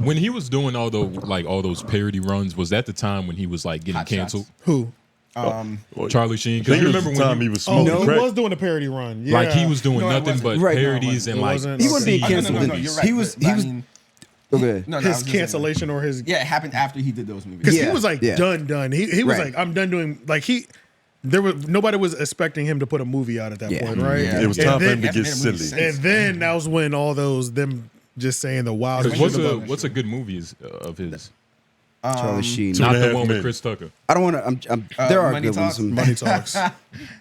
When he was doing all those parody runs, was that the time when he was like getting Hot canceled? Shots. Who? Charlie Sheen. Because you remember when he was Oh, smoking he crack. was doing a parody run. Yeah. like he was doing No, it nothing but wasn't. Right, no, it parodies and wasn't. It like wasn't. He wasn't being No, canceled. No, you're right. He was. but, He I was. mean, Okay. no, I was his just saying, cancellation or his yeah, it happened after he did those movies. because Yeah, he was like yeah. done. He was Right. like, I'm done doing like nobody was expecting him to put a movie out at that Yeah. point, right? Yeah. It was And time for then- him to get That's made silly. sense. And then that was when all them just saying the wild. Because shit what's a good movie of his? Charlie Sheen. Two Not and a the half one with men. Chris Tucker. I don't want to. There are Money good Talks? ones. Money Talks.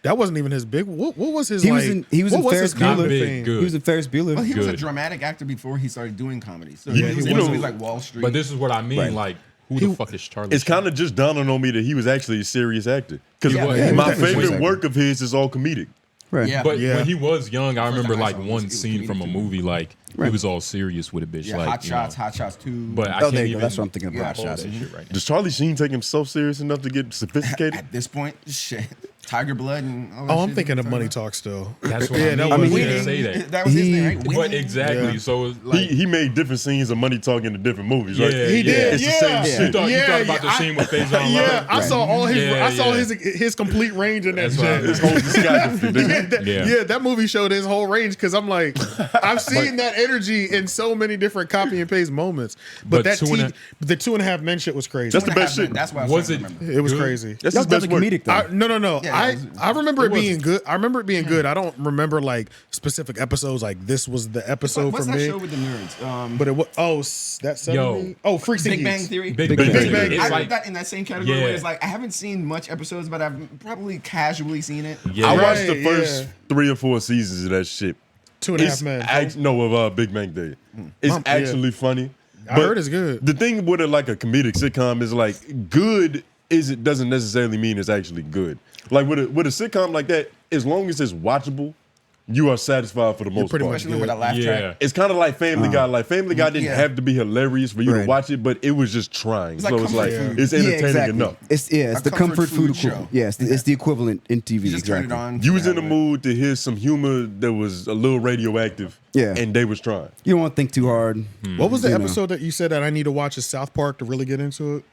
That wasn't even his big. What was his? He like, was in- he was what in was Ferris his Not comedy big, thing? good. He was in Ferris Bueller. Well, he was a Good. dramatic actor before he started doing comedy. So Yeah, he was you in know- movies like Wall Street. But this is what I mean. Right. Like, who the fuck is Charlie? It's Sheen? kind of just dawning on me that he was actually a serious actor. Because Yeah, yeah, my he was a favorite actor. work of his is all comedic. Right. Yeah. But Yeah. when he was young, I remember time I like saw him, one it was scene from a comedic. movie, like he Right. was all serious with a bitch. yeah, like, Hot you Shots, know. Hot Shots 2. But I Oh, can't there you even go. That's what I'm thinking of. Yeah, Hot recall Shots. that shit right now. Does Charlie Sheen take himself serious enough to get sophisticated? At this point, shit. Tiger Blood and all that Oh, I'm shit thinking of he's Money talking Talk still. That's what Yeah, I that mean. was- I Winning. didn't say about. that. That was his He- name, right? But Winning. exactly. Yeah. So it's like He made different scenes of Money Talk in the different movies, right? Yeah, He yeah. did. It's the yeah. same You shit. thought, you Yeah, thought about yeah, the scene with Faison Yeah, Love? I saw all his. Yeah, I saw yeah. his complete range in that That's shit. right. His whole discography. nigga. Yeah, that, Yeah. yeah, that movie showed his whole range because I'm like, I've seen that energy in so many different copy and paste moments. But, But that Two and the 2.5 Men shit was crazy. That's the best shit. That's why I Was was it- remember. It was Good. crazy. That's That his was best a work. comedic though. No. Yeah, I remember it was- being good. I remember it being good. I don't remember like specific episodes. Like this was the episode What's for that me. show with the nerds? But it was that 70? Oh, Freaks and Big Bang Geeks. Theory. Big Big Bang. Bang. Theory. It's I like put that in that same category Yeah. where it's like I haven't seen much episodes, but I've probably casually seen it. Yeah. I Right, watched the first yeah. 3 or 4 seasons of that shit. 2.5 Men. Of Big Bang Theory. It's Yeah. actually funny. I heard it's good. The thing with like a comedic sitcom is like good doesn't necessarily mean it's actually good. Like with a sitcom like that, as long as it's watchable, you are satisfied for the most pretty part. much Especially with a laugh Yeah. track. It's kind of like Family Guy. Like Family Guy didn't Yeah. have to be hilarious for you to Right. watch it, but it was just trying. It's like so it's like comfort food. it's entertaining enough. It's A the comfort food show. equivalent. Yes, it's the equivalent in TV. You just exactly. turn it on. You was in the Yeah. mood to hear some humor that was a little radioactive. Yeah. And they was trying. You don't want to think too hard. What was the You know. episode that you said that I need to watch is South Park to really get into it?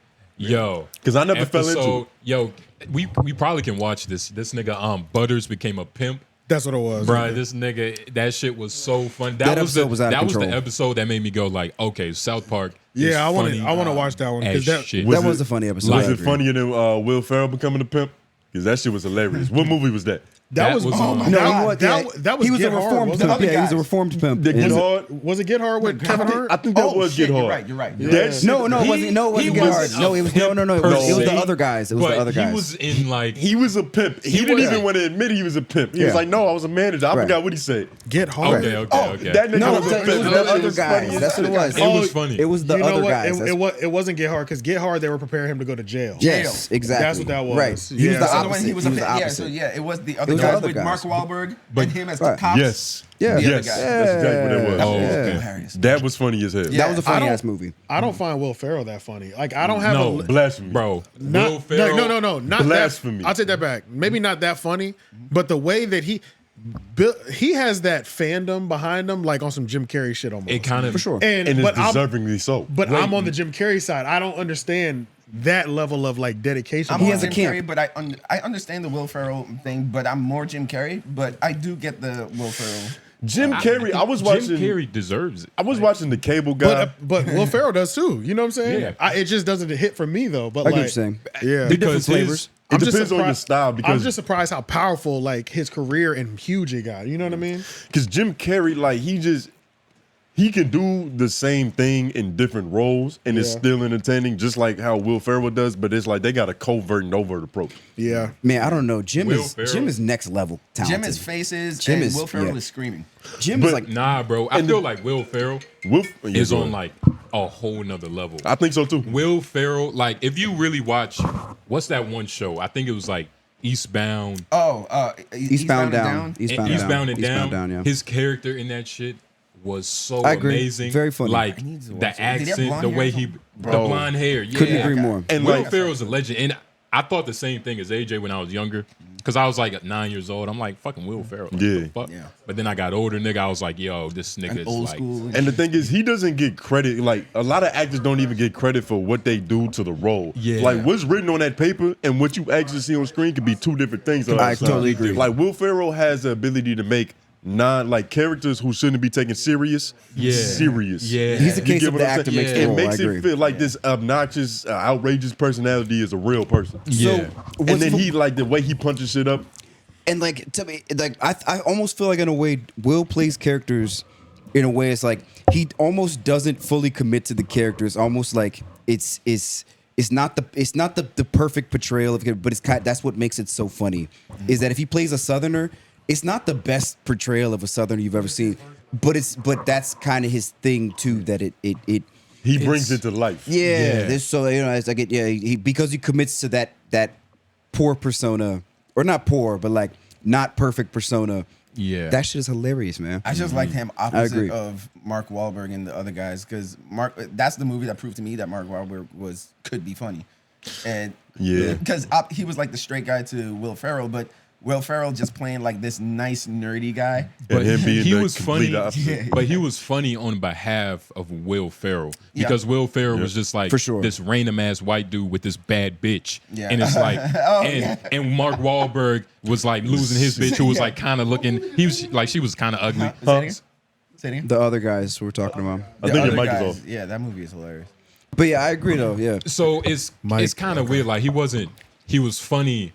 Yo, 'Cause I never fell into it. Yo, we probably can watch this. This nigga Butters became a pimp. That's what it was. Bruh, this nigga, that shit was so fun. That was the episode was out of that was the control. episode that made me go like, okay, South Park. is Yeah, I want funny to watch that one as because that shit. That Was was it- a funny episode. like- Was I it agree. funnier than Will Ferrell becoming a pimp? Because that shit was hilarious. What movie was that? that was was, oh um, my No, God, he was, that was he was Get a Hard, reformed wasn't pimp. it? Yeah, he was a guys. reformed pimp. Get And- Hard? Was it Get Hard with Kevin Hart? I think that was shit, Get Hard. You're right. You're right. Yeah. That shit- No, it He- wasn't. No, it wasn't he Get was Hard. a No, it was no. It per was the se, other guys. It was but the other guys. He was in like He was a pimp. He didn't was- even want to admit he was a pimp. He was Yeah. like, no, I was a manager. I Right. forgot what he said. Get Hard. okay. That nigga No, was a it pimp. was That the shit other was funny guys. as That's what it was. It was funny. It was the You know other what? guys. It wasn't Get Hard because Get Hard they were preparing him to go to jail. Yes, exactly. That's what that was. Right. He Yeah, was the so So when opposite. he was He a was the yeah, opposite. so yeah, it was the It other was the guys other with guys. Mark Wahlberg and him as the Right. cops. Yes. Yeah. The other Yes. guy. That's exactly what it was. Oh, That okay. was hilarious. That was funny as hell. Yeah. That was a funny I ass don't- movie. I don't find Will Ferrell that funny. Like I don't have No, a Blasphemy. bro. not, Will Ferrell, no, not Blasphemy. that. I'll take that back. Maybe not that funny, but the way that he has that fandom behind him, like on some Jim Carrey shit almost. It kind of For sure. And it's but I'm deservingly so. but I'm on the Jim Carrey side. I don't understand that level of like dedication. I'm He more has a Jim camp. Carrey, but I understand the Will Ferrell thing, but I'm more Jim Carrey. But I do get the Will Ferrell. Jim Carrey, I was watching. Jim Carrey deserves it. I was watching The Cable Guy. But Will Ferrell does too. You know what I'm saying? Yeah. It just doesn't hit for me though. But I get what like, you're saying. yeah, They're different Because his- flavors. It I'm just depends on your surprised- style I'm because just surprised how powerful like his career and huge it got. You know what I mean? Jim Carrey, like he can do the same thing in different roles and it's Yeah. still entertaining, just like how Will Ferrell does. But it's like they got a covert and overt approach. Yeah. Man, I don't know. Jim Will is Ferrell. next level talented. Jim is faces, Jim and is- Will Ferrell yeah. is screaming. Jim but- is like Nah, bro. I feel like Will Ferrell Will is on like a whole nother level. I think so too. Will Ferrell, like if you really watch, what's that one show? I think it was like Eastbound. Oh, Eastbound Down. And Eastbound Eastbound and Eastbound Down. yeah. His character in that shit was so I agree. amazing. Very funny. Like I need to watch the it. Did he have accent, blonde the hair way or he, something? the Bro. blonde hair. Yeah. Couldn't agree more. And Will like Ferrell's a legend, and I thought the same thing as AJ when I was younger. because I was like 9 years old. I'm like fucking Will Ferrell. Like, Yeah. what the fuck? Yeah. But then I got older, nigga. I was like, yo, this nigga is Old like. school. And the thing is, he doesn't get credit. Like a lot of actors don't even get credit for what they do to the role. Yeah. Like what's written on that paper and what you actually see on screen could be two different things. I totally agree. Like Will Ferrell has the ability to make characters who shouldn't be taken serious. Yeah. Serious. Yeah. He's the You case get of what the I'm actor saying? makes the Yeah. role. It makes I agree. it feel like this obnoxious, outrageous personality is a real person. Yeah. And then he like the way he punches shit up. And like to me, like I almost feel like in a way, Will plays characters in a way it's like he almost doesn't fully commit to the character. It's almost like it's not the perfect portrayal of it, but that's what makes it so funny. Is that if he plays a Southerner, it's not the best portrayal of a Southerner you've ever seen, but that's kind of his thing too. That He brings it to life. yeah. This so it's like because he commits to that poor persona, or not poor, but like not perfect persona. Yeah. That shit is hilarious, man. I just liked him agree. opposite of Mark Wahlberg and the other guys because that's the movie that proved to me that Mark Wahlberg could be funny, and because he was like the straight guy to Will Ferrell, but Will Ferrell just playing like this nice nerdy guy. But him being he the was complete funny, opposite. but he was funny on behalf of Will Ferrell because Will Ferrell was just like For sure. this random ass white dude with this bad bitch, Yeah. and it's like, and Mark Wahlberg was like losing his bitch who was like kind of looking, he was like she was kind of ugly. Say it again? The other guys we're talking about. I The think your other mic is guys, off. Yeah, that movie is hilarious. But yeah, I agree though. Yeah, So it's kind of weird. Like he was funny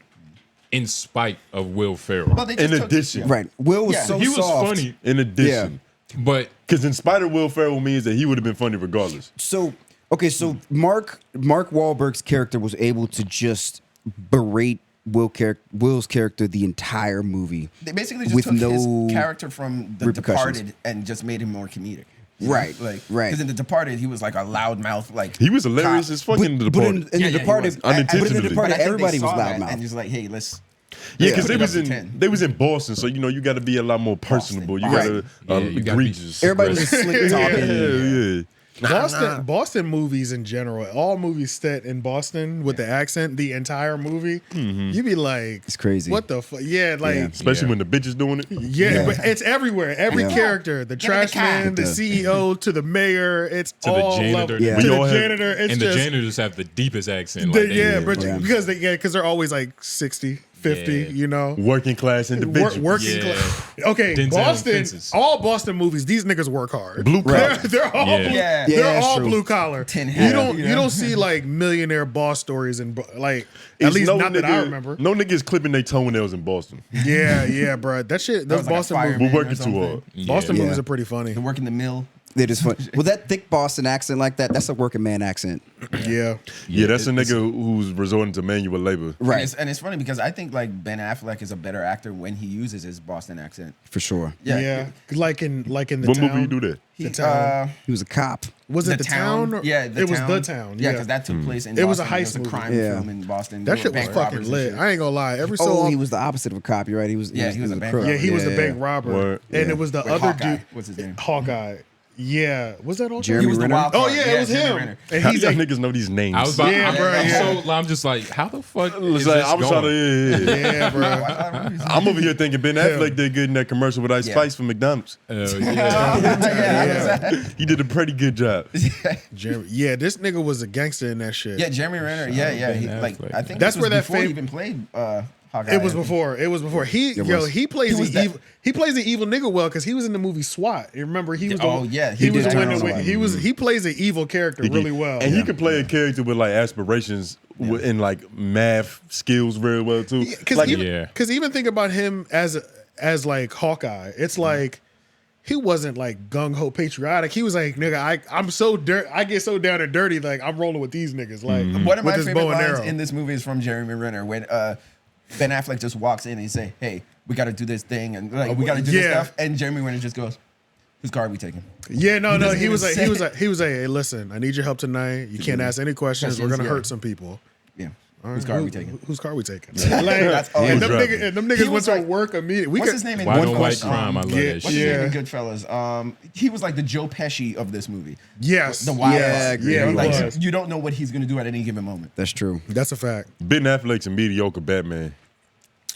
in spite of Will Ferrell, Well, they just In took- addition. right. Will was Yeah, so he was soft. funny, In addition. but Because in spite of Will Ferrell means that he would have been funny regardless. So okay, so Mark Wahlberg's character was able to just berate Will's character the entire movie. They basically just with took no his character from The repercussions. Departed and just made him more comedic. Right, Like, right. Because in The Departed, he was like a loudmouth, like He was hilarious cop. as fuck in The Departed. in Yeah, The he Departed, was. but in Unintentionally. The Departed, But I think everybody they was saw that loudmouth. and just like, hey, let's. Yeah, Put because it up to 10. they was in Boston, so you got to be a lot more personable. You got to Yeah, you gotta be egregious. Everybody was just slick talking. Yeah. Boston movies in general, all movies set in Boston with the accent, the entire movie, you be like, It's crazy. What the fuck? Yeah, like, Yeah. Especially when the bitch is doing it. yeah, but it's everywhere. Every Yeah. character, the trash man, the Yeah. CEO, to the mayor, it's To the all janitor. level- Yeah. to We all the have- janitor. It's and the just, janitors have the deepest accent. they- Like they- yeah, but Yeah. because they're always like 60, 50, Yeah. you know. Working class individuals. Working Yeah. Okay, Denzel Boston. Fences. All Boston movies. These niggas work hard. Blue collar. They're all Yeah. blue, Yeah. Yeah, they're that's all true. blue collar. Tin You hat, don't you you know? don't see like millionaire boss stories and like at It's least no not that I nigga- remember. No niggas clipping their toenails in Boston. Yeah, bro. That shit. Those was like a Boston fireman. movies. We're working or too something. hard. Boston Yeah. movies are pretty funny. To work in the mill. They just fun. Well, that thick Boston accent like that's a working man accent. Yeah. Yeah, that's a nigga who's resorting to manual labor. Right. And it's funny because I think like Ben Affleck is a better actor when he uses his Boston accent. For sure. Yeah. Like in the What town. movie you do that? He, The Town. He was a cop. Was it the town? Or, Yeah, it was the town. Yeah, because that took place in It was a Boston. heist It was a movie. crime Yeah. film in Boston. That There shit were was bank fucking robbers and lit. shit. I ain't gonna lie. Every so Oh, often, he was the opposite of a cop. You're right. He was he was a a bank crook. robber. Yeah, he was the Yeah. bank robber, Word. and Yeah. it was the With other Hawkeye. dude. What's his name? Hawkeye. Yeah, was that all? Jeremy He was the Renner? wild Oh card. yeah, it was Jeremy him. Renner. And How he's y'all like, niggas know these names? I was about, Yeah, bro, yeah. I'm just like, how the fuck It's is like, this I was going? trying to. yeah, bro. I'm over here thinking Ben Affleck did good in that commercial with Ice Yeah. Spice for McDonald's. Yeah. He did a pretty good job. Jeremy, yeah, this nigga was a gangster in that shit. Yeah, Jeremy Renner. Yeah. He, Ben like Affleck. I think That's this was where that before he fame- even played Hawkeye. It was before. It was before. He was. he plays He was the that- evil. He plays the evil nigga well because he was in the movie SWAT. You remember he was. Oh, the, yeah, he he was did the one turn that on went- SWAT. he plays the evil character really well. And he could play a character with like aspirations in like math skills very well too. Because Like, even think about him as like Hawkeye. It's like he wasn't like gung ho patriotic. He was like, nigga, I'm so I get so down and dirty. Like I'm rolling with these niggas. Like One of with my this favorite bow and lines arrow. in this movie is from Jeremy Renner when Ben Affleck just walks in and he say, "Hey, we got to do this thing and like we got to do this Yeah. stuff," and Jeremy Renner just goes, "Whose car are we taking?" Yeah, no. doesn't He was even like, say he was like, hey, listen, I need your help tonight. You can't ask any questions. We're gonna Yeah. hurt some people. Yeah, whose car are we taking? Whose car we taking? That's all. and them Who's niggas He went was to like- work immediately. What's his name in Why no Goodfellas? white crime? I love yeah, that What's shit. his Yeah. name in Goodfellas? He was like the Joe Pesci of this movie. Yes. The wild. Yeah, card, you yeah, know? he Like was. you don't know what he's gonna do at any given moment. That's true. That's a fact. Ben Affleck's a mediocre Batman.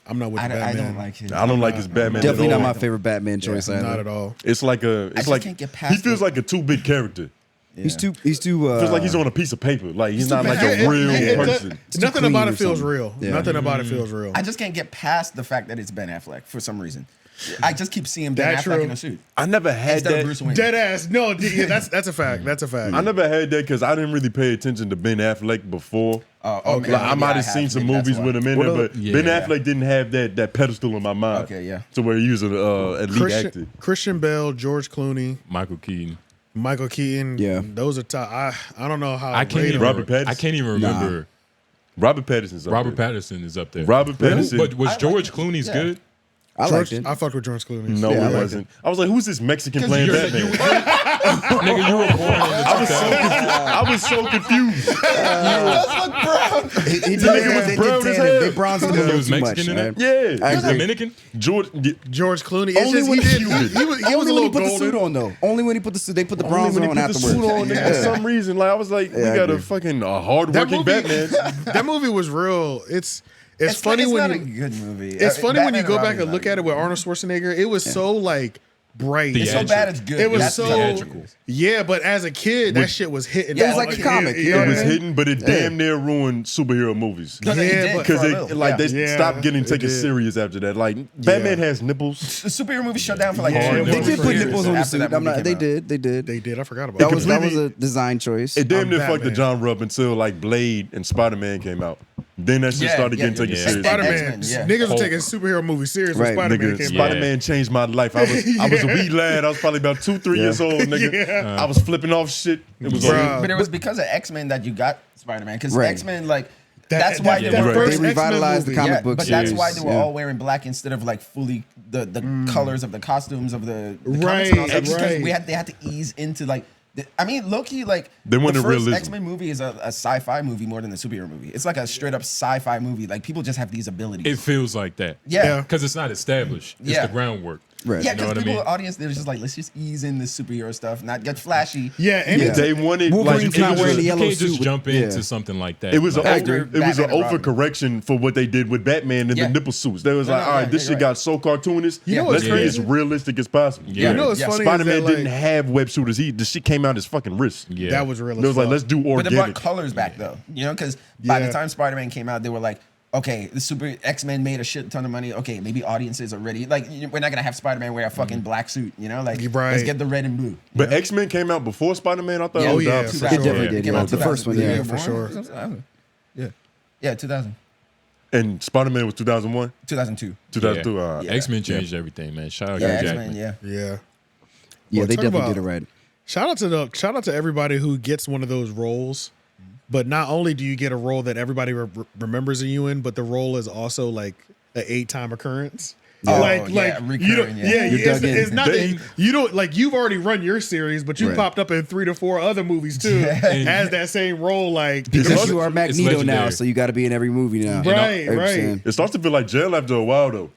I'm not with the I Batman. don't like him. I don't like his Batman. Definitely at not all. my favorite Batman choice. either. Not at all. It's like a. It's just like can't get he past feels it. like a too big character. He's too. Feels like he's on a piece of paper. Like he's not like Yeah, a real person. Nothing clean about or it feels something. real. Yeah. Nothing about it feels real. I just can't get past the fact that it's Ben Affleck for some reason. I just keep seeing Ben That's Affleck true. in a suit I never had instead of that. Bruce Wayne. Dead ass. No, yeah, that's a fact. That's a fact. I never had that because I didn't really pay attention to Ben Affleck before. Okay. Like, I Maybe might have have. seen some Maybe that's movies why. with him in there, but Yeah. Ben Affleck didn't have that pedestal in my mind. Okay, yeah. To where he was an elite actor. Christian Bale, George Clooney, Michael Keaton. Michael Keaton. Yeah. Those are top. I don't know how. I can't even. Robert Pattinson? I can't even remember. Robert Pattinson's up Robert there. Pattinson is up there. Robert Pattinson. But was I like George it. Clooney's Yeah. good? I liked it. I fucked with George Clooney. No, Yeah, I it liked wasn't. I was like, who's this Mexican playing You're- Batman? Nigga, you were born in the I was so confused. He The nigga was brown as hell. They bronzed him a He little was too Mexican much. in man. it? Yeah. I He was agree. Dominican? George. George Clooney. It's Only just when he did. Cuban. He was a Only when little he put the suit golden. on though. Only when he put the suit. They put the Only bronze when he on put the afterwards. suit on, nigga, for some reason, like I was like, we I got a agree. fucking That hardworking movie, Batman. that movie was real. It's funny it's when not you. a good movie. It's funny when you Batman go and back Robin's and look not at it with Arnold Schwarzenegger. It was so like bright. It's so bad it's good. It was That's so theatrical. Yeah, but as a kid, that shit was hitting. Yeah, It was like a comic, you know It what was I mean? hidden, but it damn near ruined superhero movies. No, they Yeah, did but- Because for a they little. like they Yeah, stopped getting it taken did. serious after that. Like Batman has nipples. The superhero movie shut down for like Yeah, 2 they They did did for put years nipples on the after suit. that movie They came out. did. They did. They did. I forgot about That that. was a design choice. It damn I'm near fucked the Batman. John rub until like Blade and Spider-Man came out. Then that shit Yeah, started yeah, getting taken yeah. serious. Spider-Man. X-Men, yeah. Niggas were Hulk. taking superhero movies serious when Right, Spider-Man Nigga, came out. Spider-Man changed my life. I was a wee lad. I was probably about 2-3 years old, nigga. I was flipping off shit. It was Bruh. But it was because of X-Men that you got Spider-Man. Because Right. X-Men, like, That- that's why that- they that were. first They revitalized the X-Men comic Yeah, book but that's why series. they were Yeah. all wearing black instead of like fully the colors of the costumes of the Right, comics and all that, because right. they had to ease into like. I mean, low-key, like They wanted the first realism. X-Men movie is a sci-fi movie more than a superhero movie. It's like a straight-up sci-fi movie. Like people just have these abilities. It feels like that. Yeah. Because it's not established. It's Yeah. the groundwork. Right. Yeah, You know because what I people, mean? audience, they're just like, let's just ease in the superhero stuff, not get flashy. Yeah, and Yeah. They wanted Wolverine's like not it was wearing a- the You yellow can't just suit with- jump yeah. into something like that. It was Like, After an Batman and Robin. overcorrection for what they did with Batman and Yeah. the nipple suits. They was No, like, no, all yeah, right, this you're shit got so cartoonish. You know Let's what's be crazy? as realistic as possible. Yeah. You know what's Yeah. funny? Spider-Man is that, didn't have web shooters. The shit came out his fucking wrist. yeah. That was real. It was like, let's do But they brought organic. colors back though, you know, because by Yeah. the time Spider-Man came out, they were like, okay, the super X-Men made a shit ton of money. Okay, maybe audiences are ready. Like, we're not gonna have Spider-Man wear a fucking black suit, you know? Like, Right. let's get the red and blue. you But know? X-Men came out before Spider-Man. I thought Yeah. it Oh was yeah, out. for 2000. sure. It definitely It did. came Yeah. out The first one. 2000. Yeah. for sure. Yeah, 2000, And Spider-Man was 2001, 2002. 2002. Yeah. X-Men changed everything, man. Shout out Yeah, Hugh X-Men. Jackman. Yeah. Yeah. Yeah, Well, they talk definitely about- did it right. Shout out to everybody who gets one of those roles. But not only do you get a role that everybody remembers you in, but the role is also like an 8-time occurrence. Oh, like yeah, you don't, recurring, yeah, yeah. You're it's, dug in. it's not They- that you don't like you've already run your series, but you Right. popped up in 3 to 4 other movies too as that same role. Like Because you are it's Magneto now, legendary. so you got to be in every movie now. right, Every right. scene. It starts to feel like jail after a while, though.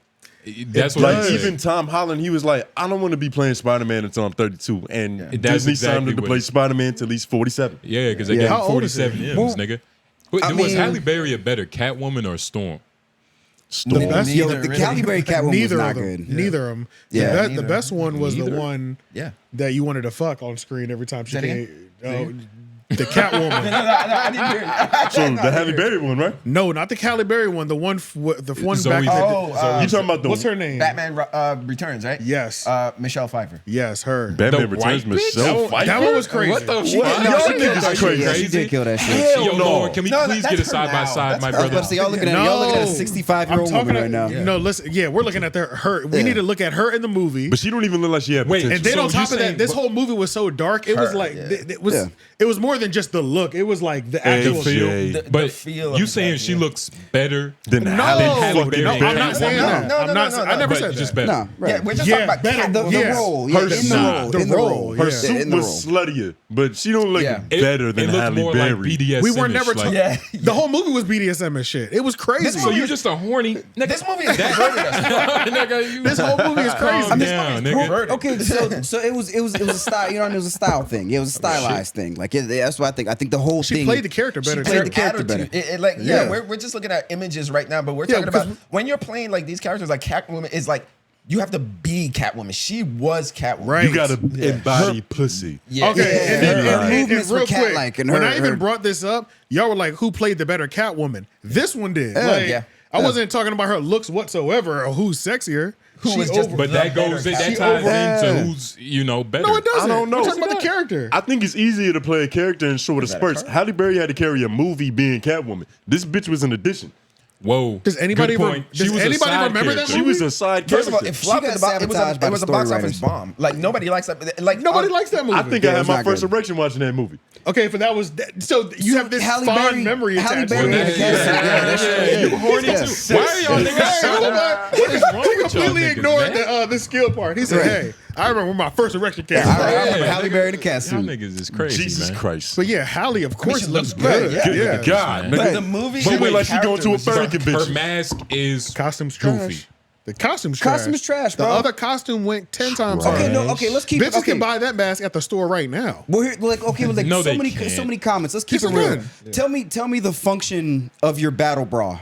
That's what Like I'm saying. even Tom Holland, he was like, I don't want to be playing Spider-Man until I'm 32, and That's Disney signed exactly him to what play it- Spider-Man till he's 47. Yeah, because they Yeah. gave How him old is he? 47 M's, Well, nigga. I Was mean- Halle Berry a better Catwoman or Storm? Storm. best- Yo, Neither, the really. Halle Berry Catwoman was Neither not of them. good. Neither of them. Yeah. the Neither. best one was the Neither. one Yeah. that you wanted to fuck on screen every time she Say that came. Oh, the Catwoman. I didn't hear it. So the Halle Berry one, right? No, not the Halle Berry one. The one Zoe- back. Oh, You talking about the What's her name? Batman Returns, right? Yes. Michelle Pfeiffer. Yes, her. Batman The Returns? white bitch? Michelle Pfeiffer. That one was crazy. What the What? fuck? No, Y'all she killed niggas that is shit. crazy. Yeah, she did kill that shit. Hell Yo, no. Lord, can we No, please that's get a her side by now. side, That's my her. I was about brother? to say, y'all looking at a I'm 65-year-old woman talking right now. No, listen. Yeah, we're looking at her. We Yeah. need to look at her in the movie. But she don't even look like she had Wait, potential. And then So on top you of that, saying- this whole movie was so dark. It was Her, like yeah. Yeah. it was more than just the look. It was like the Hey, actual feel. feel. The But feel of you the saying fact, she yeah. looks better Then No, Halle fucking no, I'm Berry. not saying No, that. no, I'm no, not. no, I no. never but said just that. better. Nah, right. Yeah, we're just Yeah, talking about better. The Yes. role, yeah, Her in the suit. role, The in the role, role. yeah. Her Yeah, suit in the was role. sluttier, but she don't look Yeah. better than it looked Halle more Berry. like BDSM. We were never talking. Yeah. The whole movie was BDSM and shit. It was crazy. This So movie you just a horny nigga. This movie is perverted us. Nigga, you- This whole movie is crazy. Calm This down, movie is nigga. perverted. Okay, so it was a style. You know what I mean? It was a style thing. Yeah, it was a stylized thing. Like that's That's what I think. I think the whole She thing. played the character better. She played too. the character better. Yeah, we're just looking at images right now, but we're talking about when you're playing like these characters, like Catwoman is like you have to be Catwoman. She was Catwoman. Right. You gotta embody pussy. Yeah. Okay, and then Her and movements were real quick, cat-like, and when her- I even her- brought this up, y'all were like, "Who played the better Catwoman?" This one did. Like, yeah. I wasn't talking about her looks whatsoever or who's sexier. Who was just- But that goes, that She ties over- into who's, better. No, it doesn't. I don't know. We're talking about the character. I think it's easier to play a character in shorter spurts. Halle Berry had to carry a movie being Catwoman. This bitch was an addition. Whoa. Does anybody Good point. does She was a anybody side remember that character. She movie? was a side First character. of all, it flopped got at the box. sabotaged by It was the a box story office writers. bomb. Like nobody likes that. Like Nobody likes that movie. I think Yeah, I it had was my not first good. erection watching that movie. Okay, but that was so you have this Halle fond Berry- memory Halle attached to Berry it. had a casting. Yeah, that's right. You horny too. Why are y'all niggas so? What is wrong He with y'all completely niggas, ignored man? the skill part. He said, "Hey, I remember when my first erection came." I remember Yeah, Halle nigga. Berry in the cast Y'all suit. niggas is crazy, Jesus man. Christ. But yeah, Halle, of course, she looks looks good, good. yeah. Yeah, God, man. nigga. The movie. But wait, like she character going to a was furry just- Her convention. mask is Costume's trash. goofy. The costume's trash. Costume's trash, The bro. other costume went 10 times Okay, harder. no, okay, let's keep it. Bitches Okay. can buy that mask at the store right now. Well, here, like, okay, well, like No, so they many, can't. so many comments. Let's keep Yes, it they real. can. Tell me the function of your battle bra.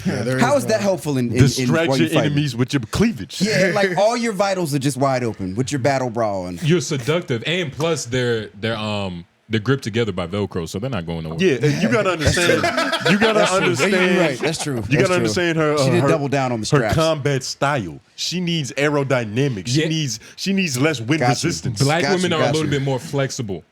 Yeah, there How is that helpful in while Distract you your fight? enemies with your cleavage. Yeah, like all your vitals are just wide open with your battle bra on. You're seductive, and plus they're gripped together by Velcro, so they're not going nowhere. Yeah, and you gotta understand. You gotta understand. You're right. That's true. You That's gotta true. understand her. She did her- double down on the her straps. combat style. She needs aerodynamics. Yeah. She needs less wind Got you. resistance. Black Got women you, are a got little you. bit more flexible.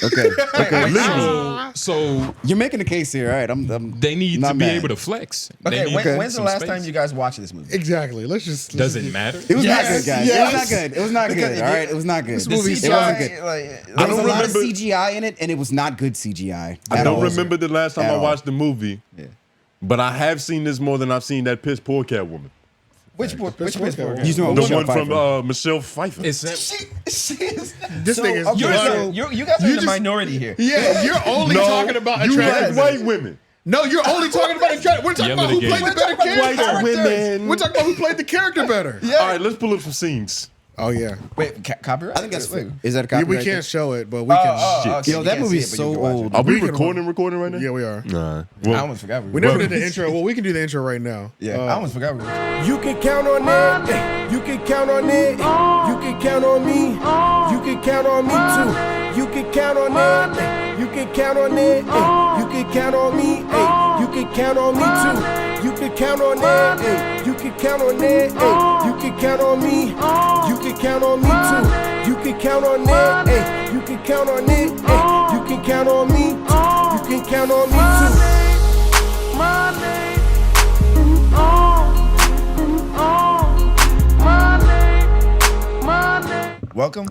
Okay. Okay. So You're making a case here. All right. I'm they need not to be mad. able to flex. They Okay, need when's the some last space. time you guys watched this movie? Exactly. Let's just Does it matter? It was Yes, not good, guys. yes. It was not good. It was not Because good. All right. It was not good. This movie it wasn't good. Like, There was don't a lot of remember- CGI in it, and it was not good CGI. I at don't all. remember the last time At I all. watched the movie, but I have seen this more than I've seen that piss poor Catwoman. which poor piss guy. poor? You know, The Michelle one from Pfeiffer. Michelle Pfeiffer. It's She is. This So, thing is okay, butter. so you guys are in the just- minority here. Yeah, you're only talking about you like attractiveness. white women. No, you're only talking about attractiveness. We're talking Yeah, about who litigate. played the better White character. White women. We're talking about who played the character better. All right, let's pull up some scenes. Oh yeah. Wait, copyright? I think that's. Wait. Is that a We copyright? can't show it, but we can. okay, Yo, you that can't movie's see it, but you so can watch it. old. Are we We can- recording right now? Yeah, we are. Nah. I Well, almost forgot. We never did the intro. Well, we can do the intro right now. Yeah, I almost forgot. You can count on it. You can count on it. You can count on me. You can count on me too. You can count on it. You can count on it. You can count on me. You can count on me too. You can count on it. You can count on it. You can count on me. You can count on me too. You can count on it. You can count on it. You can count on me. You can count on me too. Welcome.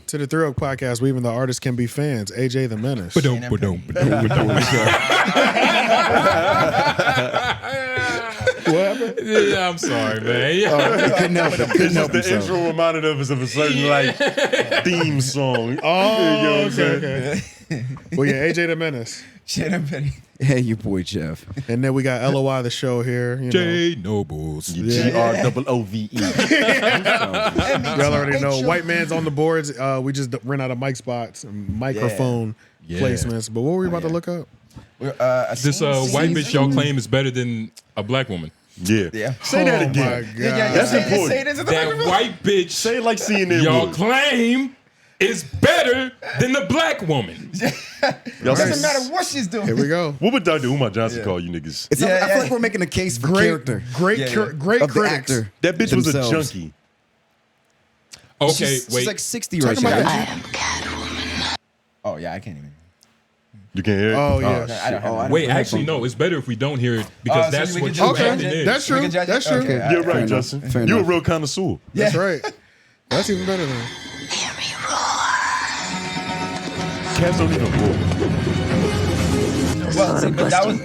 To the 𝙿𝙾𝚃 podcast, where even the artists can be fans. AJ the Menace. What happened? Yeah, I'm sorry, man. Couldn't help it. Couldn't This is help the himself. intro reminded us of a certain like theme song. Oh, You know what I'm okay, saying? okay. Well, yeah, AJ the Menace. Shannon Penny. Hey, you boy, Jeff. And then we got LOI the show here. You know. J Nobles. GROOVE. Y'all already know. White man's on the boards. We just ran out of mic spots and microphone Yeah. placements. But what were we about to look up? This white bitch y'all claim is better than a black woman. Yeah. Yeah. Say that Oh, again. my God. That's important. Say it into the That microphone. white bitch Say it like CNN y'all would. claim is better than the black woman. Y'all Doesn't say- matter what she's doing. Here we go. What would 𝙿𝙾𝚃 Johnson call you niggas? It's Yeah, I feel yeah. like we're making a case for Great, character great, Yeah, yeah. great of the critics. actor. That bitch was a themselves. junkie. Okay, She's wait. like 60 right now. Oh yeah, I can't even. You can't hear it? Oh, yeah. I don't have Wait, actually, no. It's better if we don't hear it because so that's we what can your just Okay, judge opinion it. is. that's true. We can judge it? That's true. Okay, You're right, Fair enough. Justin. Fair You're a enough. real connoisseur. That's right. That's even better than. Cats don't even roar. Well, see, but that was a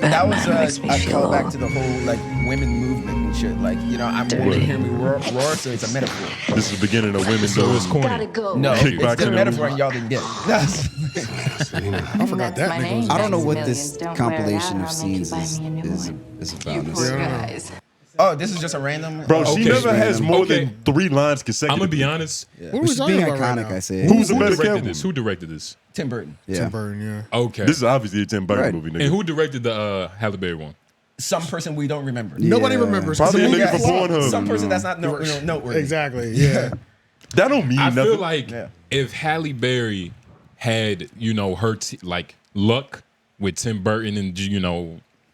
callback to the whole like women movement and shit. Like I'm women, we roar, so it's a metaphor. This is the beginning of women So it's going. corny. No, Kick it's back the to the metaphor, movie. and y'all didn't get it. I forgot that nigga was. I don't know what this compilation of scenes is about. Yeah, I don't know. Oh, this is just a random. Bro, she Okay. never has more Okay. than 3 lines I'm consecutively. gonna be honest. What are we She's talking being about right iconic, now? I said. Who's a Who better directed Catwoman? this? Who directed this? Tim Burton. Yeah. Tim Burton, yeah. Okay. This is obviously a Tim Burton Right. movie, nigga. And who directed the Halle Berry one? Some person we don't remember. Nobody Yeah. remembers. Probably The a movie nigga from flopped. Pornhub. Some person that's not noteworthy. Exactly. Yeah. That don't mean I nothing. feel like Yeah. if Halle Berry had, her like luck with Tim Burton and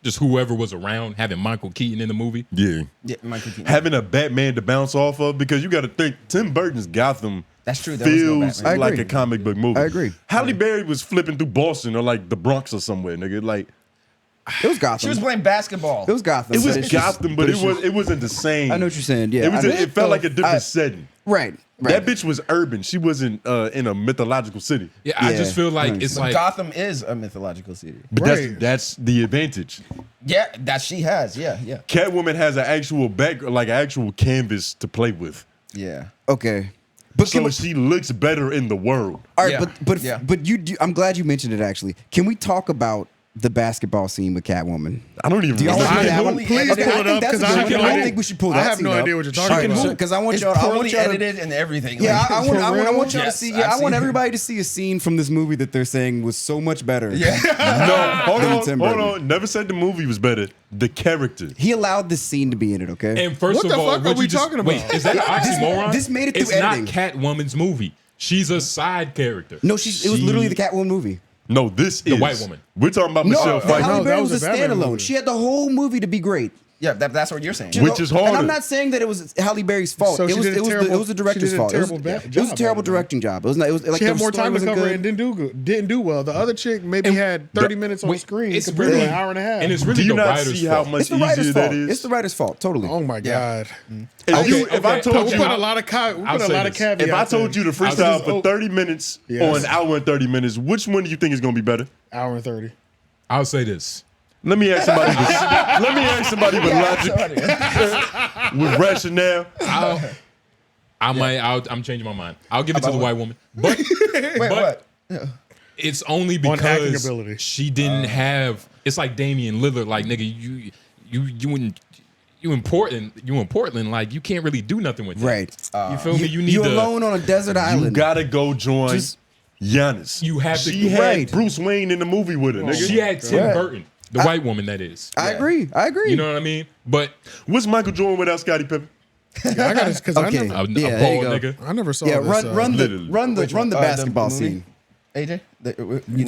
just whoever was around having Michael Keaton in the movie. Yeah. Yeah, Michael Keaton. Having a Batman to bounce off of, because you got to think Tim Burton's Gotham That's true. There was no feels Batman. I like agree. a comic book movie. I agree. Halle Berry was flipping through Boston or like the Bronx or somewhere, nigga. Like It was Gotham. She was playing basketball. It was Gotham. it was but it's just- Gotham, but it wasn't the same. I know what you're saying. Yeah. It felt like a different setting. Right. That bitch was urban. She wasn't in a mythological city. Yeah, I just Yeah. feel like it's But like Gotham is a mythological city. But Right. that's the advantage. Yeah, that she has. Yeah, yeah, Catwoman has an actual like an actual canvas to play with. yeah. Okay. But So can we, she looks better in the world. all right, Yeah. but I'm glad you mentioned it. Actually, can we talk about the basketball scene with Catwoman? I don't even Do y'all remember. want to do that one? Please Okay, pull I it think up, that's 'cause a I good have one. no I idea. think we should pull I that have scene no up. idea what you're talking about. Because I want It's y'all. I want poorly y'all to, edited and everything. yeah, Like, I want y'all to Yes, see. I've Yeah, I want seen it. everybody to see a scene from this movie that they're saying was so much better. Yeah. No, hold Tim on, Burton. hold on. Never said the movie was better. The character. He allowed this scene to be in it. Okay. and first What of the all, fuck are what we you just, talking wait, about? is that an oxymoron? this made it through It's editing. not Catwoman's movie. She's a side character. No, it was literally the Catwoman movie. No, this is The white woman. We're talking about No, Michelle Pfeiffer, Halle No, Berry that was was a a Batman standalone. movie. She had the whole movie to be great. Yeah, that's what you're saying. which is And harder. I'm not saying that it was Halle Berry's fault. So it she was did a terrible- it was the director's she did a fault. It was, terrible it was a job terrible of it. directing job. It was not. It was like She had the more story time to wasn't cover good. it and didn't do well. The other chick maybe had 30 minutes on wait, screen it's compared really- to an hour and a half. And it's Do really you the not writer's see how fault. much It's the writer's easier fault. that is? It's the writer's fault. Totally. Oh my god. If, Okay, if I okay. told We you, put a lot of I'll say this. caveats. if I told you to freestyle just- for 30 minutes Yes. or an hour and 30 minutes, which one do you think is going to be better? hour and 30. I'll say this. Let me ask somebody. Let me ask somebody with logic, with rationale. I'm changing my mind. I'll give it to the About white woman, but Wait, what? it's only On acting because ability. she didn't have. It's like Damian Lillard. Like nigga, you in Portland. Like you can't really do nothing with that. Right. You feel me? You need You to. alone on a desert You island. gotta go join Just- Giannis. You have to- She had Right. Bruce Wayne in the movie with her, nigga. She had Tim Right. Burton, the white woman that is. I agree. I agree. You know what I mean? But What's Michael Jordan without Scottie Pippen? I got this because Okay. a Yeah, there you bald go. nigga. I never saw yeah, this. run literally. the basketball movie? scene. AJ?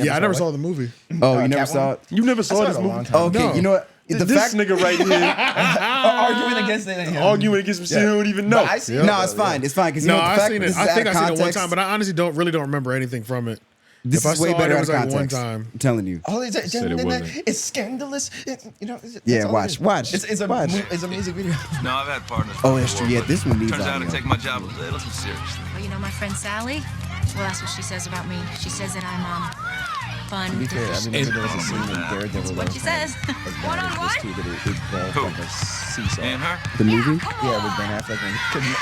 Yeah, I never saw the movie. Oh, you never Catwoman? saw it? You never saw saw this it a long movie? time. Okay, No. you know what? The This fact, nigga right here Arguing against it. arguing against some shit he don't even know. But I see Yeah. it, no, it's though, fine. It's fine because No, you know, the I fact seen this it. is I out think of I seen it one context. time, but I honestly don't remember anything from it. This If I is way saw it, better it out was of like one context. time. I'm telling you. Oh, ladies and Said it gentlemen, wasn't. it's scandalous. Yeah, that's all watch, it is. watch, It's a watch. it's a music video. No, I've had partners. Oh, that's true. Yeah, this one needs Turns out I audio. take my job a little too seriously. Well, you know my friend Sally? Well, that's what she says about me. She says that I'm, fun. To be fair, I remember there was a scene in Daredevil. What she says. One-on-one? It involved like a seesaw. And her? The movie? Yeah, with Ben Affleck.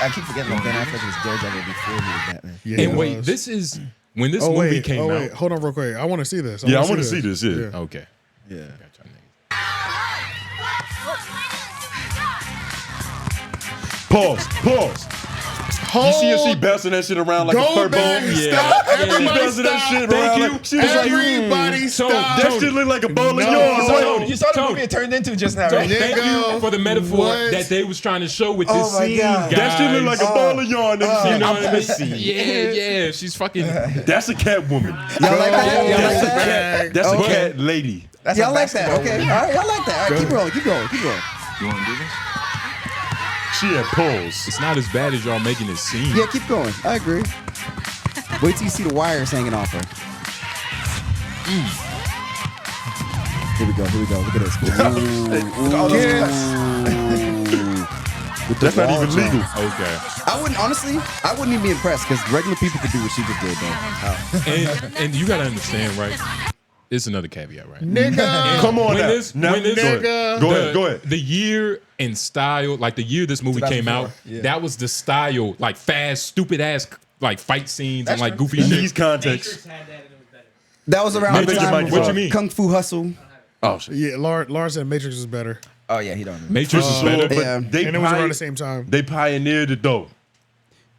I keep forgetting that Ben Affleck was Daredevil before he was Batman. Yeah, And it wait, was. this is when this Oh movie wait, came out. hold on real quick. I want to see this. Yeah, I want to see this. Yeah. Okay. Yeah. Gotcha, nigga. Pause. You see her, she bouncing that shit around like a Go fur back. ball. Stop. She Everybody bouncing that stop. shit Thank around. you. Like, she was like, Everybody So, stop. that shit look like a ball of No. yarn. Tony, You saw the Tony. movie it turned into just now, So right? thank you Nigga, for the metaphor what? that they was trying to show with Oh this my scene, God. guys. That shit look like a ball of yarn. Nigga. You know what I mean? see. Yeah. She's fucking. That's a cat woman. Y'all like that? Y'all like That's a that? cat. That's a Okay. cat lady. That's Y'all a like that? basketball Okay. movie. All right, y'all like that. All right, keep rolling. You want to do this? She had paws. It's not as bad as y'all making it seem. Yeah, keep going. I agree. Wait till you see the wires hanging off her. Here we go. Look at this. Look at all those cuts. That's not even legal. Okay. I wouldn't even be impressed because regular people could do what she just did, though. And you gotta understand, right? It's another caveat, right? Nigga. Come on When now. this- Now, when this- Nigga. Go ahead. The year and style, like the year this movie came out, 2004, yeah. that was the style, like fast, stupid ass, like fight scenes That's and like true. goofy In shit. these contexts. That was around the Matrix, time Mike, of what you mean? Kung Fu Hustle. Oh shit. Yeah, Lawrence said Matrix is better. Oh yeah, he don't. Matrix is better. But Yeah. they And it was around the same time. They pioneered it though.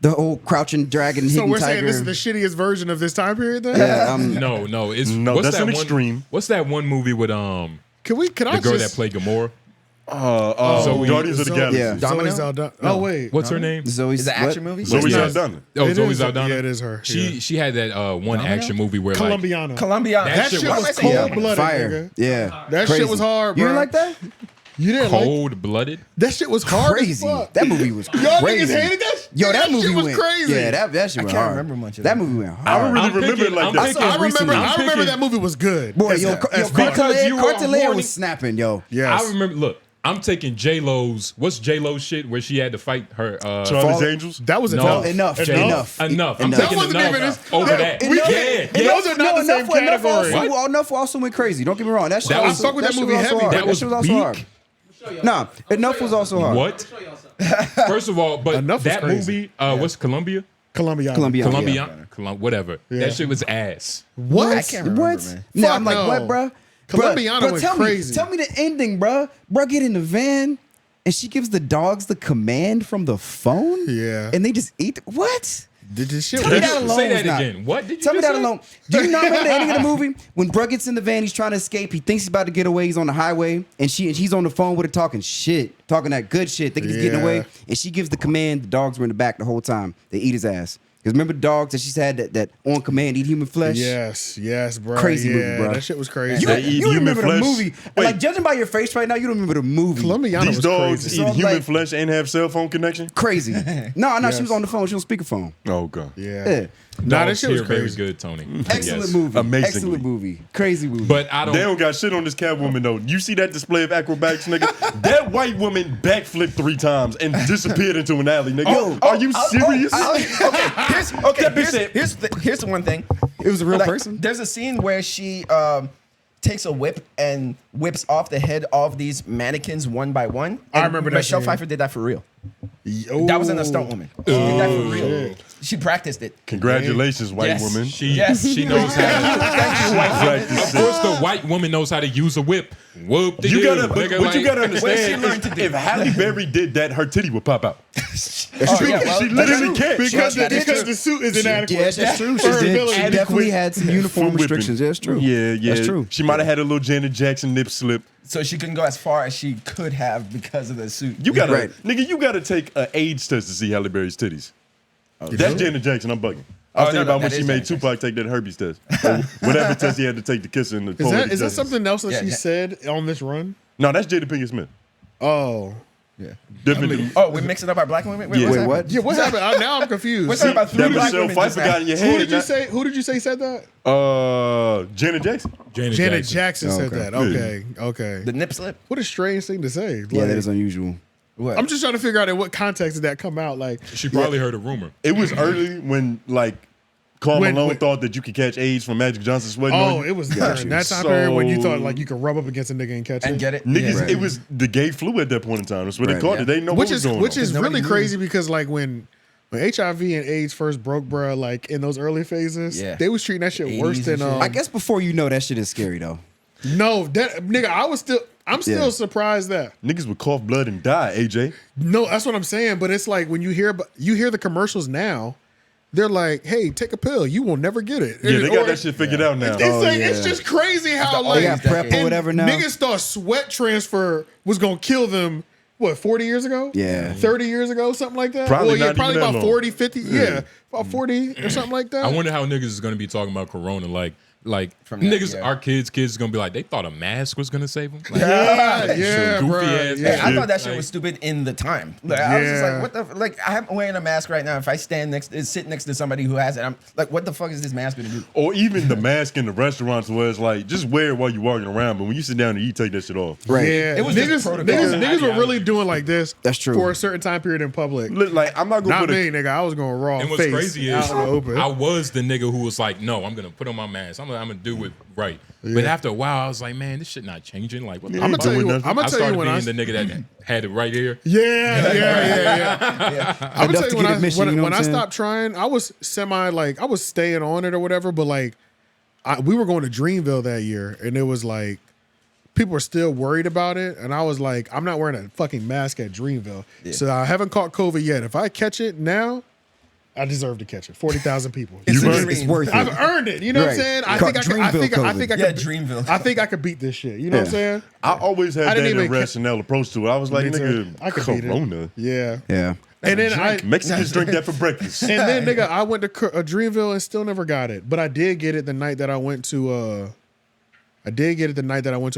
The old crouching dragon, So hidden we're tiger. saying this is the shittiest version of this time period then? Yeah, No, it's No, what's that's that an one, extreme. What's that one movie with Can I the girl just that played Gamora? Guardians of the Zoe- Galaxy. Yeah. Zoe Saldana. Oh wait. What's her name? Zoe's Is it an action movie? Zoe Yes. Saldana. Oh, It Zoe is- Saldana. Yeah, it is her. She had that one action movie where like Colombiana. Colombiana. That shit shit was was cold blooded, Fire. nigga. Yeah. That shit was hard, You bro. didn't like that? You didn't like cold blooded. that shit was hard Crazy. as fuck. That movie was Y'all crazy. niggas hated that shit? Yo, that movie shit was went crazy. Yeah, that shit I went can't hard. remember much of that that. movie went hard. I don't really I'm remember picking- it like I'm that. picking- I remember picking- that movie was good. Boy, As yo, fuck. because you were Cartelea horny. was snapping, yo. Yes. I remember. Look, I'm taking J-Lo's. What's J-Lo's shit where she had to fight her? Charlie's Angels. That was No. Enough. Enough. I'm Enough. taking That wasn't enough even his- over Yeah, that. we Yeah, can't- yeah. Those are not the same category. Enough also went crazy. Don't get me wrong. That shit That was was- also, I fuck with that shit movie was also heavy. hard. That was shit also beak. hard. Nah, Enough was also hard. What? First of all, but Enough was that crazy. movie, what's Columbia? Colombiana. Colombiana. Whatever. Yeah. That shit was ass. What? I can't remember, What? man. No, Fuck I'm like, no. what, bruh? Colombiana went tell crazy. Tell me the ending, bruh. Bruh, get in the van, and she gives the dogs the command from the phone. Yeah. And they just eat. What? Did this shit Tell me was- that alone Say was that not- again. What did you Tell me just that say? alone. Do you not remember the ending of the movie when Bruh gets in the van? He's trying to escape. He thinks he's about to get away. He's on the highway, and he's on the phone with her talking shit, talking that good shit, thinking he's getting Yeah. away. And she gives the command. The dogs were in the back the whole time. They eat his ass. Because remember the dogs that she's had that on command eat human flesh. Yes, bro. Crazy yeah, movie, bro. That shit was crazy. You, They eat you human remember flesh? the movie? Wait. Like judging by your face right now, you don't remember the movie. Colombiana These was dogs crazy. eat So, human like- flesh and have cell phone connection. Crazy. No, Yes. she was on the phone. She was on speakerphone. Oh god. Yeah. Yeah. Nah, that Dogs shit was here very crazy. good, Tony. Excellent Yes. movie. Amazingly. Excellent movie. Crazy movie. But I They don't. don't got shit on this Catwoman though. You see that display of acrobatics, nigga? That white woman backflipped 3 times and disappeared into an alley, nigga. Are you serious? Here's the one thing. it was a real Like, person. There's a scene where she takes a whip and whips off the head of these mannequins one by one. I And remember that Michelle scene. Pfeiffer did that for real. Yo. That wasn't a stunt woman. She did that for real. shit. She practiced it. Congratulations, white Yes. woman. She Yes. she knows how. Thank you, white woman. Practice Of it. course, the white woman knows how to use a whip. Whoop. You gotta, but what you gotta What she understand learned to is do. if Halle Berry did that, her titty would pop out. Oh, yeah, well, She literally can't. Because That is because true. the suit is inadequate. Yeah, that's true. She For her did. ability. She definitely had some uniform Foot whipping. restrictions. Yeah, that's true. Yeah, yeah. That's true. She might have had a little Janet Jackson nip slip. So she couldn't go as far as she could have because of the suit. You gotta, Right. nigga, you gotta take an AIDS test to see Halle Berry's titties. That's Janet Jackson. I'm bugging. I was Oh, thinking no, about when that she is made Janet Tupac take that herpes test, or whatever test he had to take to kiss her in the. Is that something else that Yeah, she yeah. said on this run? No, that's Jada Pinkett Smith. Oh. Yeah. Different. Oh, we're mixing up our black women? Yeah. what's Wait, happening? what? Yeah, what happened? Now I'm confused. We're talking about 3 that black Michelle women just Pfeiffer got now. in your Who head. did you say? Who did you say said that? Janet Jackson. Janet Jackson said Okay. that. Okay, okay. The nip slip? What a strange thing to say. Yeah, Like, that is unusual. What? I'm just trying to figure out in what context did that come out. Like, She probably heard a rumor. It was early when like Karl When- Malone when- thought that you could catch AIDS from Magic Johnson sweating on oh, you. it was during that time period when you thought like you could rub up against a nigga and catch and it. get it? Niggas, Yeah. it was the gay flu at that point in time. That's what they Right. called Yeah. it. They didn't know Which what is was going which on. is Nobody really knew. crazy because like when HIV and AIDS first broke, bruh, like in those early phases, Yeah. they was treating that shit 80s worse and than shit. I guess before you know that shit is scary though. no, that nigga, I'm still Yeah. surprised that. Niggas would cough blood and die, AJ. No, that's what I'm saying. But it's like when you hear the commercials now, they're like, "Hey, take a pill, you will never get it." Yeah, they got Or- that shit figured out now. It's, like, it's yeah. just crazy how After like They got PrEP or and whatever now. niggas thought sweat transfer was gonna kill them. What, 40 years ago? Yeah. 30 years ago, something like that? Probably well, yeah, not probably even that about long. 40, 50. Yeah, about 40 or something like that. I wonder how niggas is gonna be talking about Corona. Like From that, niggas, yeah. our kids is gonna be like, they thought a mask was gonna save them. Like, yeah, some goofy bruh, ass yeah. Hey, I shit. thought that shit Like, was stupid in the time. Like, I was just Yeah. like, what the like? I'm wearing a mask right now. If I sit next to somebody who has it, I'm like, what the fuck is this mask gonna do? Or even the mask in the restaurants where it's like, just wear it while you're walking around, but when you sit down and eat, take that shit off. Right. Yeah, It was just niggas, protocol. niggas were really doing like this. That's true. For a certain time period in public. Look, like, I'm not gonna Not put me, a nigga. I was going raw and what's face crazy out is in the open. I was the nigga who was like, no, I'm gonna put on my mask. I'm gonna do it right. But after a while, I was like, man, this shit not changing. Like, what the I'm gonna fuck? tell you. doing I'm nothing. gonna I tell started you when I. being the nigga that had it right here. Yeah. I'm gonna Enough tell to you get admission, you know when what I I'm saying? stopped trying, I was I was staying on it or whatever. But like, we were going to Dreamville that year, and it was like people were still worried about it, and I was like, I'm not wearing a fucking mask at Dreamville, so I haven't caught COVID yet. If I catch it now, I deserve to catch it. 40,000 people. It's worth it. I've earned it. You know what I'm saying? I think I could. Dreamville. I think I could beat this shit. You know what I'm saying? I always had I that didn't even irrational approach to it. I was like, Me too. nigga, I could beat it. Corona. Yeah. Yeah. And then Mexicans drink that for breakfast. and then nigga, I went to Dreamville and still never got it. But I did get it the night that I went to a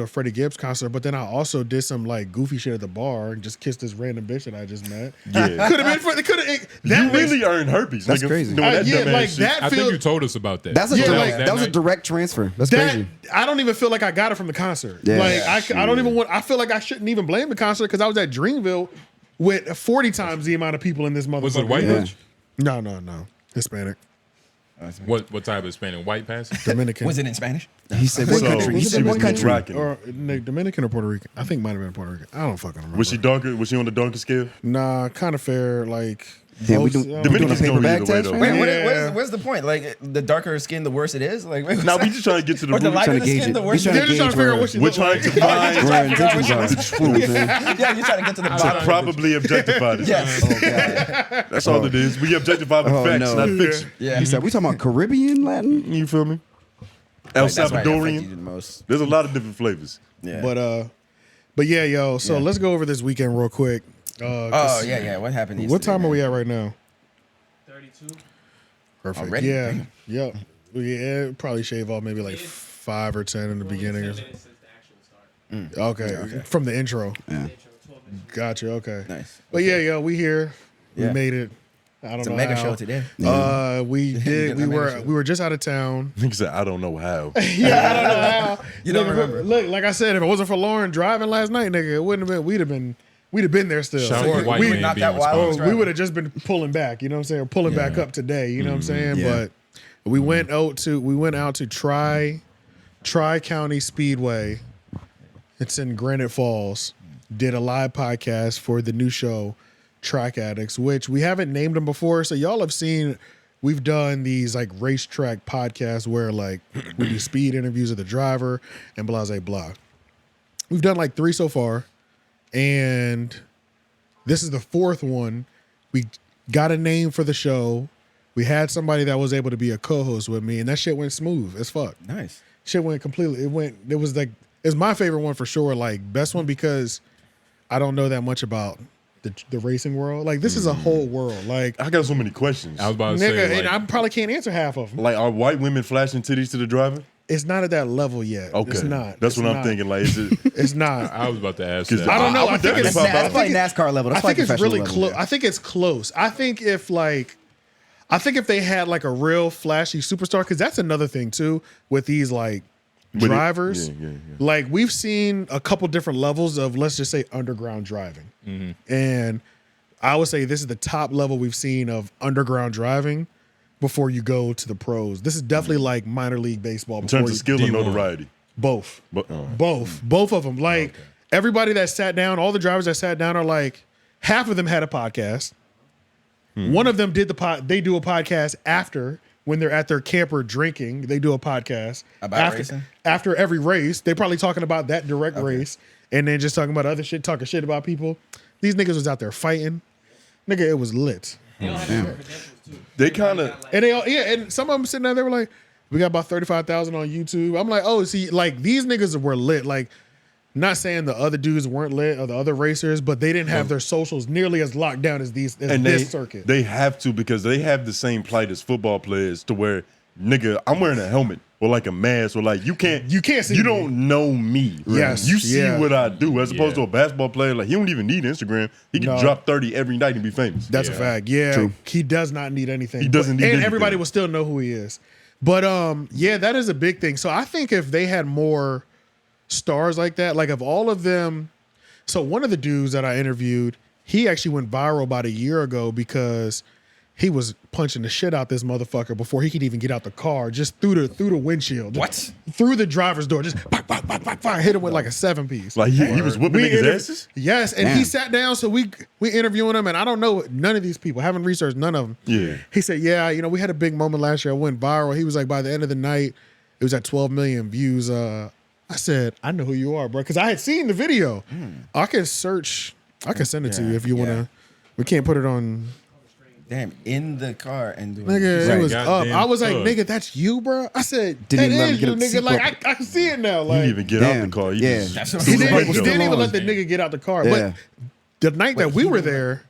Freddie Gibbs concert, but then I also did some like goofy shit at the bar and just kissed this random bitch that I just met. Yeah. Could have been for You really earned herpes. That's nigga, crazy. Doing that yeah, dumbass like shit. that I think feel you told us about that. That's a Yeah, that was a direct transfer. That's that crazy. I don't even feel like I got it from the concert. Yeah. Like I don't even want. I feel like I shouldn't even blame the concert because I was at Dreamville with 40 times the amount of people in this motherfucker. Was it white Yeah. bitch? No, Hispanic, What type of Hispanic? White passing? Dominican. Was it in Spanish? He said, "What So, country?" He she said, was "What country?" rocking. or Dominican or Puerto Rican? I think it might have been Puerto Rican. I don't fucking remember. Was she darker? Was she on the darker scale? Nah, kind of fair. Like Damn, we most- doing I a don't Dominicans paper go bag either way, test though. right Wait, Yeah. where's the point? Like, the darker skin, the worse it is? Like, Now we just trying to get to the or the root. lighter trying the to gauge skin, it. the We worse trying it They're is? just trying to figure out what she We're looks trying like. to find Where our intentions are. the truth. Yeah, you're trying to get to the bottom. To probably objectify this. Yes. That's all it is. We objectify with Oh, facts, no. not fiction. Yeah. He said, "We talking about Caribbean Latin?" You feel me? El That's why I affect you Salvadorian. the most. There's a lot of different flavors. Yeah. But yeah, yo. So let's go over this weekend real quick. Oh, yeah. What happened? What time are we at right now? 32. Perfect. Already? Yeah. Damn. Yep. Yeah, probably shave off maybe like 5 or 10 in the beginning. Or 10 minutes since the actual start. okay. From the intro. Yeah. Intro, 12 minutes. Gotcha. Okay. Nice. But yeah, yo, we here. We Yeah. made it. I don't It's know a mega how. show today. We did. We A mega show. were just out of town. Nigga said, I don't know how. Yeah, I don't know how. You don't Nigga, remember. Look, like I said, if it wasn't for Lauren driving last night, nigga, it wouldn't have been. We'd have been there still. Shout out to white we, man not being that wild. responsible. we would have just been pulling back. You know what I'm saying? Or pulling back up today. You know what I'm saying? Yeah. But we went out to Tri County Speedway. It's in Granite Falls. Did a live podcast for the new show, Track Addicts, which we haven't named them before. So y'all have seen, we've done these like racetrack podcasts where like we do speed interviews of the driver and blah, blah, blah. We've done like 3 so far. And this is the 4th one. We got a name for the show. We had somebody that was able to be a co-host with me, and that shit went smooth as fuck. Nice. Shit went completely. It was like, it's my favorite one for sure. Like, best one because I don't know that much about the racing world. Like, this is a whole world. Like, I got so many questions. I was about to nigga, say, and I probably can't answer half of them. Like, are white women flashing titties to the driver? It's not at that level yet. Okay. It's not. That's It's what I'm not. thinking. Like, is it? It's not. I was about to ask 'Cause that. I don't know. I would think definitely it's pop out. That's probably NASCAR level. I That's think like it's really level. close. I think it's close. I think if they had like a real flashy superstar, because that's another thing too with these like With it- drivers. yeah. Like we've seen a couple different levels of, let's just say, underground driving, and I would say this is the top level we've seen of underground driving before you go to the pros. This is definitely like minor league baseball. In terms of skill and D1. notoriety. Both. But, Both of them. Like everybody that sat down, all the drivers that sat down are like, half of them had a podcast. One of them did they do a podcast after, when they're at their camper drinking, they do a podcast About racing? after every race. They probably talking about that direct race and then just talking about other shit, talking shit about people. These niggas was out there fighting. Nigga, it was lit. They all have different credentials too. they kind of. And they all, and some of them sitting there, they were like, we got about 35,000 on YouTube. I'm like, oh, see, like these niggas were lit. Like, not saying the other dudes weren't lit or the other racers, but they didn't have their socials nearly as locked down as this circuit. They have to, because they have the same plight as football players, to where, nigga, I'm wearing a helmet or like a mask, or like you can't see me. don't know me. Yes, You see yeah. what I do, as opposed to a basketball player. Like, he don't even need Instagram. He can No. drop 30 every night and be famous. That's a fact. Yeah. True. He does not need anything. He doesn't need and anything. everybody will still know who he is. But yeah, that is a big thing. So I think if they had more stars like that, like of all of them. So one of the dudes that I interviewed, he actually went viral about a year ago because he was punching the shit out this motherfucker before he could even get out the car, just through the windshield. What? Through the driver's door, just pop, pop, pop, pop, pop, hit him with like a 7-piece. Like, he was whooping niggas' interview- asses? Yes, and he Damn. sat down, so we interviewing him, and I don't know none of these people, haven't researched none of them. Yeah. He said, yeah, we had a big moment last year. I went viral. He was like, by the end of the night, it was at 12 million views I said, I know who you are, bro, because I had seen the video. I can search. I can send it to you if you want to. We can't put it on. Damn, in the car and doing Nigga, Right, it was up. goddamn I was like, thug. nigga, that's you, bro. I said, Didn't that even let him is get you, up the nigga. Like, seatbelt. I can see it now. He Like, didn't even get out Damn. the car. He Yeah. just That's what he I'm didn't, saying. he Still didn't even on. let the nigga get out the car. Yeah. But the night that we were there,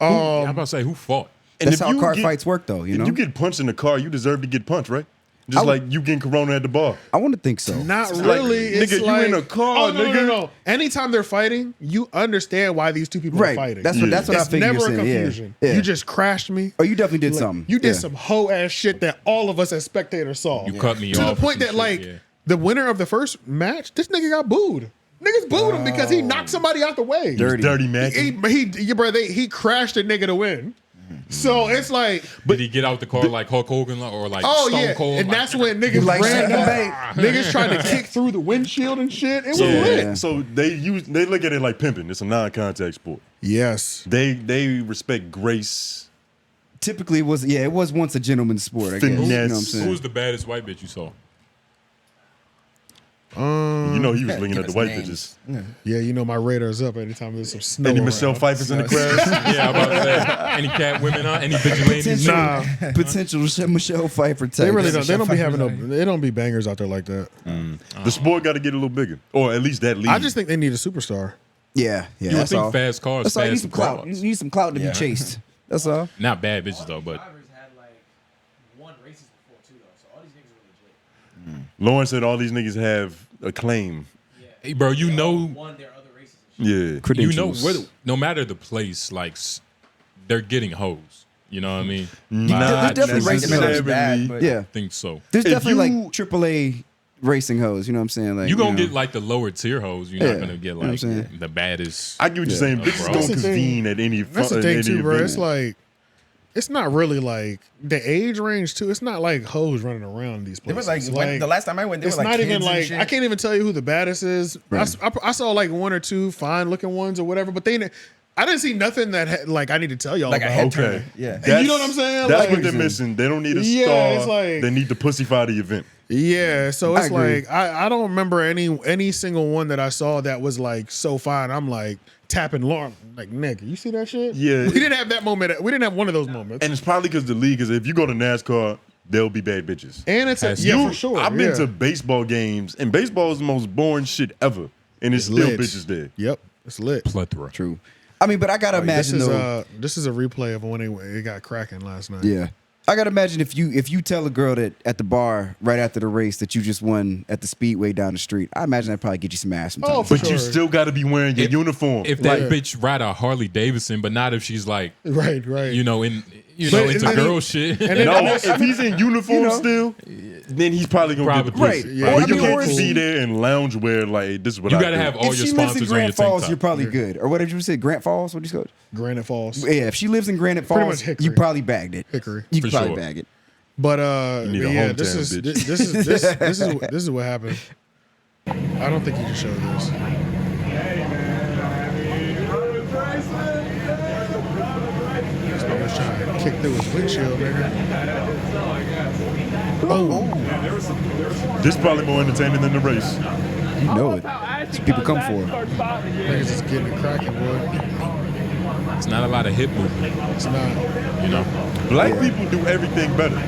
I'm about to say who fought. And That's if how you car get- fights work, though. You If know, you get punched in the car, you deserve to get punched, right? Just I- like you getting Corona at the bar. I want to think so. not like, really. It's nigga, you like, in a car, oh, no, nigga. No. Anytime they're fighting, you understand why these two people are Right. fighting. That's what. That's what it's I figured. never a you're saying. confusion. Yeah. Yeah. You just crashed me. Oh, you definitely did Like, something. You did Yeah. some hoe ass shit that all of us as spectators saw. You cut me to off. the point or that some like shit, yeah. the winner of the first match, this nigga got booed. Niggas booed him because he knocked somebody out the way. Dirty Mac. He crashed a nigga to win. So it's like, Did he get out the car like Hulk Hogan or like oh Stone yeah, Cold? and like, that's when niggas like ran Shaq up. and Niggas trying to kick through the windshield and shit. It was So, lit. so they look at it like pimping. It's a non-contact sport. Yes. They respect grace. Typically, it was once a gentleman's sport. I guess. You know what I'm Finesse. saying? Who's the baddest white bitch you saw? You know he was looking Give at the us white names. bitches. Yeah, you know my radar's up anytime there's some snow. Any around. Michelle Pfeiffer's in the crowd? Yeah, I'm about to say. Any cat women on? Any vigilantes? Nah, Potential Michelle Pfeiffer type. they really don't. They Michelle don't be Pfeiffer's having no. They don't be bangers out there like that. The sport got to get a little bigger, or at least that league. I just think they need a superstar. Yeah, yeah. You would That's think all. fast cars, That's all. You need fast some clout. You crowds. need some clout to Yeah. be chased. That's all. Not bad bitches though, but Drivers had like won races before too though, so all these niggas are legit. Lawrence said all these niggas have a claim. hey, bro, you know, Won their other races and shit. Yeah, you know, Credentials. no matter the place, like they're getting hoes. You know what I mean? not There's definitely races Maybe hoes. that's bad, but Yeah, I think so. there's If definitely you- like AAA racing hoes. You know what I'm saying? Like You gonna know. get like the lower tier hoes. You're Yeah, not gonna get you know what I'm like saying? the baddest. I get what you're saying. Yeah, Bitches bro. don't That's the thing. convene at any. That's the at thing any too, bro. event. It's like, it's not really like the age range too. It's not like hoes running around these It places. was like, the last time I went, there It's were like not even kids and like shit. I can't even tell you who the baddest is. I saw like one or two fine looking ones or whatever, but I didn't see nothing that like I need to tell y'all Like a about. head Okay. turner. Yeah. And you know what I'm saying? That's Like- what they're missing. They don't need a Yeah, star. it's like- they need to pussify the event. Yeah, so it's agree. like I don't remember any single one that I saw that was like so fine. I'm like tapping Lauren, like nigga, you see that shit? Yeah. we didn't have that moment. We didn't have one of those moments. And it's probably because the league is. If you go to NASCAR, there'll be bad bitches. And it's Has yeah you- for sure. I've been yeah. to baseball games, and baseball is the most boring shit ever, and it's still lit. bitches there. Yep, it's lit. Plethora. True. I mean, but I gotta imagine This is a replay of when it got cracking last night. Yeah. I gotta imagine if you tell a girl that at the bar right after the race that you just won at the speedway down the street, I imagine that'd probably get you some ass. Oh, Sometimes. for But you sure. still got to be wearing your uniform. If that Right. bitch ride a Harley Davidson, but not if she's like, right. you know, into I mean- girl shit. And then- no, I mean- if he's in uniform still, then he's probably gonna get the Probably. pussy. Right. Yeah, But I you mean, can't or just is be she- there in loungewear like this is what You I gotta do. have all If your she lives in sponsors on your Grand tank Falls, top. you're probably good. Or what did you say? Grant Falls? What did you say? Granite Falls, Yeah, if she lives in Granite Pretty Falls, much Hickory. you probably bagged it. Hickory. You For could probably sure. bag it. But need a yeah, hometown this is bitch. this is what happened. I don't think you can show this. This nigga's trying to kick through his windshield, nigga. Oh, This probably more entertaining than the race. You know it. That's what people come for. niggas just getting it cracking, boy. It's not a lot of hip movement, It's not. you know. Black people do everything better.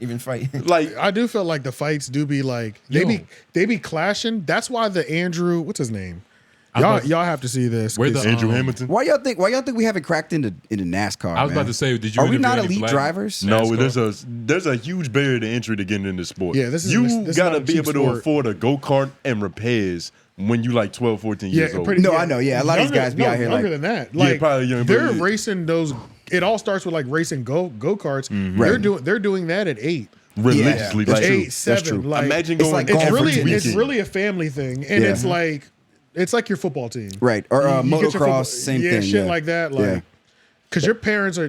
Even fight. Like I do feel like the fights do be like they be clashing. That's why the Andrew, what's his name? Y'all have to see this. Where the 'cause- Andrew Hamilton. Why y'all think we haven't cracked into NASCAR? I was man? about to say, did you Are we interview not any elite black drivers? No, NASCAR? there's a huge barrier to entry to getting into this sport. Yeah, this is you not gotta a be cheap able to sport. afford a go-kart and repairs when you like 12, 14 years old. No, I know, yeah, a lot of these guys be out here younger like- than that. Yeah, Like probably young, they're but yeah. racing those. It all starts with like racing go karts. Right. They're doing that at 8. Religiously, That's like true. 8, 7. That's true. Like, imagine It's going like it's golf really every it's weekend. really a family thing, and Yeah. it's like your football team, Right. Or You get your motocross, football- same yeah, thing. shit like that, Yeah. like because your parents are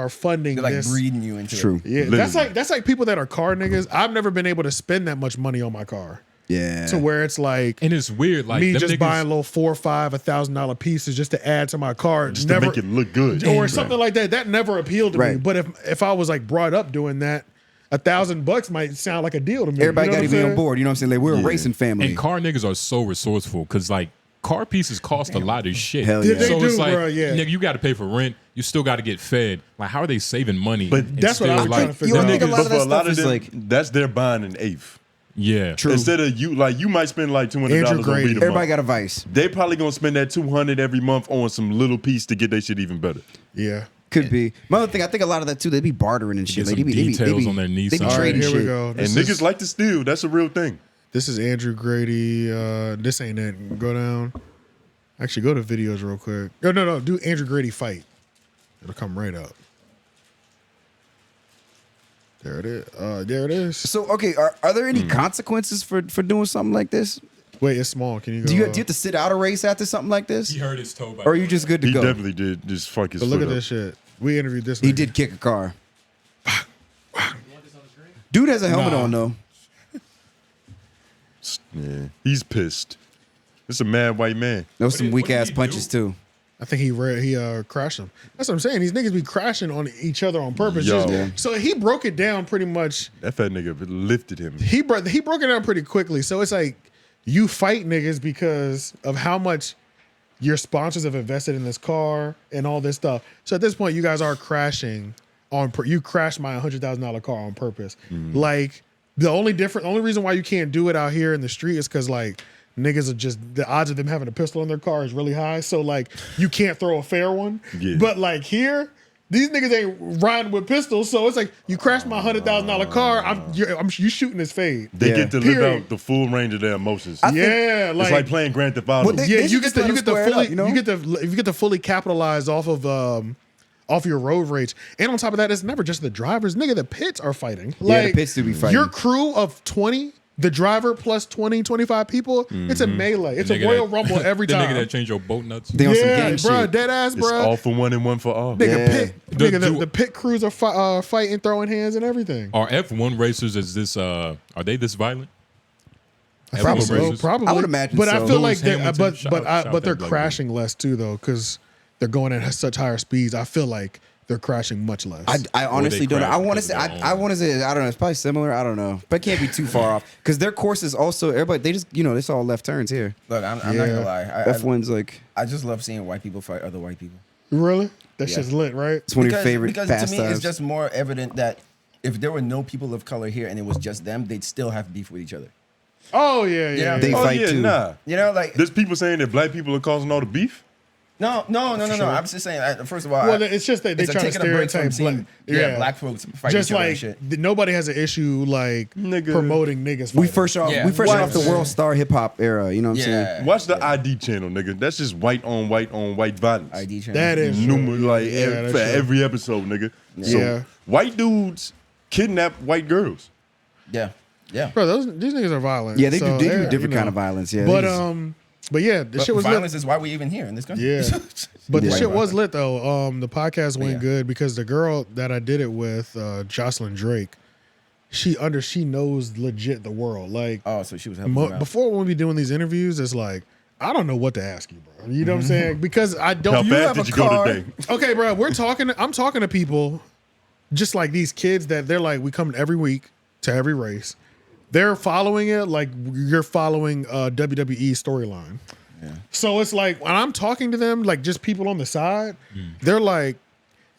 funding They're like this. breeding you into True. it. Yeah, Literally. that's like people that are car niggas. I've never been able to spend that much money on my car Yeah. to where it's like. And it's weird, like me them just niggas- buying little $4 or $5, $1,000 pieces just to add to my car, just to make it look good. or something like that. That never appealed to me. Right. But if I was like brought up doing that, $1,000 might sound like a deal to me. Everybody got to be on saying? board. You know what I'm saying? Like we're a racing family. And car niggas are so resourceful because like car pieces cost a lot of shit. Hell yeah. They So do, it's like, bro, yeah. nigga, you got to pay for rent. You still got to get fed. Like, how are they saving money? But and that's what still, I'm trying to figure You out. don't think a lot But of for that a lot stuff of is them, like that's their buying an eighth. Yeah. true. Instead of you might spend like $200 Andrew on Grady. beat 'em Everybody up. got a vice. They probably gonna spend that $200 every month on some little piece to get their shit even better. Yeah. Could be. My other thing, I think a lot of that too, they be bartering and shit. Get Like, some they be details on their They Nissan. be All All right, trading here shit. we go. And This niggas is, like to steal. That's a real thing. this is Andrew Grady. This ain't it. Go down. Actually, go to videos real quick. No. Do Andrew Grady fight. It'll come right up. There it is. There it is. So okay, are there any consequences for doing something like this? Wait, it's small. Can you go? Do you have to sit out a race after something like this? He hurt his toe. By Or are you just good to He go? definitely did just fuck his But look foot at up. this shit. We interviewed this. He nigga. did kick a car. Dude has a helmet Nah. on though. Yeah, he's pissed. It's a mad white man. Those some did- weak what did ass he punches do? too. I think he crashed him. That's what I'm saying. These niggas be crashing on each other on purpose. Yo. Just- so he broke it down pretty much. That fat nigga lifted him. He broke it down pretty quickly. So it's like you fight niggas because of how much your sponsors have invested in this car and all this stuff. So at this point, you guys are crashing you crashed my $100,000 car on purpose. Like the only reason why you can't do it out here in the street is because like niggas are just, the odds of them having a pistol in their car is really high. So like you can't throw a fair one. Yeah. But like here, these niggas ain't riding with pistols. So it's like you crashed my $100,000 car. You shooting his fade. They Yeah. get to live Period. out the full range of their emotions. Yeah, It's like playing Grand Theft Auto. Well, they- yeah, you should get just to let you them get to square it fully up, you know? you get to fully capitalize off your road rage. And on top of that, it's never just the drivers. Nigga, the pits are fighting. Yeah, the pits do be fighting. Your crew of 20, the driver plus 20, 25 people, it's a melee. It's a Nigga Royal that- Rumble every the time. nigga that changed your boat nuts. They on some Yeah, gang bro, shit. dead ass, It's bro. all for one and one for all. Nigga, Yeah. pit, nigga, Do- the pit crews are fighting, throwing hands and everything. Are F1 racers are they this violent? Probably, F1 racers? probably. I would imagine but so. I feel Lewis like Hamilton, shout but they're that black crashing less too though, because they're going at such higher speeds. I feel like they're crashing much less. I honestly don't know. crash I want to because say of their I own. want to say I don't know. It's probably similar. I don't know, but it can't be too far off because their courses also everybody they just it's all left turns here. Look, I'm not Yeah. gonna lie. F1's like I just love seeing white people fight other white people. Really? That Yeah. shit's lit, right? it's one of your favorite because to me, pastimes. it's just more evident that if there were no people of color here and it was just them, they'd still have beef with each other. Oh yeah, yeah. Yeah. They Oh fight yeah, too. nah. You know, like There's people saying that black people are causing all the beef. no. I'm just saying. First of all, Well, it's just that they it's try to taking a break from stereotype seeing black folks fight just each other and like shit. nobody has an issue like Nigga. promoting niggas. we fighting. fresh off Yeah. we fresh What? off the world star hip hop era. You know what I'm saying? Yeah, Watch the ID channel, nigga. That's just white on white violence. ID channel. That is true. Numerous, like Yeah, that's for true. every episode, nigga. So Yeah. white dudes kidnap white girls. Yeah. Bro, these niggas are violent. Yeah, they So, do yeah, a different you kind know. of violence. Yeah, But they just- but yeah, the But shit was violence lit. is why we even here in this country. Yeah. But the Yeah. shit was lit though. The podcast went Yeah. good because the girl that I did it with, Jocelyn Drake, she knows legit the world. Like Oh, so she was helping them out. before when we be doing these interviews, it's like I don't know what to ask you, bro. You know what I'm saying? Because I don't. How you fast have did a you go car. today? Okay, bro. I'm talking to people, just like these kids that they're like, we come every week to every race. They're following it like you're following a WWE storyline. Yeah. So it's like when I'm talking to them, like just people on the side, they're like,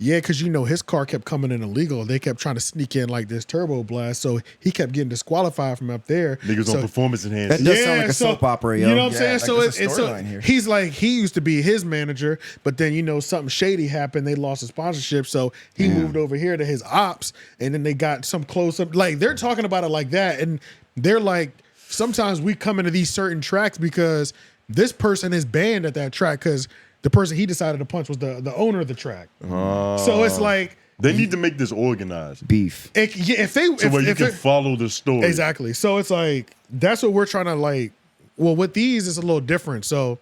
yeah, because his car kept coming in illegal. They kept trying to sneak in like this turbo blast, so he kept getting disqualified from up there. Niggas So- on performance that enhancement. does sound like a soap opera, yo. You know what I'm Yeah, saying? like So there's a it's storyline here. he's like he used to be his manager, but then something shady happened. They lost the sponsorship, so he moved over here to his ops, and then they got some close up. Like they're talking about it like that, and they're like, sometimes we come into these certain tracks because this person is banned at that track because the person he decided to punch was the owner of the track. So it's like They need to make this organized beef. if they so where you if can it- follow the story. Exactly. So it's like that's what we're trying to like. Well, with these, it's a little different. So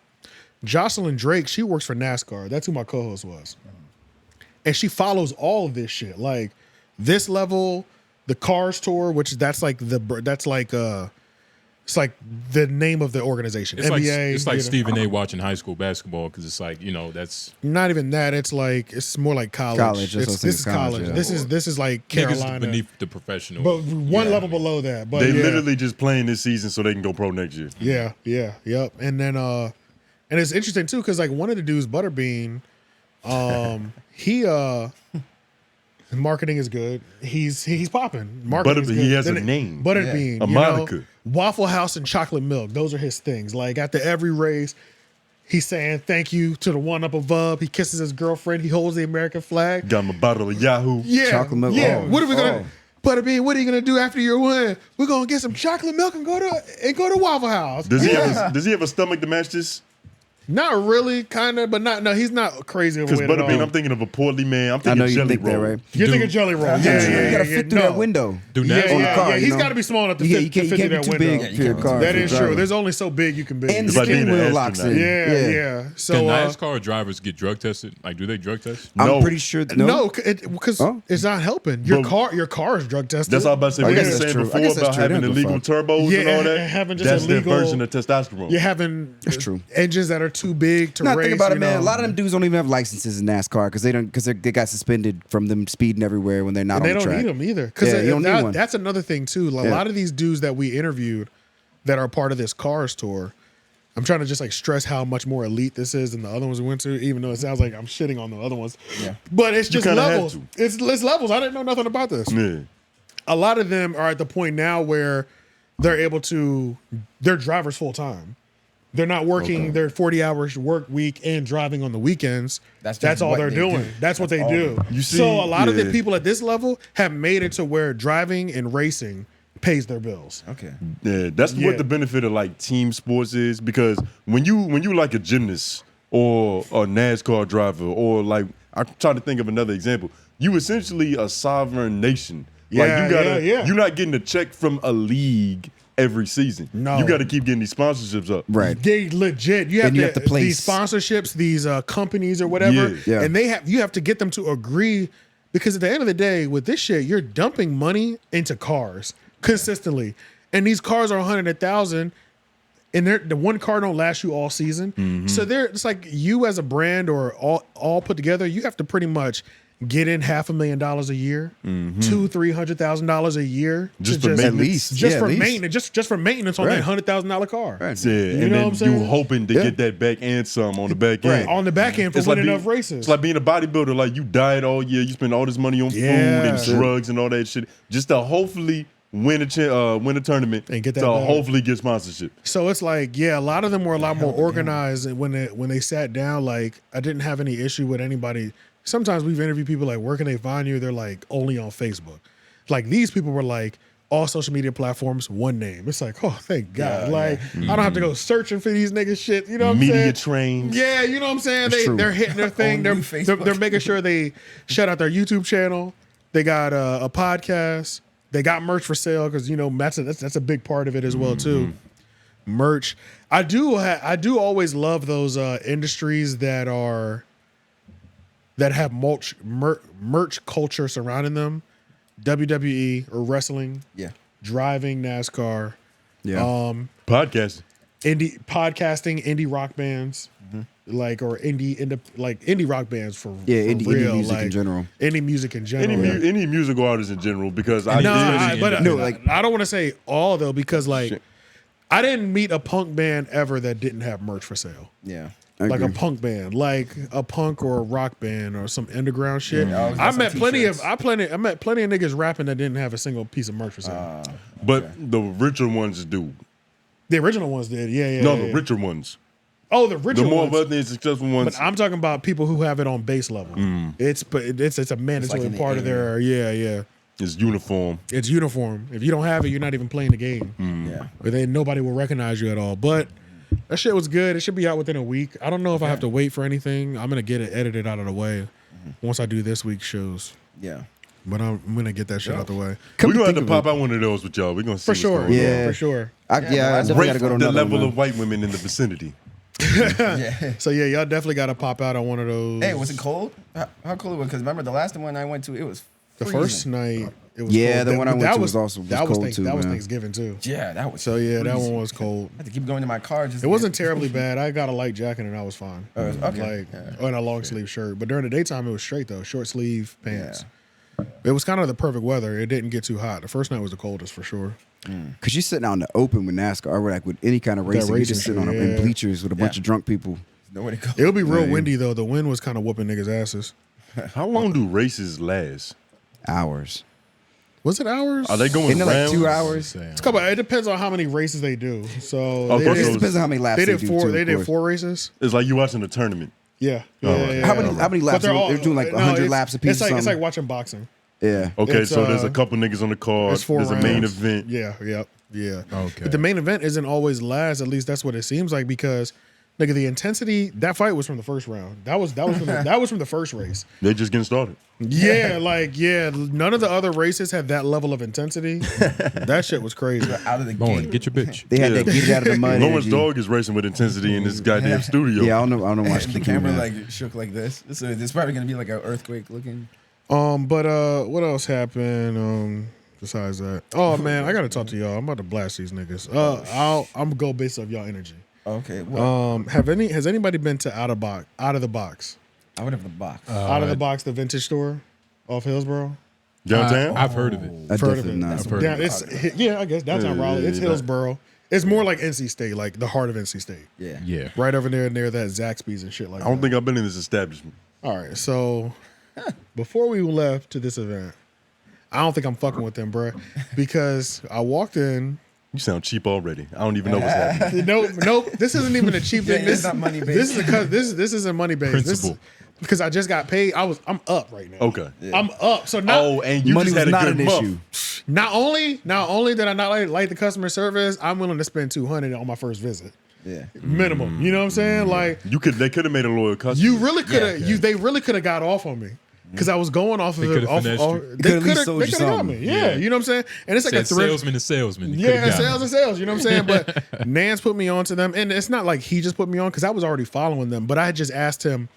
Jocelyn Drake, she works for NASCAR. That's who my co-host was, and she follows all of this shit. Like this level, the Cars Tour, which that's like It's like the name of the organization. It's NBA. it's like you know. Stephen A. watching high school basketball because it's like that's Not even that. It's like it's more like college. College, that's what I was This is thinking, college. college, This is like niggas Carolina, beneath the professional. but one level below that. But They yeah. literally just playing this season so they can go pro next year. Yep. And then and it's interesting too because like one of the dudes, Butterbean, he marketing is good. He's popping. Marketing is good. He has a Then name. Butterbean, A moniker. Waffle House and chocolate milk. Those are his things. Like after every race, he's saying thank you to the one up above. He kisses his girlfriend. He holds the American flag. Got him a bottle of Yahoo. Yeah, Chocolate milk. Yeah. Oh, What are we gonna? oh. Butterbean, what are you gonna do after your win? We're gonna get some chocolate milk and go to Waffle House. Does he have a stomach to match this? Not really, kind of, but not. No, he's not crazy Because overweight at all. Butterbean, I'm thinking of a portly man. I'm I thinking know you jelly think that, roll. right? You're thinking jelly roll. Yeah. You gotta fit through No. that window. Do Yeah, NASCAR? yeah, car, yeah. you He's know? got to be small enough to Yeah, fit, you can't to be fit through too that window. big for your car. That for is driving. true. There's only so big you can be. And the It's like steering being an wheel locks in. astronaut. yeah. Can So NASCAR drivers get drug tested? Like, do they drug test? I'm pretty sure. no, because Oh. it's not helping. Your But- car is drug tested. That's all I'm about to say. I We guess were that's saying true. I before guess that's about true. having They don't give a illegal turbos Yeah, and all that. having just That's illegal- their version of testosterone. You're having That's true. engines that are too big to Now race. think about it, you man. know. A lot of them dudes don't even have licenses in NASCAR because they got suspended from them speeding everywhere when they're not And on they the don't track. need them either. Because Yeah, you don't need one. that's another thing too. A Yeah. lot of these dudes that we interviewed that are part of this Cars tour, I'm trying to just like stress how much more elite this is than the other ones we went to, even though it sounds like I'm shitting on the other ones. Yeah. But it's just kinda had levels. to. It's levels. I didn't know nothing about this. Yeah. A lot of them are at the point now where they're drivers full time. They're not working their 40 hours work week and driving on the weekends. That's That's just all what they're they doing. do. That's what That's they all do. they You see, So a lot of the yeah. people at this level have made it to where driving and racing pays their bills. Okay. Yeah, that's Yeah. what the benefit of like team sports is, because when you like a gymnast or a NASCAR driver, or like I'm trying to think of another example, you essentially a sovereign nation. Like Yeah, you gotta, yeah. you're not getting a check from a league every season. No. You got to keep getting these sponsorships up. Right. They legit. You have, And you have to place- these sponsorships, these companies or whatever, Yeah. and you have to get them to agree, because at the end of the day, with this shit, you're dumping money into cars consistently, and these cars are 100,000, and the one car don't last you all season. Mm-hmm. So it's like you as a brand or all put together, you have to pretty much get in $500,000 a year, $200,000-$300,000 a year, Just to for maintenance. At least. just Yeah, for at least. maintenance, just for maintenance on Right. that $100,000 car. Right. Yeah, You and know then what I'm saying? you hoping to Yeah. get that back and some on the back end. On the back end for It's like winning being- enough races. It's like being a bodybuilder. Like you diet all year, you spend all this money on Yeah. food and drugs and all that shit, just to hopefully win a tournament And get that to bag. hopefully get sponsorship. So it's like, yeah, a lot of them were a lot more organized. And when they sat down, like I didn't have any issue with anybody. Sometimes we've interviewed people like, where can they find you? They're like, only on Facebook. Like these people were like, all social media platforms, one name. It's like, oh, thank God. I don't have to go searching for these niggas shit. You know what I'm saying? Media trains. Yeah, you know what I'm saying? true. They're hitting their thing. On new They're Facebook. making sure they shout out their YouTube channel. They got a podcast. They got merch for sale because you know that's a big part of it as well too. Merch. I do always love those industries that have merch culture surrounding them. WWE or wrestling, Yeah. driving, NASCAR, Yeah. Podcasting. podcasting, indie rock bands, like or indie rock bands for Yeah, for indie real, music in like, general. indie music in general. Any musical artists in general, because I No, did. I don't want to say all though, because like I didn't meet a punk band ever that didn't have merch for sale. Yeah. I Like agree. a punk band, like a punk or a rock band or some underground shit. Yeah, I always got I some met plenty t-shirts. I met plenty of niggas rapping that didn't have a single piece of merch for sale. But the richer ones do. The original ones did, yeah. No, yeah, the yeah. richer ones. Oh, the richer The more ones. wealthy and successful ones. But I'm talking about people who have it on base level. It's a mandatory in the part of their yeah. It's uniform. It's uniform. If you don't have it, you're not even playing the game. Yeah. Or then nobody will recognize you at all. But that shit was good. It should be out within a week. I don't know if I have to wait for anything. I'm gonna get it edited out of the way once I do this week's shows. Yeah. But I'm gonna get that shit out the way We're gonna have to think of pop out one of those with y'all. We're gonna see for what's sure. going on. Yeah. for sure. I definitely Rate gotta go to the another level one. of white women in the vicinity. Yeah. So yeah, y'all definitely got to pop out on one of those. Hey, was it cold? How cold it was? Because remember the last one I went to, it was The freezing. first night, It was Yeah, cold. the one I went that to was also cold too, That was man. Thanksgiving too. Yeah, that was. So yeah, that freezing. one was cold. I had to keep going to my car. Just It wasn't terribly bad. I got a light jacket and I was fine. okay. And a long sleeve shirt. But during the daytime, it was straight though. Short sleeve pants. It was kind of the perfect weather. It didn't get too hot. The first night was the coldest for sure. Cause you're sitting out in the open with NASCAR, or like with any kind of racing. You racing just sitting on shit, in yeah. bleachers with a bunch of drunk people. Nowhere to go. It would be real windy though. The wind was kind of whooping niggas' asses. How long do races last? Hours. Was it hours? Are they going Isn't it like rounds? 2 hours? It's a couple. It depends on how many races they do. So Of they course, did, It depends on how many laps they they, did do. four. too, They of did course. 4 races. It's like you watching a tournament. Yeah. right. How many laps? But They're doing like 100 laps a piece. It's like or it's like something? watching boxing. Yeah. Okay, It's, so there's a couple niggas on the card. It's 4 There's a main rounds. event. Yeah. Yeah. Okay. But the main event isn't always last. At least that's what it seems like because, nigga, the intensity. That fight was from the first round. That was from that was from the first race. They just getting started. Yeah, none of the other races had that level of intensity. That shit was crazy. Out of the Lauren, gate. get your bitch. They had that get it out of the mud. Lawrence energy. Dog is racing with intensity in this goddamn studio. Yeah, I don't know why she The keep camera doing that. like shook like this. So it's probably gonna be like an earthquake looking. But what else happened? Besides that, oh man, I gotta talk to y'all. I'm about to blast these niggas. I'm gonna go based off y'all energy. Okay. Well, Has anybody been to Out of the Box? out of the box. Out of the Box, the vintage store off Hillsborough. Downtown? I've heard of it. I Heard of definitely it. not. I've heard Yeah, of it. I guess downtown Raleigh. It's Hillsborough. It's more like NC State, like the heart of NC State. Yeah. Yeah. Right over there near that Zaxby's and shit like that. I don't think I've been in this establishment. All right, so before we left to this event, I don't think I'm fucking with them, bruh, because I walked in. You sound cheap already. I don't even know what's happening. Nope. This isn't even a cheap thing. Yeah, it's not money based. This isn't money based. This Principle. because I just got paid. I'm up right now. Okay. I'm up. So now, Oh, and you Money just was had a not good an month. issue. not only did I not like the customer service, I'm willing to spend $200 on my first visit, Yeah. minimum. You know what I'm saying? Like They could have made a loyal customer. you really could have. Yeah. They really could have got off on me. Because I was going off of They it. coulda Off, finessed off, you. they Coulda at least could sold you have got something. me. Yeah, you know what I'm saying? And it's like a Said thrift. salesman to salesman. They Yeah, coulda got sales me. and sales. You know what I'm saying? But Nance put me on to them. And it's not like he just put me on because I was already following them. But I had just asked him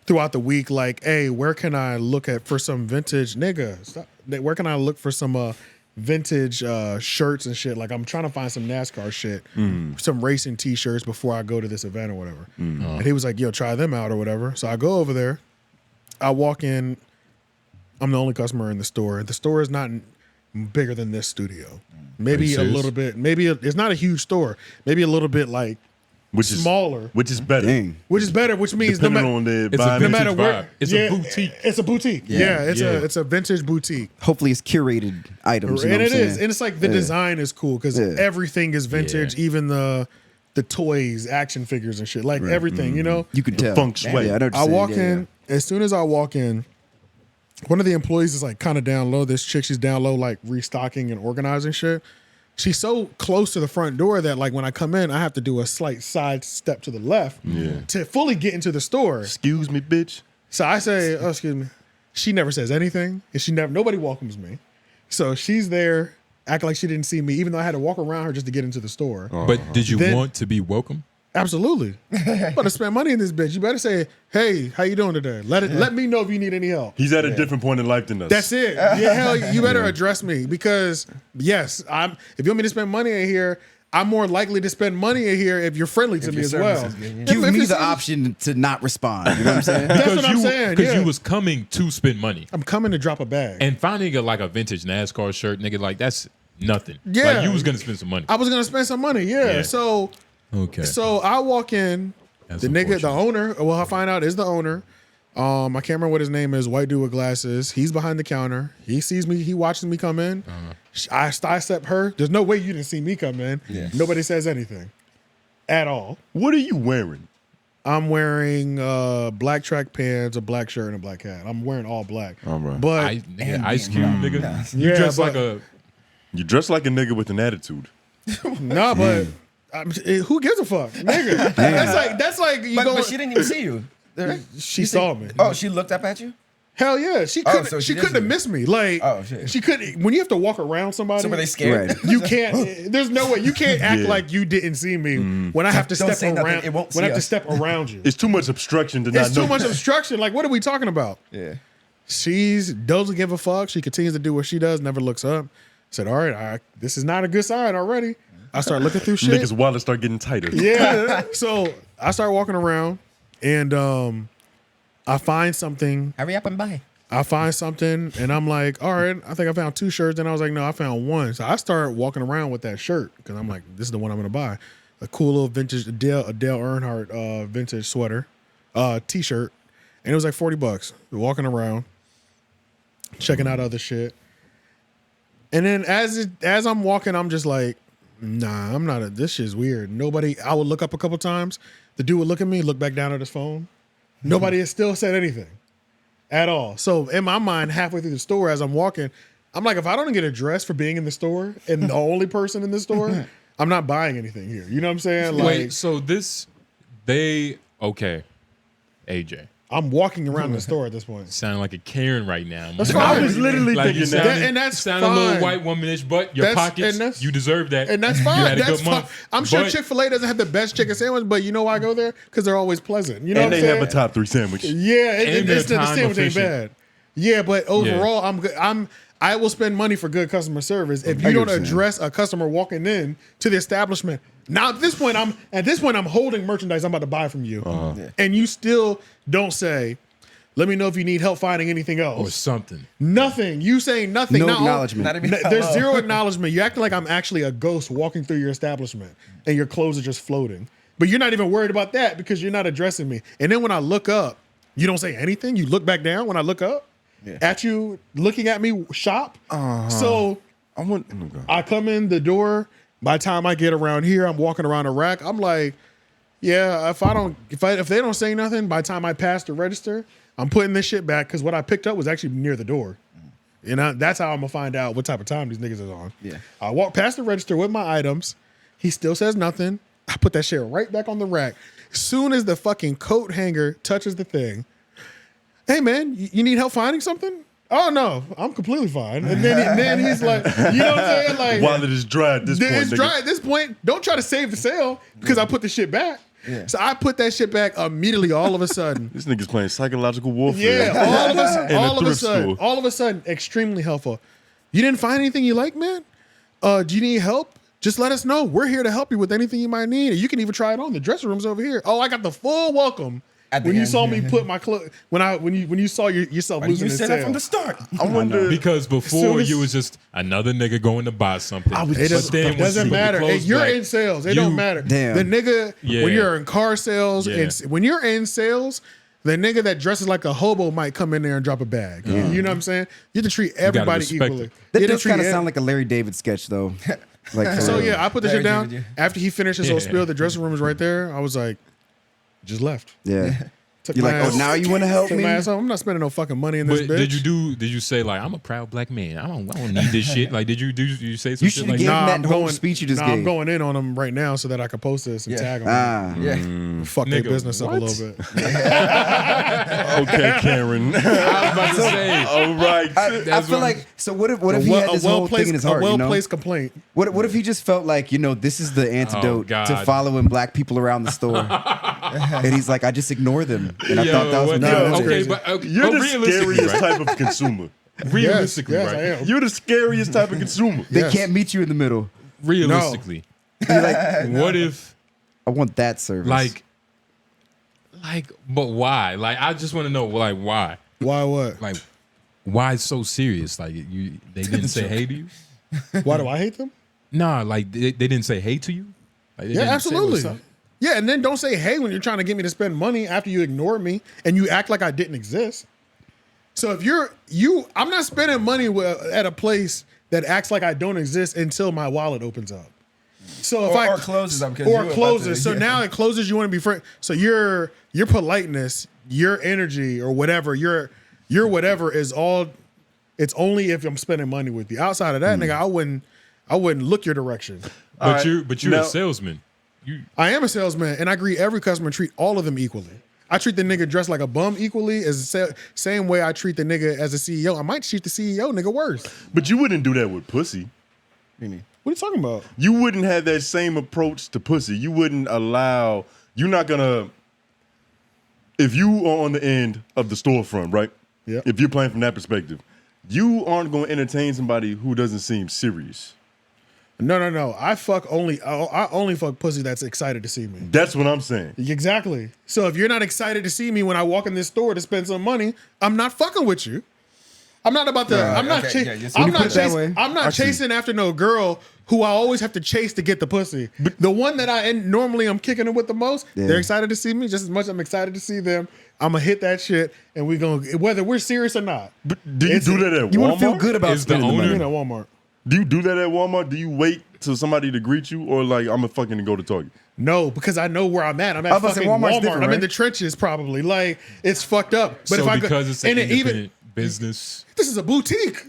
throughout the week, like, hey, where can I look for some vintage where can I look for some vintage shirts and shit? Like, I'm trying to find some NASCAR shit, some racing t-shirts before I go to this event or whatever. And he was like, yo, try them out or whatever. So I go over there. I walk in. I'm the only customer in the store. The store is not bigger than this studio. Maybe a serious? little bit. Maybe it's not a huge store. Maybe a little bit like smaller. Which is better. Dang. Which is better. Which means no Depending matter, on the It's a vibe. no vintage matter where vibe. It's a boutique. It's a boutique. Yeah, Yeah. it's a vintage boutique. Hopefully it's curated items. You know And what it I'm is. saying? And it's like the design is cool because Yeah. everything is vintage, Yeah. even the toys, action figures and shit. Like everything, you know? You could tell. feng shui. Yeah, I know what you're I saying. walk Yeah, in. As soon as I walk in, one of the employees is like kind of down low. This chick, she's down low, like restocking and organizing shit. She's so close to the front door that like when I come in, I have to do a slight side step to the left to fully get into the store. Excuse me, bitch. So I say, oh, excuse me. She never says anything, and nobody welcomes me. So she's there, acting like she didn't see me, even though I had to walk around her just to get into the store. But did you Then- want to be welcome? Absolutely. I'm about to spend money in this bitch. You better say, hey, how you doing today? Let me know if you need any help. He's at a different point in life than us. That's it. Yeah, hell, you better address me because yes, if you want me to spend money in here, I'm more likely to spend money in here if you're friendly to If me your as service well. is good, yeah. Give If me your the service- option to not respond. You know what I'm saying? That's what I'm saying. Because Yeah. you was coming to spend money. I'm coming to drop a bag. And finding a vintage NASCAR shirt, nigga, like that's nothing. Yeah. Like you was gonna spend some money. I was gonna spend some money. Yeah. Yeah. So I walk in. That's The nigga, the unfortunate. owner. Well, I find out is the owner. I can't remember what his name is. White dude with glasses. He's behind the counter. He sees me. He watches me come in. I step her. There's no way you didn't see me come in. Yeah. Nobody says anything at all. What are you wearing? I'm wearing black track pants, a black shirt, and a black hat. I'm wearing all black. All right. But Ice Cube, nigga. You Yeah, dress but- like a. You dress like a nigga with an attitude. no, but who gives a fuck, nigga? That's like you go. But she didn't even see you. She saw me. Oh, she looked up at you? Hell yeah, she Oh, couldn't. so she she did couldn't have see missed me. Like, Oh, shit. she couldn't. When you have to walk around somebody, So were they scared? Right. you can't. There's no way you can't act Yeah. like you didn't see me when I have to Don't step say nothing, around. it won't When I see have to us. step around you, It's too much obstruction to not it's know. too much obstruction. Like, what are we talking about? Yeah. She doesn't give a fuck. She continues to do what she does, never looks up. Said, all right, this is not a good sign already. I start looking through shit. Niggas' wallet start getting tighter. Yeah. So I start walking around and I find something. Hurry up and buy. I find something and I'm like, all right, I think I found 2 shirts. And I was like, no, I found 1. So I start walking around with that shirt because I'm like, this is the one I'm going to buy. A cool little vintage Ādēļ Earnhardt vintage sweater, t-shirt. And it was like $40. Walking around, checking out other shit. And then as I'm walking, I'm just like, nah, I'm not. This shit's weird. Nobody. I would look up a couple times. The dude would look at me, look back down at his phone. Nobody has still said anything at all. So in my mind, halfway through the store, as I'm walking, I'm like, if I don't get addressed for being in the store and the only person in the store, I'm not buying anything here. You know what I'm saying? Like, Wait, so okay, AJ. I'm walking around the store at this point. Sound like a Karen right now. That's man. fine. I was literally Like you thinking that. sounded, And that's sound a little fine. white womanish, but your pockets, you deserve that. And that's fine. You had a That's good fine. month. I'm sure But- Chick-fil-A doesn't have the best chicken sandwich, but you know why I go there? Because they're always pleasant. You know And what I'm they saying? have a top 3 sandwich. Yeah, And they're the time sandwich ain't efficient. bad. Yeah, but overall, I'm good. I will spend money for good customer service if you don't address a customer walking in to the establishment. Now at this point, I'm holding merchandise I'm about to buy from you, and you still don't say, "Let me know if you need help finding anything else or something." Nothing. You saying nothing. No Not acknowledgement. Not even There's hello. 0 acknowledgement. You're acting like I'm actually a ghost walking through your establishment, and your clothes are just floating. But you're not even worried about that because you're not addressing me. And then when I look up, you don't say anything. You look back down when I look up at you, looking at me shop. So I come in the door. By the time I get around here, I'm walking around a rack. I'm like, yeah, if they don't say nothing, by the time I pass the register, I'm putting this shit back because what I picked up was actually near the door. And that's how I'm gonna find out what type of time these niggas is on. Yeah. I walk past the register with my items. He still says nothing. I put that shit right back on the rack. As soon as the fucking coat hanger touches the thing, hey man, you need help finding something? Oh no, I'm completely fine. And then he's like, you know what I'm saying? Like, Wallet is dry at this point. it's nigga. dry at this point. Don't try to save the sale because I put the shit back. Yeah. So I put that shit back immediately. All of a sudden, This nigga's playing psychological warfare. yeah, In a all of a thrift sudden, store. all of a sudden, extremely helpful. You didn't find anything you like, man? Do you need help? Just let us know. We're here to help you with anything you might need. You can even try it on. The dressing room's over here. Oh, I got the full welcome. At the When you end, saw me yeah. put my clothes, when you saw yourself Why didn't losing you the say that sale. from the start? I wonder. Because soon before as- you was just another nigga going to buy something. It But doesn't, then once doesn't you put the matter. Hey, clothes you're back, in sales. It you- don't matter. Damn. The nigga, Yeah. when you're in car sales, Yeah. and when you're in sales, the nigga that dresses like a hobo might come in there and drop a bag. You know what I'm saying? You have to treat everybody respect equally. it. That You have to does treat kind of ev- sound like a Larry David sketch, though. Like, for So real. yeah, I put the shit Larry down. David, After he finished his whole Yeah. spiel, the dressing room was right there. I was like, just left. Yeah. Took You're my like, ass- oh, now you want to help took me? my ass home. I'm not spending no fucking money in this But bitch. did you say like I'm a proud black man? I don't need this shit. Like did you say some You shit should've like gave that? him that whole speech you just I'm gave. going in on him right now so that I can post this and Yeah. tag him. Ah. Yeah. Fuck their Nigga, business up a what? little bit. Okay, Karen. I was about to say. All right. I That's feel what- like, so what if he had this whole thing in his heart, a you know? well-placed complaint. What if he just felt like, this is the antidote God. to following black people around the store? And he's like, I just ignore them. And I Yo, thought that was what- no, that's okay, crazy. but You're the realistically, scariest right? type of consumer. Realistically, yes, right? I am. You're the scariest type of consumer. They Yes. can't meet you in the middle. Realistically, You're like, what if I want that service. like, but why? Like, I just want to know, like, why? Why what? Like, why it's so serious? Like, they didn't say hey to you? Why do I hate them? Nah, like they didn't say hey to you. Like, they Yeah, didn't say absolutely. what's up? Yeah, and then don't say hey when you're trying to get me to spend money after you ignore me and you act like I didn't exist. So if I'm not spending money at a place that acts like I don't exist until my wallet opens up. So if Or closes up. 'cause you or were about closes. to- So yeah. now it closes. You want to be friend. So your politeness, your energy, or whatever, your whatever is all. It's only if I'm spending money with you. Outside of that, nigga, I wouldn't look your direction. But right, you're now- a salesman. I am a salesman, and I greet every customer and treat all of them equally. I treat the nigga dressed like a bum equally as the same way I treat the nigga as a CEO. I might treat the CEO nigga worse. But you wouldn't do that with pussy. What are you talking about? You wouldn't have that same approach to pussy. You wouldn't you're not gonna, if you are on the end of the storefront, right? Yep. If you're playing from that perspective, you aren't going to entertain somebody who doesn't seem serious. No. I only fuck pussy that's excited to see me. That's what I'm saying. Exactly. So if you're not excited to see me when I walk in this store to spend some money, I'm not fucking with you. I'm not about to. I'm not. I'm not chasing after no girl who I always have to chase to get the pussy. But the one that normally I'm kicking it with the most, they're excited to see me just as much as I'm excited to see them. I'm gonna hit that shit, and we gonna whether we're serious or not. But do you do that at Walmart? You want to feel good about spending the money at Walmart. Do you do that at Walmart? Do you wait till somebody to greet you, or like I'm a fucking go to Target? No, because I know where I'm at. I'm at fucking Walmart. I'm in the trenches, probably. Like it's fucked up. But so if I because go, it's an independent business, this is a boutique.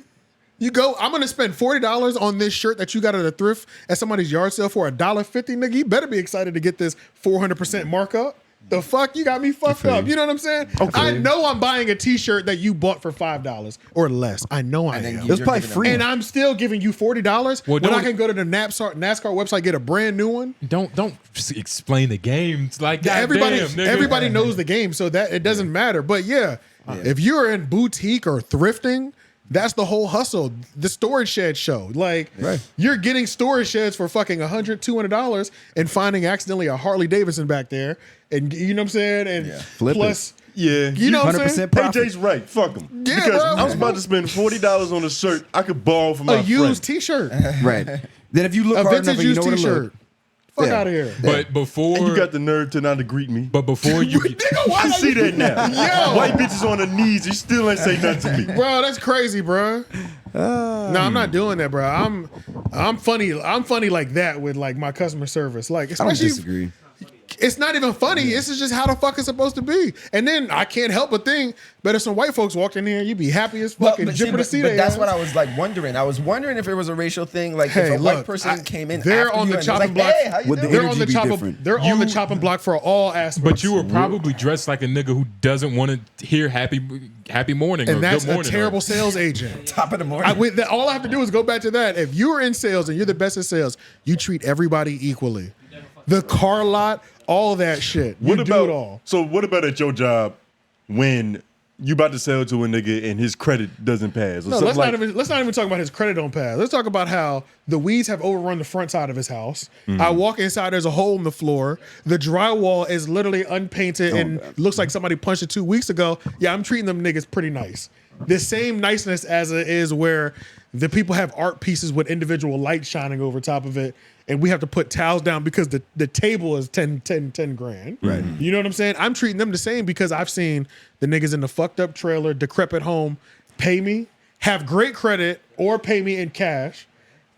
You go, I'm gonna spend $40 on this shirt that you got at a thrift at somebody's yard sale for $1.50, nigga. You better be excited to get this 400% markup. The fuck, you got me fucked up. You know what I'm saying? Okay. I know I'm buying a t-shirt that you bought for $5 or less. I know I am. It was probably free. And I'm still giving you $40 when I can go to the NASCAR website, get a brand new one. Don't explain the game. It's like everybody knows the game, so that it doesn't matter. But yeah, if you're in boutique or thrifting, that's the whole hustle. The storage shed show. Like, you're getting storage sheds for fucking $100, $200 and finding accidentally a Harley Davidson back there. And you know what I'm saying? And plus, you know what I'm saying? AJ's right. Fuck him. Yeah, because bro. I was about to spend $40 on a shirt I could borrow from my friend. A used t-shirt. Right. Then if you look hard enough, you know what to look. Fuck out of here. But before and you got the nerve to not to greet me. But before you I see that now. Yo. White bitches on their knees, you still ain't say nothing to me. Bro, that's crazy, bro. No, I'm not doing that, bro. I'm funny. I'm funny like that with like my customer service. Like, especially I don't disagree. It's not even funny. This is just how the fuck it's supposed to be. And then I can't help but think, but if some white folks walked in here, you'd be happy as fucking jumping to see that. But that's what I was like wondering. I was wondering if it was a racial thing. Like if a white person came in, they're on the chopping block. They're on the chopping block for all aspects. But you were probably dressed like a nigga who doesn't want to hear happy morning and or that's good morning. A terrible sales agent. Top of the morning. All I have to do is go back to that. If you're in sales and you're the best at sales, you treat everybody equally. The car lot, all that shit. You do it all. So what about at your job when you about to sell to a nigga and his credit doesn't pass? Or no, let's not even talk about his credit don't pass. Let's talk about how the weeds have overrun the front side of his house. Mm-hmm. I walk inside, there's a hole in the floor. The drywall is literally unpainted and looks like somebody punched it 2 weeks ago. Yeah, I'm treating them niggas pretty nice. The same niceness as it is where the people have art pieces with individual lights shining over top of it. And we have to put towels down because the table is 10 grand. Right. You know what I'm saying? I'm treating them the same because I've seen the niggas in the fucked up trailer, decrepit home, pay me, have great credit, or pay me in cash.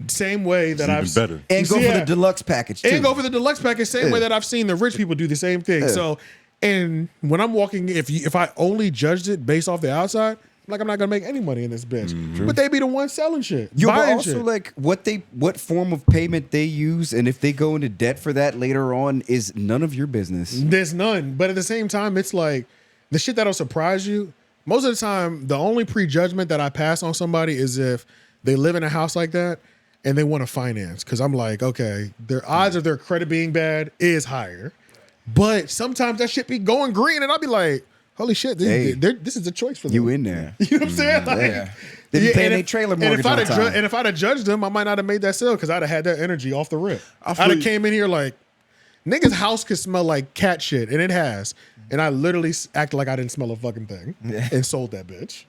Same way that I've better. And go for the deluxe package too. And go for the deluxe package, same way that I've seen the rich people do the same thing. So, and when I'm walking, if I only judged it based off the outside, like I'm not gonna make any money in this bitch. But they be the ones selling shit. But buying also shit. like what form of payment they use, and if they go into debt for that later on is none of your business. There's none. But at the same time, it's like the shit that'll surprise you. Most of the time, the only prejudgment that I pass on somebody is if they live in a house like that and they want to finance. Cause I'm like, okay, their odds of their credit being bad is higher. But sometimes that shit be going green and I'll be like, holy shit, this is a choice for them. You in there. You know what I'm saying? Like, They be paying their trailer mortgage on time. And if I'd have judged them, I might not have made that sale because I'd have had that energy off the rip. I'd have came in here like, niggas' house could smell like cat shit, and it has. And I literally acted like I didn't smell a fucking thing and sold that bitch.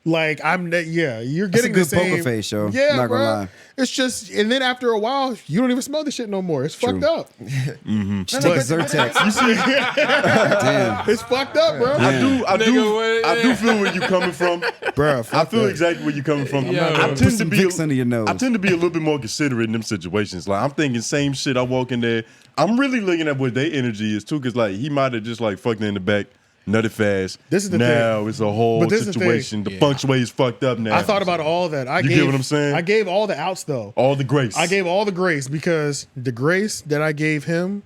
Like, you're getting That's a the good same. poker face, yo. Yeah, Not gonna bro. lie. It's just, and then after a while, you don't even smell the shit no more. It's fucked up. Just take Zyrtex. You see, Damn. It's fucked up, bro. I do feel where you coming from, Bro, I feel exactly where you coming from. I Put tend to some be Vicks under your nose. I tend to be a little bit more considerate in them situations. Like I'm thinking same shit. I walk in there. I'm really looking at what their energy is too, because like he might have just like fucked in the back, nutted fast. This is the now thing. it's a whole But this is the situation. The feng shui is fucked up now. I thought about all that. You get what I'm saying? I gave all the outs though. All the grace. I gave all the grace because the grace that I gave him,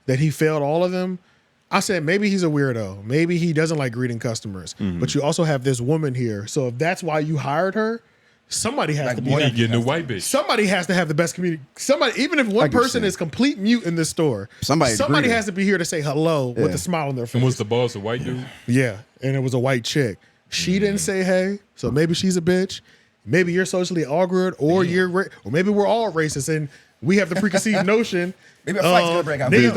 that he failed all of them, I said maybe he's a weirdo. Maybe he doesn't like greeting customers. But you also have this woman here. So if that's why you hired her, somebody has to be You getting a white bitch. Somebody has to have the best community. Somebody, even if one person is complete mute in this store, somebody has to be here to say hello with a smile on their face. And was the boss a white dude? Yeah, and it was a white chick. She didn't say hey, so maybe she's a bitch. Maybe you're socially awkward, or or maybe we're all racist and we have the preconceived notion. Maybe a fight's gonna break out. Niggas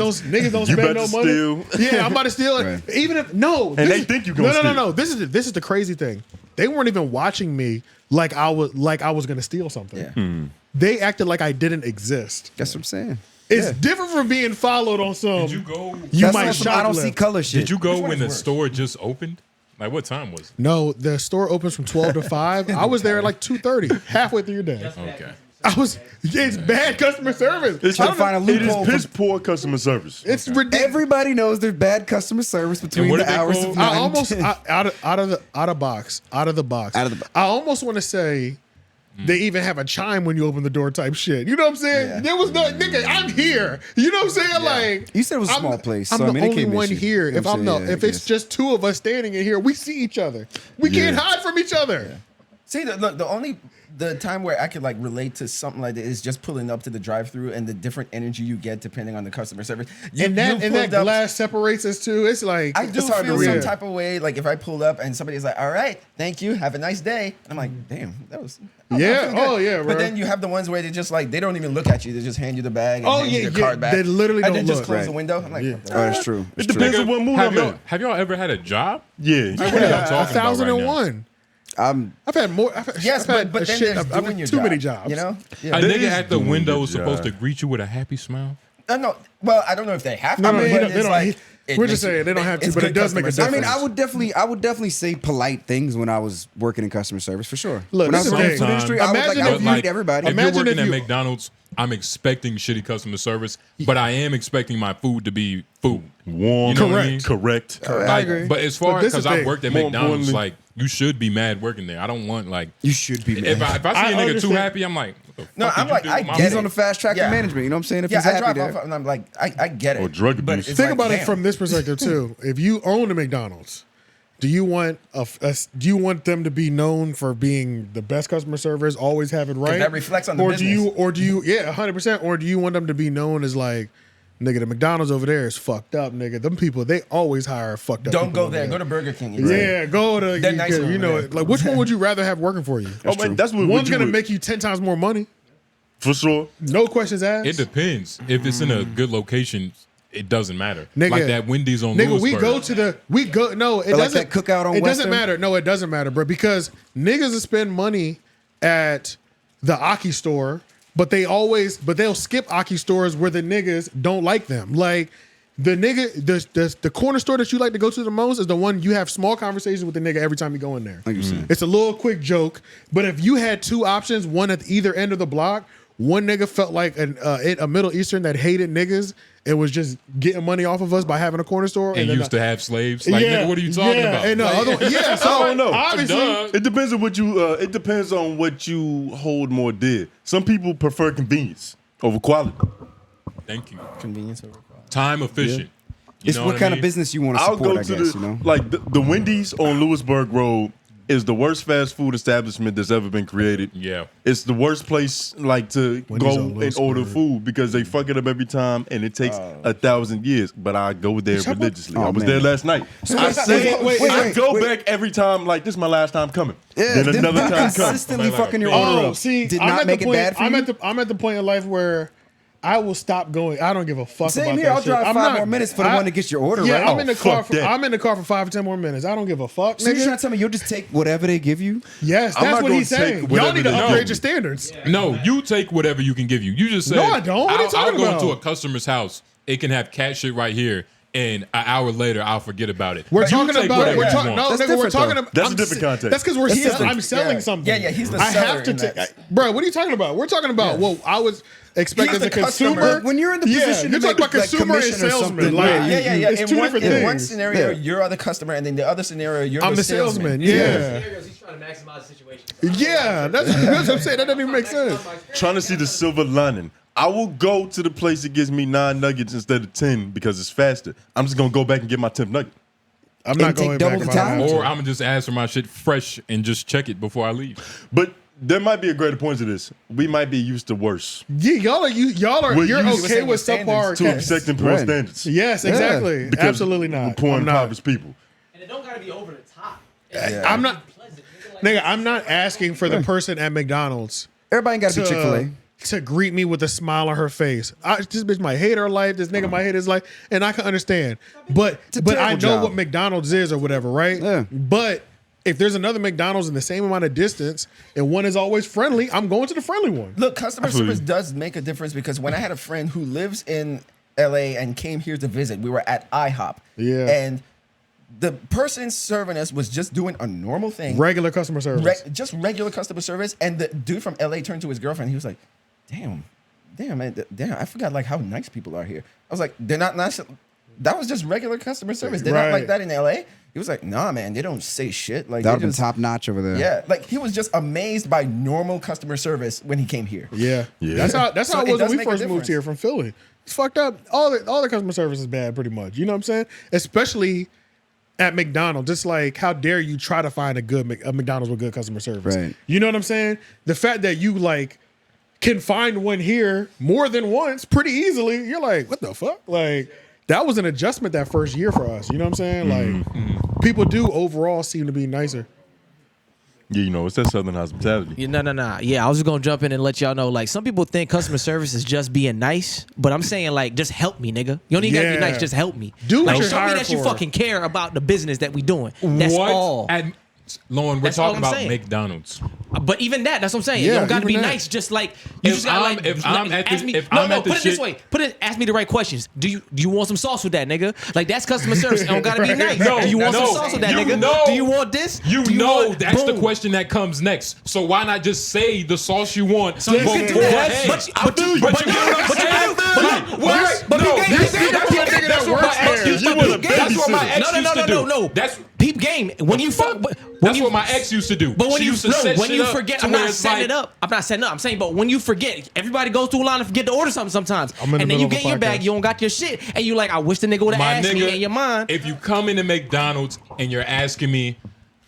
don't spend no money. Steal. Yeah, I'm about to steal it. Right. Even if they think you gonna steal. No. This is the crazy thing. They weren't even watching me like I was gonna steal something. Yeah. They acted like I didn't exist. That's what I'm saying. It's different from being followed on some. Did you go? You That's might not some I don't see shoplift. color shit. Did you go Which one when is the worse? store just opened? Like what time was it? No, the store opens from 12 to 5. I was there at like 2:30, halfway through your day. Okay. It's bad customer service. It's Trying to find a loophole. It is piss poor customer service. It's ridiculous. Everybody knows there's bad customer service between what the do they hours call- of I 9 almost and 10. out of the box. I almost want to say they even have a chime when you open the door type shit. You know what I'm saying? Yeah. There was no nigga. I'm here. You know what I'm saying? Like You said it was a I'm- small place, I'm so I the mean, it only can't one miss you. here. You know If what I'm saying? Yeah, if I it's guess. just two of us standing in here, we see each other. We can't hide from each other. See, the only time where I could like relate to something like that is just pulling up to the drive-through and the different energy you get depending on the customer service. And that pulled up- glass separates us too. It's like I do it's hard feel to some read. type of way, like if I pull up and somebody's like, "All right, thank you, have a nice day," I'm like, "Damn, that was I Yeah, feel good." oh, yeah, bro. But then you have the ones where they just like they don't even look at you; they just hand you the bag. And Oh, hand you yeah, your yeah, card back. they literally and don't then just look. close Right. the window. I'm like, Yeah. "What the Oh, that's true. It depends on what mood Have I'm in. y'all ever had a job? Yeah. Like, what are y'all talking about right now? 1,001. I've had more. Yes, I've had but a then shit. there's I've doing had your too job, many jobs. You know? A Yeah. nigga is at the doing window your is supposed to job. greet you with a happy smile. No. Well, I don't know if they have to. No, no, but they it's don't- like, it we're makes just saying they don't have to, it's but it good does make a customer I mean, difference. I would definitely say polite things when I was working in customer service for sure. Look, when I this was is in the the thing. food industry, I Imagine would if greet you- everybody. If Imagine you're working if at you- McDonald's, I'm expecting shitty customer service, but I am expecting my food to be food. Warm. You know what I mean? Correct. I agree. But as far But this as is the I've thing. worked at More McDonald's, importantly- like you should be mad working there. I don't want like You should be mad. if I see I a nigga too understand. happy, I'm like, what the No, fuck I'm did you like, do I with my get He's it. on the fast track Yeah. to management. You know what I'm saying? If Yeah, he's I happy drop there. off and I'm like, I get it. Or drug But abuse. it's Think like, about it damn. from this perspective too. If you own a McDonald's, do you want do you want them to be known for being the best customer service, always have it right? that reflects on the or business. do you 100%, or do you want them to be known as like, nigga, the McDonald's over there is fucked up, nigga. Them people, they always hire fucked up. Don't people go over there. Go to Burger King. Yeah, go to They're nice you over know there. like which one would you rather have working for you? That's what One's you gonna would- make you 10 times more money. for sure. No questions asked. It depends. If it's in a good location, it doesn't matter. Nigga, like that Wendy's on nigga, we Lewisburg. no, it Or like doesn't that cookout on It doesn't Western? matter. No, it doesn't matter, bro, because niggas will spend money at the Aki store, but they'll skip Aki stores where the niggas don't like them. Like the nigga, the corner store that you like to go to the most is the one you have small conversations with the nigga every time you go in there. It's a little quick joke, but if you had two options, one at either end of the block, one nigga felt like a Middle Eastern that hated niggas and was just getting money off of us by having a corner store. and then used to have slaves. Like, nigga, what are you talking about? And the other, yeah, so I don't know. obviously, Duh. It depends on what you. It depends on what you hold more dear. Some people prefer convenience over quality. Thank you. Convenience over quality. Time efficient. You It's know what I kind of mean? business you want to I'll support, go I to guess, the you know? like the Wendy's on Lewisburg Road is the worst fast food establishment that's ever been created. Yeah. It's the worst place like to Wendy's go on and order Lewisburg. food because they fuck it up every time and it takes 1,000 years. But I go there Shut up. religiously. Oh, I was man. there last night. I say wait, I go wait. back every time like this is my last time coming. Yeah, then another time comes. consistently Like, fucking your oh, order oh, up. see, Did I'm not at make the it point. bad for you? I'm at the point in life where I will stop going. I don't give a fuck Same about here. that I'll shit. drive I'm 5 not- more minutes for the one that gets your order Yeah, right. I'm in the car. fuck that. I'm in the car for 5 or 10 more minutes. I don't give a fuck, So you're nigga. trying to tell me you'll just take whatever they give you? Yes, I'm that's not what gonna he's take saying. Y'all whatever need to they upgrade give your standards. No, you take whatever you can give you. You just say, No, I don't. What are you talking I'll go about? into a customer's house. It can have cat shit right here. And an hour later, I'll forget about it. We're You talking take about. whatever We're you talking. want. No, That's nigga, we're different, talking though. about. That's a different context. That's because That's different. I'm selling Yeah. something. Yeah, he's the I seller have to in take, that. bro. What are you talking about? We're talking about. Well, I was expecting He's as a the customer. consumer. When you're in the position you're to talking make, about like, consumer and commission or salesman. something, Like, yeah, Yeah. It's two different In things. one scenario, Yeah. you're the customer, and then the other scenario, you're I'm the the salesman. salesman. Yeah. Scenarios, he's trying to maximize the situation. Yeah, that's what I'm saying. That doesn't even make sense. Trying to see the silver lining. I will go to the place that gives me 9 nuggets instead of 10 because it's faster. I'm just gonna go back and get my 10th nugget. I'm not And take going double back the if I don't time? have to. Or I'm going to just ask for my shit fresh and just check it before I leave. But there might be a greater point to this. We might be used to worse Yeah, y'all are. We're You're used okay to with standards subpar. to Yes. accepting poor Right. standards. Yes, exactly. Because Absolutely we're not. poor I'm not. impoverished people. And it don't gotta be over the top. I'm not, nigga. I'm not asking for the person at McDonald's. Everybody ain't got to be Chick-fil-A. To greet me with a smile on her face. This bitch might hate her life. This nigga might hate his life, and I can understand. But I know job. what McDonald's is or whatever, right? Yeah. But if there's another McDonald's in the same amount of distance and one is always friendly, I'm going to the friendly one. Look, customer service does make a difference because when I had a friend who lives in LA and came here to visit, we were at IHOP. Yeah. And the person serving us was just doing a normal thing. Regular customer service. Just regular customer service. And the dude from LA turned to his girlfriend. He was like, damn, man, I forgot like how nice people are here. I was like, they're not nice. That was just regular customer service. They're not like that in LA. He was like, nah, man, they don't say shit. Like That would have been top notch over there. Yeah, like he was just amazed by normal customer service when he came here. Yeah. That's how So it it was does when we make a first moved difference. here from Philly. It's fucked up. All the customer service is bad, pretty much. You know what I'm saying? Especially at McDonald's. It's like, how dare you try to find a McDonald's with good customer service? Right. You know what I'm saying? The fact that you like can find one here more than once pretty easily. You're like, what the fuck? Like, that was an adjustment that first year for us. You know what I'm saying? Like, people do overall seem to be nicer. Yeah, you know, it's that Southern hospitality. Yeah, no. Yeah, I was just gonna jump in and let y'all know. Like, some people think customer service is just being nice, but I'm saying like, just help me, nigga. You don't even gotta be nice, just help me. Do what like, you're show me hired that you for. fucking care about the business that we doing. That's all. Lauren, we're That's all talking I'm about saying. McDonald's. But even that's what I'm saying. Yeah, you don't gotta be even that. nice. Just like you just gotta like. if I'm at ask the- me, if I'm at the put it shit- this way. Ask me the right questions. Do you want some sauce with that, nigga? Like, that's customer service. It don't gotta be nice. No, do you want no. some sauce with that, You nigga? know- Do you want this? You Do know want- that's the boom. question that comes next. So why not just say the sauce you want? So you can do that. But you get what I'm saying? That's what my ex used to do. That's what my ex used to do. No. That's peep game. When you fuck, That's what my ex used to do. But when She you used to set when shit you up forget, to I'm where not it's setting like- it up. I'm not setting up. I'm saying, but when you forget, everybody goes through a line and forget to order something sometimes, I'm in the and then middle you of a get in your bag, podcast. you don't got your shit, and you like, I wish the nigga would have My asked me nigga, in your mind. if you come into McDonald's and you're asking me,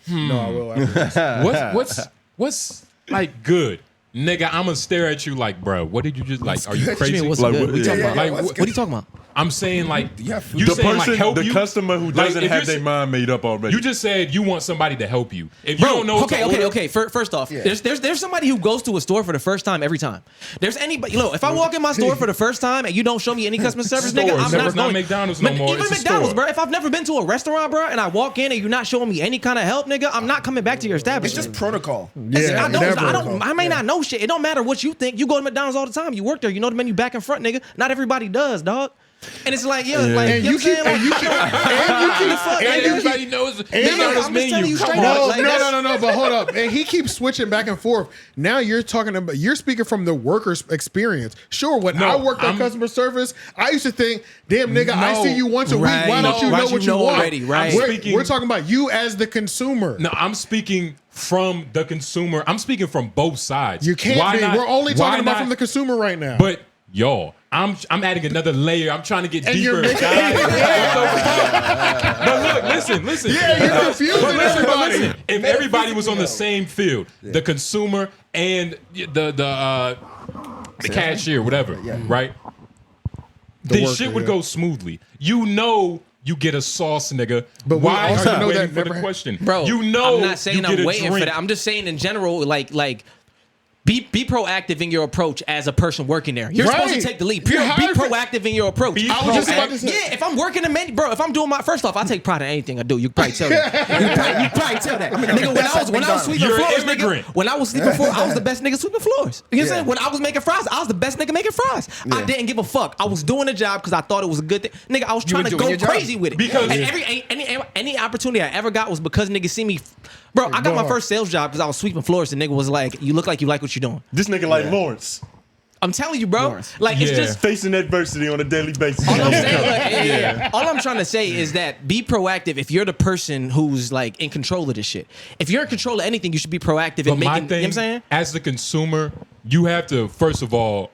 No, I will. After this. what's like good, nigga, I'm gonna stare at you like, bro, what did you just like? Are you What you crazy? mean, what's Like, good? what- What you talking yeah, about? like, What are you talking about? I'm saying like, Yeah, food. you The saying person, like help the you? customer who Like, doesn't if have you're their s- mind made up already. You just said you want somebody to help you. If you don't know, what to order, Okay. First off, there's somebody who goes to a store for the first time every time. There's anybody. Look, if I walk in my store for the first time and you don't show me any customer service, nigga, I'm Stores. not It's not going. McDonald's no more. Even It's a McDonald's, store. bro. If I've never been to a restaurant, bro, and I walk in and you're not showing me any kind of help, nigga, I'm not coming back to your It's establishment. just protocol. Yeah, I may not know shit. It don't matter what you think. You go to McDonald's all the time. You work there. You know the menu back and front, nigga. Not everybody does, dog. And it's like, like, And you keep, and you keep, everybody knows McDonald's I'm just telling menu. you Come straight on. up. No, Like, no. But hold up. And he keeps switching back and forth. Now you're speaking from the worker's experience. Sure, when I worked on customer service, I used to think, damn nigga, I see you once a week. Why don't you know what you want? already, right? We're talking about you as the consumer. No, I'm speaking from the consumer. I'm speaking from both sides. You can't Why be. not- We're only why talking about not- from the consumer right now. But y'all, I'm adding another layer. I'm trying to get And deeper. you're making- But look, listen. Yeah, you're confusing But everybody. listen, if everybody was on the same field, the consumer and the cashier, whatever, right? Then worker, shit would yeah. go smoothly. You know. You get a sauce, nigga. But we why also are you know waiting that for never the question? Bro, you know I'm not saying you get I'm a waiting drink. for that. I'm just saying in general, like be proactive in your approach as a person working there. You're supposed to Right. take the lead. You're Be hired for- proactive in your approach. Be I was just about to say. Yeah, if I'm working the menu, bro, if I'm doing first off, I take pride in anything I do. You can probably tell that. You probably tell that. Nigga, when I was sweeping You're an floors, immigrant. nigga, when I was sweeping floors, I was the best nigga sweeping floors. You know what I'm saying? When I was making fries, I was the best nigga making fries. I didn't give a fuck. I was doing the job because I thought it was a good thing. Nigga, I was trying were to doing go your job. crazy with it. Because- and any opportunity I ever got was because niggas see me. Bro, I got my Dog. first sales job because I was sweeping floors. The nigga was like, "You look like you like what you're doing." This nigga like Lawrence, I'm telling you, bro. Like, it's Yeah. just facing adversity on a daily basis. all I'm saying. Look, all I'm trying to say is that be proactive. If you're the person who's like in control of this shit, if you're in control of anything, you should be proactive in But my making. thing, You know what I'm saying? as the consumer, you have to first of all,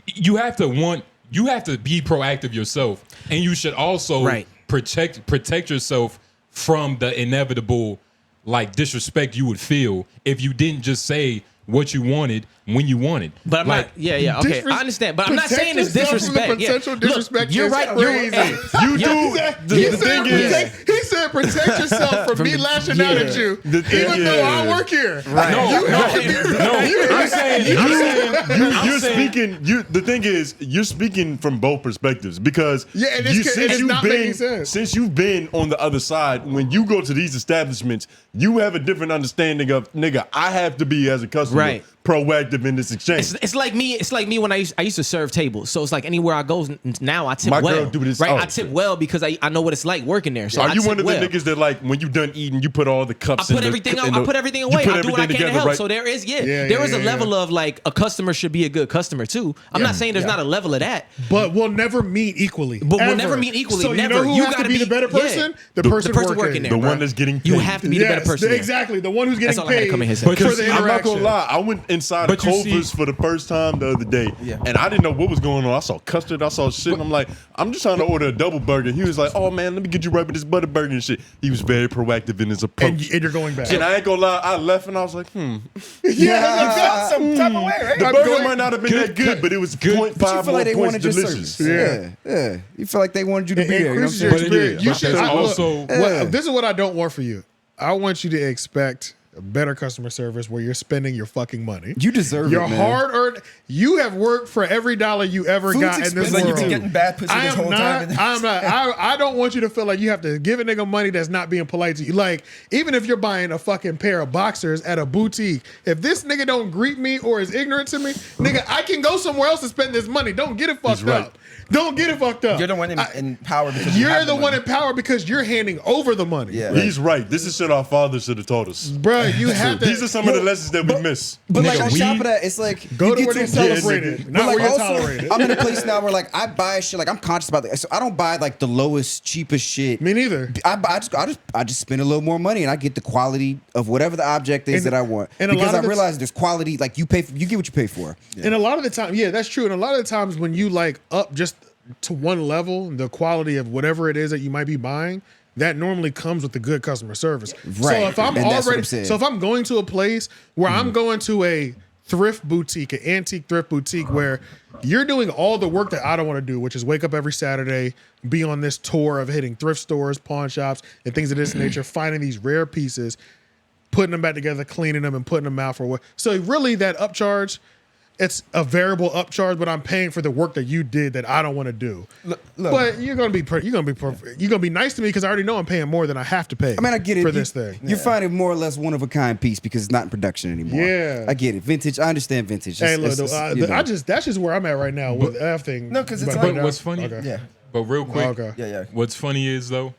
you have to be proactive yourself, and you should also Right. protect yourself from the inevitable like disrespect you would feel if you didn't just say what you wanted when you wanted. But I'm like, not. Yeah. Okay, I understand. But I'm not saying it's disrespect. Potential disrespect. Look, you're is right. Crazy. You do. The thing is, he said, protect yourself from me lashing out at you, even though I work here. Right. I'm saying. You're speaking. The thing is, you're speaking from both perspectives because and it's not making sense. Since you've been on the other side, when you go to these establishments, you have a different understanding of nigga. I have to be as a customer proactive in this exchange. It's like me. It's like me when I used to serve tables. So it's like anywhere I go now, I tip My well. girl do this. Right, Oh, I tip well because I know what it's like working there. So are I you tip one of the well. niggas that like when you done eating, you put all the cups? I put everything away. I do what I can to help. Right? So there is there is a level of like a customer should be a good customer too. I'm not saying there's not a level of that, but we'll never meet equally. But we'll never meet equally. So never. You know who has to be the better person? The person working there. The one that's getting paid. You have to be the better person. Exactly. The one who's getting paid for the interaction. I'm not gonna lie. I went inside of Culver's for the first time the other day, and I didn't know what was going on. I saw custard. I saw shit. And I'm like, I'm just trying to order a double burger. He was like, oh man, let me get you right with this butter burger and shit. He was very proactive in his approach. And you're going back. And I ain't gonna lie, I left and I was like, you felt some type of way, right? The burger might not have been that good, but it was good. 0.5 more they points wanted your delicious. service. Yeah. You feel like they wanted you to be there. You know what I'm saying? This is what I don't want for you. I want you to expect a better customer service where you're spending your fucking money. You deserve your it, man. hard-earned. You have worked for every dollar you ever got in this world. You've been getting bad pussy this whole time. I'm not. I don't want you to feel like you have to give a nigga money that's not being polite to you. Like, even if you're buying a fucking pair of boxers at a boutique, if this nigga don't greet me or is ignorant to me, nigga, I can go somewhere else and spend this money. Don't get it fucked up. Don't get it fucked up. You're the one in power because you're the one in power because you're handing over the money. Yeah, he's right. This is shit our father should have taught us. Bro, you have to. These are some of the lessons that we miss. But like on top of that, it's like go to where they celebrate it, not where you're tolerated. I'm in a place now where like I buy shit, like I'm conscious about it. So I don't buy like the lowest, cheapest shit. Me neither. I just spend a little more money and I get the quality of whatever the object is that I want. And because I realize there's quality, like you get what you pay for. Yeah. And a lot of the time, yeah, that's true. And a lot of the times when you like up just to one level, the quality of whatever it is that you might be buying, that normally comes with the good customer service. Right. So if I'm going to a place where I'm going to a thrift boutique, an antique thrift boutique, where you're doing all the work that I don't want to do, which is wake up every Saturday, be on this tour of hitting thrift stores, pawn shops, and things of this nature, finding these rare pieces, putting them back together, cleaning them, and putting them out for what. So really, that upcharge, it's a variable upcharge, but I'm paying for the work that you did that I don't want to do. Look, but you're gonna be nice to me because I already know I'm paying more than I have to pay. I mean, I get it for this thing. You're finding more or less one of a kind piece because it's not in production anymore. Yeah, I get it. Vintage. I understand vintage. Hey, look, that's just where I'm at right now with everything. No, because it's but what's funny? Okay. Yeah. But real quick, yeah. What's funny is though,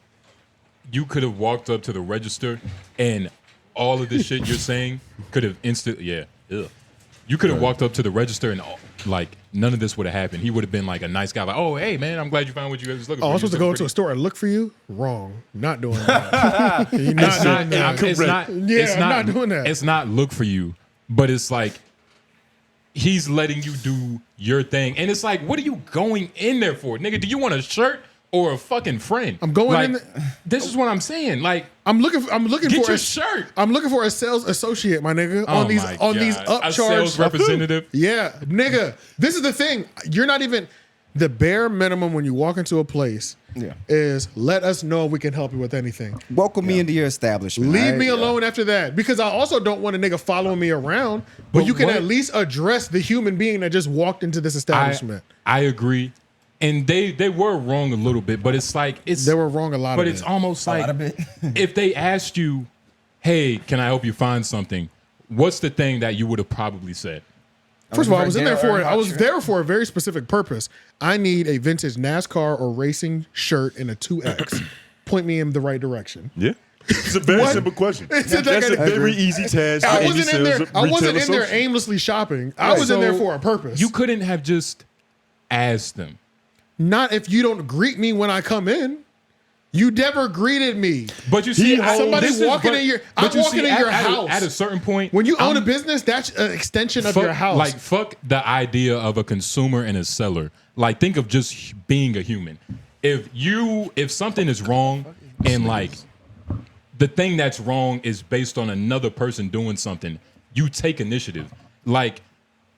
you could have walked up to the register and all of this shit you're saying could have You could have walked up to the register and like none of this would have happened. He would have been like a nice guy, like, "Oh, hey man, I'm glad you found what you was looking for." I'm supposed to go into a store and look for you? Wrong. Not doing that. I'm not doing that. It's not look for you, but it's like he's letting you do your thing, and it's like, what are you going in there for, nigga? Do you want a shirt or a fucking friend? I'm going like, in. This is what I'm saying. Like, I'm looking get for your a shirt. I'm looking for a sales associate, my nigga, on these upcharge. A sales representative. Yeah, nigga. This is the thing. You're not even the bare minimum when you walk into a place. Is let us know if we can help you with anything. Welcome me into your establishment. Leave me alone after that, because I also don't want a nigga following me around. But you can at least address the human being that just walked into this establishment. I agree. And they were wrong a little bit, but it's like they were wrong a lot. But it's almost like if they asked you, "Hey, can I help you find something?" What's the thing that you would have probably said? First of all, I was there for a very specific purpose. I need a vintage NASCAR or racing shirt in a 2X. Point me in the right direction. Yeah. It's a very simple question. That's a very easy task. I wasn't in there aimlessly shopping. I was in there for a purpose. You couldn't have just asked them. Not if you don't greet me when I come in. You never greeted me. But you see, somebody walking in your house. At a certain point, when you own a business, that's an extension of your house. Like, fuck the idea of a consumer and a seller. Like, think of just being a human. If something is wrong and like the thing that's wrong is based on another person doing something, you take initiative. Like,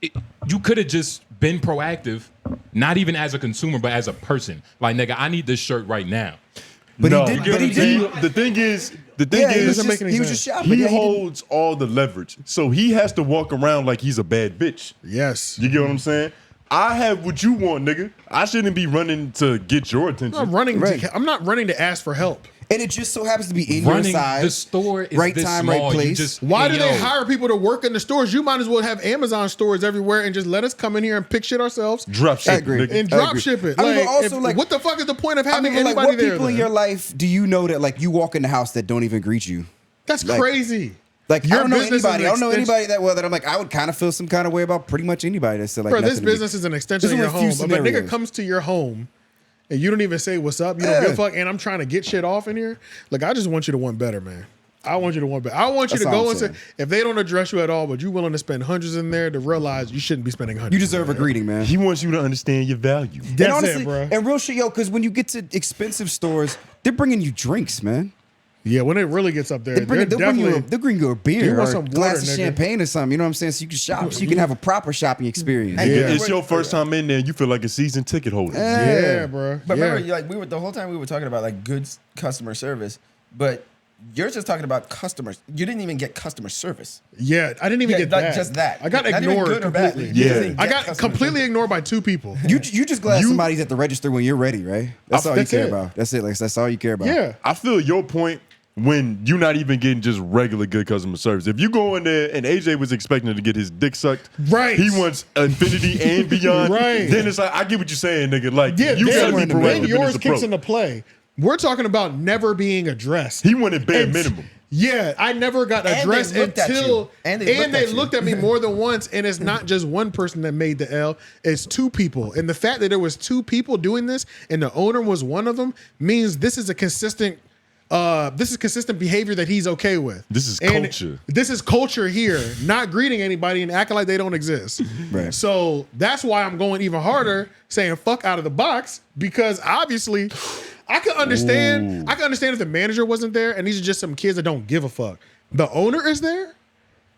you could have just been proactive, not even as a consumer, but as a person. Like, nigga, I need this shirt right now. But no, he did. But he did. The thing is, he was just shopping. he holds all the leverage, so he has to walk around like he's a bad bitch. Yes. You get what I'm saying? I have what you want, nigga. I shouldn't be running to get your attention. I'm not running to ask for help. And it just so happens to be in Running your size. the store is right this time, small. right You place. just- Why Hey, do they yo. hire people to work in the stores? You might as well have Amazon stores everywhere and just let us come in here and pick shit ourselves. Drop I shit, agree. nigga. And I drop agree. ship it. I mean, but Like, also, like, what the fuck is the point of I having mean, like, anybody what there? people in then? your life do you know that like you walk in the house that don't even greet you? That's like- crazy. Like Your I don't know business is anybody. an I don't know extension- anybody that well that I'm like I would kind of feel some kind of way about pretty much anybody that said like Bro, this nothing to me. business is an extension There's of your only a few home. If a nigga scenarios. comes to your home and you don't even say what's up, you don't give a fuck, and I'm trying to get shit off in here, like, I just want you to want better, man. I want you to want better. I want you That's to all go I'm and say, saying. if they don't address you at all, but you're willing to spend hundreds in there to realize you shouldn't be spending hundreds. You deserve a greeting, man. He wants you to understand your value. That's and honestly, it, bro. and real shit, yo, because when you get to expensive stores, they're bringing you drinks, man. Yeah, when it really gets up there, They'll bring you a beer You or want a some glass water, of nigga. champagne or something. You know what I'm saying? So you can shop, so you can have a proper shopping experience. Hey, Yeah. It's your first time in there. You feel like a season ticket holder. Yeah, bro. But yeah. remember, like the whole time we were talking about like good customer service, but you're just talking about customers. You didn't even get customer service. Yeah, I didn't even Yeah, get like that. just that. I got Not even ignored good or bad. completely. You Yeah. just didn't I get got customer completely service. ignored by two people. You just glad somebody's at the register when you're ready, right? That's all you That's care it. about. That's it. Like that's all you care about. Yeah. I feel your point when you're not even getting just regular good customer service. If you go in there and AJ was expecting to get his dick sucked, Right. He wants infinity and beyond. Right. Then it's like I get what you're saying, nigga. Like Yeah, you gotta be then proactive in yours this kicks approach. into play. We're talking about never being addressed. He wanted bare And- minimum. Yeah, I never got And they addressed looked at until you. And they looked at me you. more than once. And it's not just one person that made the L; it's two people. And the fact that there was two people doing this, and the owner was one of them, means this is a consistent. This is consistent behavior that he's okay with. This is And culture. This is culture here, not greeting anybody and acting like they don't exist. Right. So that's why I'm going even harder, saying fuck out of the box, because obviously I can understand. I can understand if the manager wasn't there and these are just some kids that don't give a fuck. The owner is there,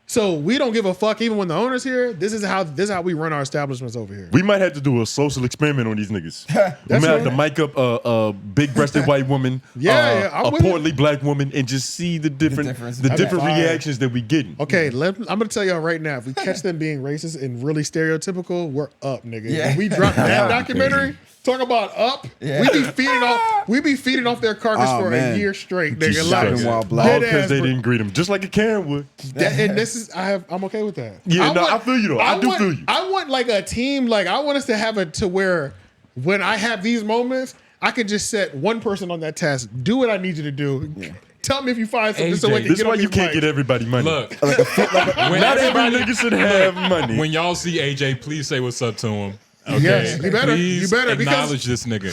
so we don't give a fuck even when the owner's here. This is how we run our establishments over here. We might have to do a social experiment on these niggas. we might have to mic up a big-breasted white woman, Yeah, I'm a with it. portly black woman, and just see the different difference. the That'd be different fire. reactions that we getting. Okay, I'm gonna tell y'all right now. If we catch them being racist and really stereotypical, we're up, nigga. Yeah. If we drop that documentary. Talk about up. Yeah. We be feeding off their carcass Oh, for man. a year straight, Jesus nigga. Like, Christ. while black. All dead because ass, they bro. didn't greet him, just like a Karen would. And this is I'm okay with that. Yeah, I feel you though. I do feel you. I want like a team. Like I want us to have it to where when I have these moments, I can just set one person on that task. Do what I need you to do. Tell me if you find something so I AJ, can This is get why on you these can't mics. get everybody money. Look, Not every nigga should have money. when y'all see AJ, please say what's up to him. Okay? Yes, you better. Please You better, because- acknowledge this nigga.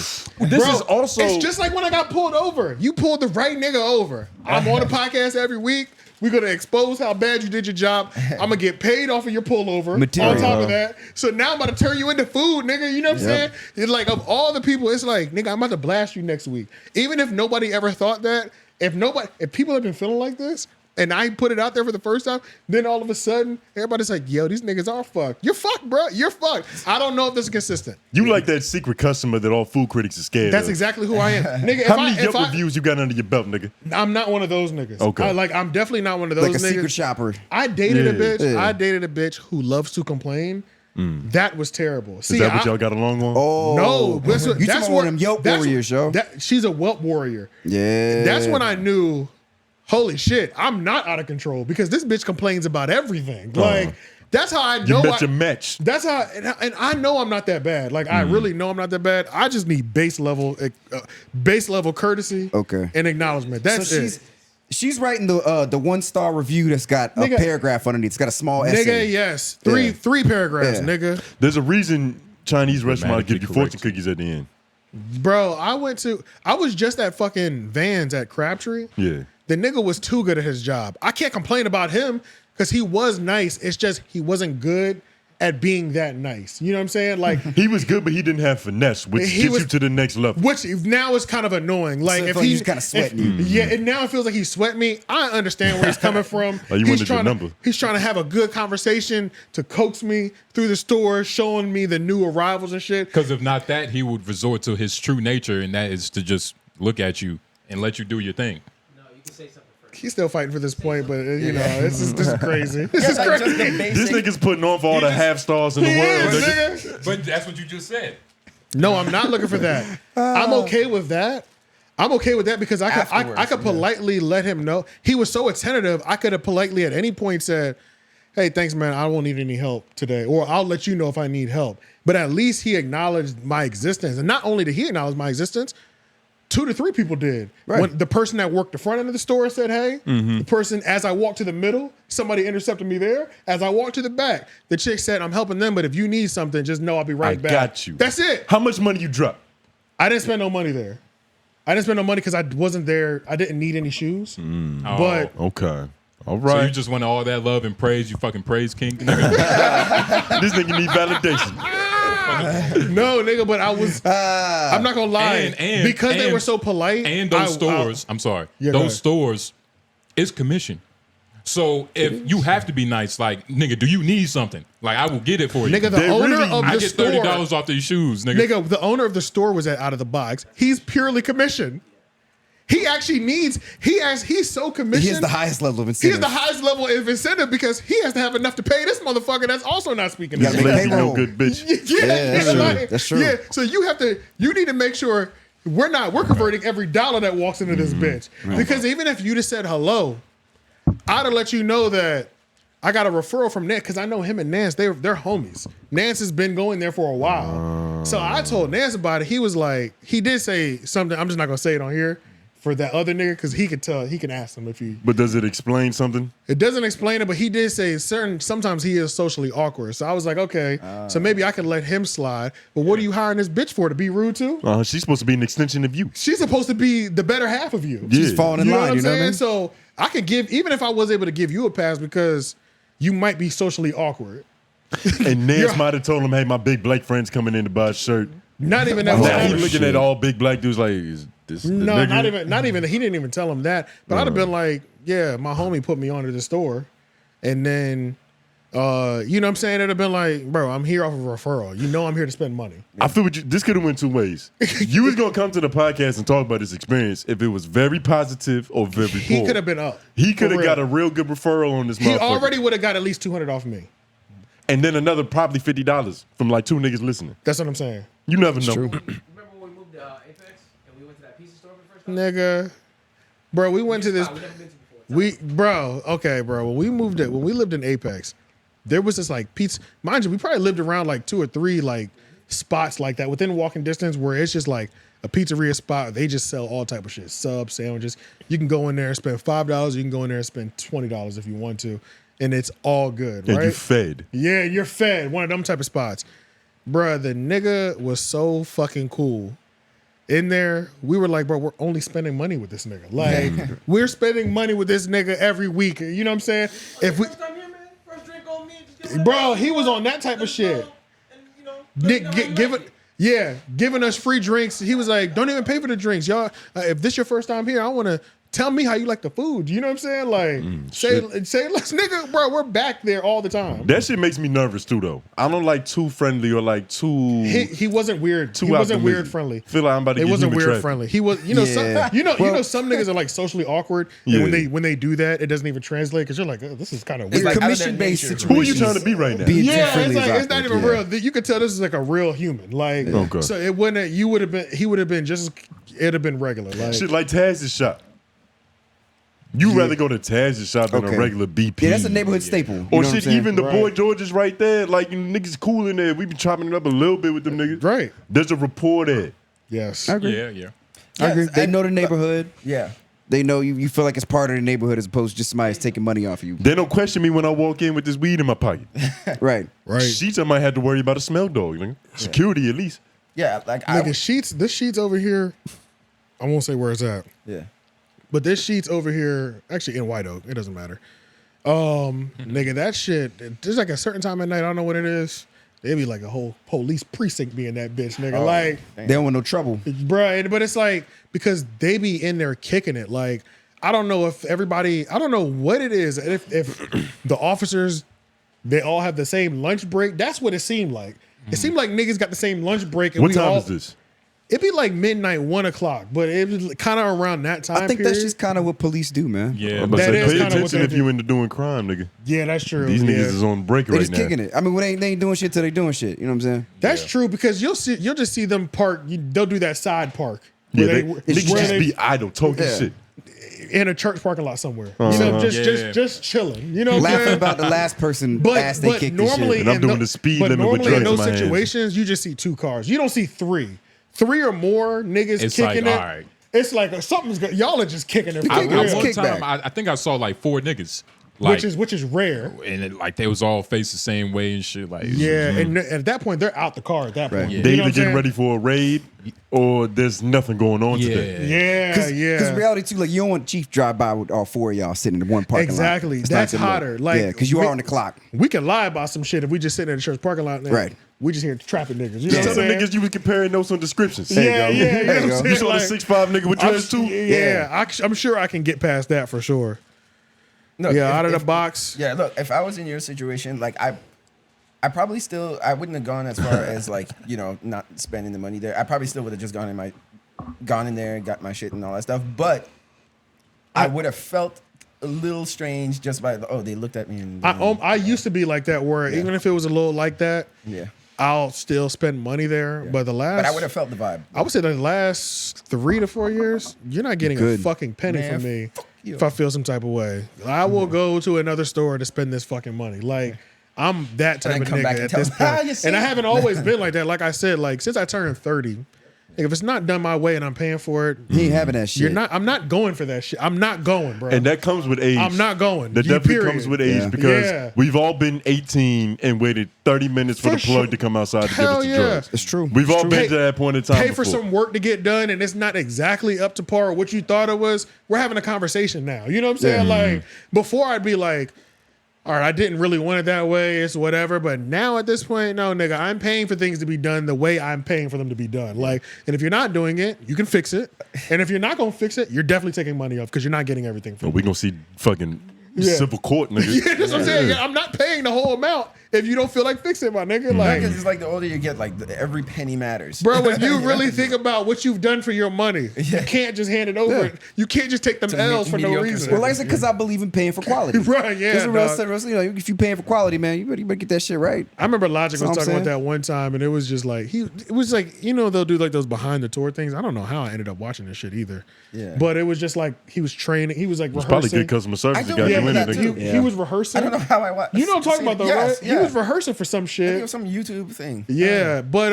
This Bro, is also it's just like when I got pulled over. You pulled the right nigga over. I'm on a podcast every week. We're gonna expose how bad you did your job. I'm gonna get paid off of your pullover. Material. On top of that, so now I'm about to turn you into food, nigga. You know what I'm saying? It's like of all the people, it's like, nigga, I'm about to blast you next week. Even if nobody ever thought that, if people have been feeling like this, and I put it out there for the first time, then all of a sudden, everybody's like, yo, these niggas are fucked. You're fucked, bro. You're fucked. I don't know if this is consistent. you like that secret customer that all food critics are scared That's of. exactly who I am. Nigga, How many Yelp reviews you got under your belt, nigga? I'm not one of those niggas. Okay. I'm definitely not one of those Like a niggas. secret shopper. I dated a Yeah. bitch. Yeah. I dated a bitch who loves to complain. That was terrible. Is that what y'all got along on? Oh No, that's you talking about one of them Yelp that's- warriors, yo? She's a Yelp warrior. Yeah. That's when I knew, holy shit, I'm not out of control because this bitch complains about everything. Like, that's how I know. You met your match. That's how, and I know I'm not that bad. Like, I really know I'm not that bad. I just need base level courtesy, Okay. and acknowledgement. That's so it. she's writing the 1-star review that's got a Nigga. paragraph underneath. It's got a small essay. Nigga, yes, three paragraphs, Yeah. nigga. There's a reason Chinese restaurants give you Grammatically fortune correct. cookies at the end. Bro, I was just at fucking Vans at Crabtree. Yeah. The nigga was too good at his job. I can't complain about him because he was nice. It's just he wasn't good at being that nice. You know what I'm saying? Like He was good, but he didn't have finesse, which He gets was- you to the next level. which now is kind of annoying. Like So if like he he's kinda sweating you. yeah, and now it feels like he's sweating me. I understand where he's coming from. Like you he's wanted your trying number. to he's trying to have a good conversation to coax me through the store, showing me the new arrivals and shit. Because if not that, he would resort to his true nature, and that is to just look at you and let you do your thing. He's still fighting for this point, but you know, this is crazy. This Yeah, is like, just crazy. the basic. This nigga's putting on for all the half stars in the He world. is, Nigga. nigga. But that's what you just said. No, I'm not looking for that. I'm okay with that. I'm okay with that because I could Afterwards, politely let him know. He was so attentive. I could have politely at any point said, "Hey, thanks, man. I won't need any help today," or "I'll let you know if I need help." But at least he acknowledged my existence, and not only did he acknowledge my existence, 2 to 3 people did. Right. When the person that worked the front end of the store said, "Hey," the person as I walked to the middle, somebody intercepted me there. As I walked to the back, the chick said, "I'm helping them, but if you need something, just know I'll be right I back." got you. That's it. How much money you drop? I didn't spend no money there. I didn't spend no money because I wasn't there. I didn't need any shoes. But Okay. All So right. you just want all that love and praise, you fucking praise king? Nigga. This nigga need validation. no, nigga. But I was. I'm not gonna lie. Because they were so polite. And those stores, I'm sorry, Yeah, go those ahead. stores is commission. So if you have to be nice, like, nigga, do you need something? Like, I will get it for you. Nigga, the They owner really- of I the get store. $30 off these shoes, nigga. Nigga, the owner of the store was at Out of the Box. He's purely commission. He actually needs. He's so commissioned. He has the highest level of He incentive. has the highest level of incentive because he has to have enough to pay this motherfucker that's also not speaking You gotta English. make Lazy, no payroll. good bitch. that's true. That's true. Yeah, so you need to make sure we're converting every dollar that walks into this bitch. Because even if you just said hello, I'd have let you know that I got a referral from Nance because I know him and Nance, they're homies. Nance has been going there for a while. So I told Nance about it. He was like, he did say something, I'm just not gonna say it on here for that other nigga because he could tell, he can ask him if he. But does it explain something? It doesn't explain it, but he did say sometimes he is socially awkward. So I was like, okay, so maybe I can let him slide. But what are you hiring this bitch for? To be rude to? She's supposed to be an extension of you. She's supposed to be the better half of you. Yeah. She's falling in You know line. what I'm You know what I saying? mean? So I could give, even if I was able to give you a pass because you might be socially awkward. And Nance You're- might have told him, hey, my big black friend's coming in to buy a shirt. Not even that. Now he was looking at all big black dudes like, is this the No, nigga? not even. He didn't even tell him that. But I'd have been like, yeah, my homie put me onto the store, and then, you know what I'm saying? It'd have been like, bro, I'm here off of a referral. You know, I'm here to spend money. I feel what you, this could have went 2 ways. You was gonna come to the podcast and talk about his experience if it was very positive or very poor. He could have been up. He could have For got real. a real good referral on this He motherfucker. already would have got at least $200 off me. And then another probably $50 from like 2 niggas listening. That's what I'm saying. You never know. Remember when we moved to Apex and we went to that pizza store for the first time? Nigga, bro, we went to this. We've never been to before. Bro. When we lived in Apex, there was this like pizza. Mind you, we probably lived around like 2 or 3 like spots like that within walking distance where it's just like a pizzeria spot. They just sell all type of shit, subs, sandwiches. You can go in there and spend $5. You can go in there and spend $20 if you want to, and it's all good, And right? you fed. Yeah, you're fed. One of them type of spots. Bruh, the nigga was so fucking cool. In there, we were like, bro, we're only spending money with this nigga. Like, we're spending money with this nigga every week. You know what I'm saying? If we, First time here, man. First drink on me. Just give me bro, he was on that type of shit. And, you know, Giving us free drinks. He was like, don't even pay for the drinks. Y'all, if this your first time here, I want to tell me how you like the food. You know what I'm saying? Like, say, let's nigga, bro, we're back there all the time. That shit makes me nervous too, though. I don't like too friendly or like too. He wasn't weird. Too He wasn't optimistic. weird friendly. Feel like I'm about to It get wasn't human weird traffic. friendly. He was, you know, Yeah. you know, some niggas are like socially awkward, and Yeah. when they do that, it doesn't even translate because you're like, oh, this is kind of It's weird. like out of their Commission-based nature. situation. Who are you trying to be right now? Being too Yeah, friendly it's is like it's not awkward, even yeah. real. You could tell this is like a real human. Like, Okay. so it wouldn't. He would have been just. It'd have been regular. Like, Shit like Taz's shop. You rather go to Taz's shop than Okay. a regular BP. Yeah, that's a neighborhood staple. You know Or what I'm shit, saying? even the Right. Boy George is right there. Like, you niggas cool in there. We be chopping it up a little bit with them niggas. right. There's a rapport there. Yes. I agree. Yeah. I agree. They and- know the neighborhood. Yeah. They know you. You feel like it's part of the neighborhood as opposed to just somebody's taking money off you. They don't question me when I walk in with this weed in my pocket. Right. Right. Sheets, I might have to worry about a smell dog. Nigga. Security, at least. Yeah. Like Nigga, sheets. This sheets over here. I won't say where it's at. yeah. But this sheets over here, actually in White Oak, it doesn't matter. Nigga, that shit. There's like a certain time at night. I don't know what it is. There'd be like a whole police precinct be in that bitch, nigga. Like, They don't want no trouble. bruh, but it's like because they be in there kicking it. Like, I don't know if everybody. I don't know what it is. If the officers, they all have the same lunch break. That's what it seemed like. It seemed like niggas got the same lunch break. And What time is this? It'd be like midnight, 1 o'clock, but it was kind of around that time. I think period. that's just kind of what police do, man. Yeah, I'm about That to is say, pay kinda what attention they if do. you into doing crime, nigga. Yeah, that's true. These yeah. niggas is on break They right just now. kicking it. I mean, they ain't doing shit till they doing shit. You know what I'm saying? That's true because you'll just see them park. They'll do that side park. Yeah, where niggas where just they- be idle talking Yeah. shit. in a church parking lot somewhere. You know, just chilling. You know, what I'm Laughing saying? about the last person But, ass they but kicked this normally, shit. And I'm in doing tho- the speed but limit with normally in drugs in those my hands. situations, you just see 2 cars. You don't see 3. 3 or more niggas It's kicking like, it. all right. It's like something's good. Y'all are just kicking it. For I, Kick it. real, It's one kickback. time, I think I saw like 4 niggas, like, which is rare. and it, like they was all faced the same way and shit. Like, Yeah, and at that point, they're out the car. At that point, Right. You They know either what I'm getting saying? ready for a raid or there's nothing going on today. Yeah, yeah. Because reality too, like you don't want Chief drive by with all 4 of y'all sitting in one parking lot. Exactly. It's not That's good look. hotter. Like, yeah, because you we- are on the clock. We can lie about some shit if we just sitting in the church parking lot. And Right. We just hear traffic niggas. You know Just what tell I'm them saying? niggas you was comparing notes on descriptions. Yeah, yeah. There You you know go. what I'm You saying? saw the Like, 6'5" nigga with dreads too? Yeah, I'm sure I can get past that for sure. Look, Yeah, if- out of the if- box. Yeah, look, if I was in your situation, like I probably still I wouldn't have gone as far as like, you know, not spending the money there. I probably still would have just gone in there, got my shit and all that stuff. But I would have felt a little strange just by they looked at me and I used to be like that where even if it was a little like that, yeah. I'll still spend money there. Yeah. But the last, But I would have felt the vibe. I would say the last 3 to 4 years, you're not getting a Good. fucking penny Man, from me fuck you. if I feel some type of way. I will go to another store to spend this fucking money. Like, I'm that type then of come back nigga and at tell this them, "Ah, point. you see?" And I haven't always been like that. Like I said, like since I turned 30, if it's not done my way and I'm paying for it, He ain't having that shit. I'm not going for that shit. I'm not going, bro. And that comes with age. I'm not going. That You definitely period. comes with age Yeah. because Yeah. we've all been 18 and waited 30 minutes for For the plug sure. to come outside to give Hell us the yeah. drugs. It's true. We've all It's been true. to that point in time Pay for before. some work to get done and it's not exactly up to par what you thought it was. We're having a conversation now. You know what I'm saying? Like before I'd be like, all right, I didn't really want it that way. It's whatever. But now at this point, no, nigga, I'm paying for things to be done the way I'm paying for them to be done. Like, and if you're not doing it, you can fix it. And if you're not going to fix it, you're definitely taking money off because you're not getting everything from We gonna see fucking Yeah. civil court, nigga. Yeah, that's what I'm saying. I'm not paying the whole amount if you don't feel like fixing it, my nigga. Like, Because it's like the older you get, like every penny matters. bro, when you really think about what you've done for your money, you can't just hand it over. Yeah. You can't just take them To L's for no mediocre reason. Well, like I said, because I believe in paying for quality. Right, yeah, There's a real, dog. you know, if you paying for quality, man, you better get that shit right. I remember Logic was That's what talking I'm about saying. that one time, and it was just like it was like, you know, they'll do like those behind the tour things. I don't know how I ended up watching this shit either. Yeah. But it was just like he was training. He was like It's probably rehearsing. good customer service. I You do got Yeah, you remember in that it, too. nigga. he Yeah. was rehearsing. I don't know how I watched. You know what I'm talking about though, Yes, right? yeah. He was rehearsing for some I think shit. it was some YouTube thing. Yeah, but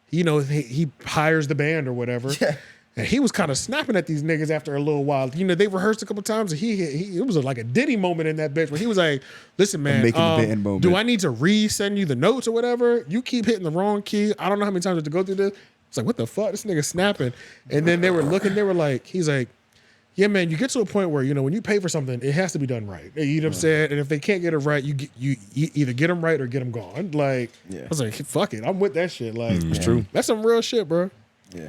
you know, he hires the band or whatever. Yeah. And he was kind of snapping at these niggas after a little while. You know, they rehearsed a couple times, and it was like a Diddy moment in that bitch where he was like, "Listen, man, making the band moment. do I need to resend you the notes or whatever? You keep hitting the wrong key. I don't know how many times I have to go through this." It's like, what the fuck? This nigga snapping. And then they were looking. They were like, he's like, "Yeah, man, you get to a point where, you know, when you pay for something, it has to be done right. You know what I'm saying? And if they can't get it right, you either get them right or get them gone." Like, Yeah. I was like, fuck it, I'm with that shit. Like, It's true. that's some real shit, bro. Yeah.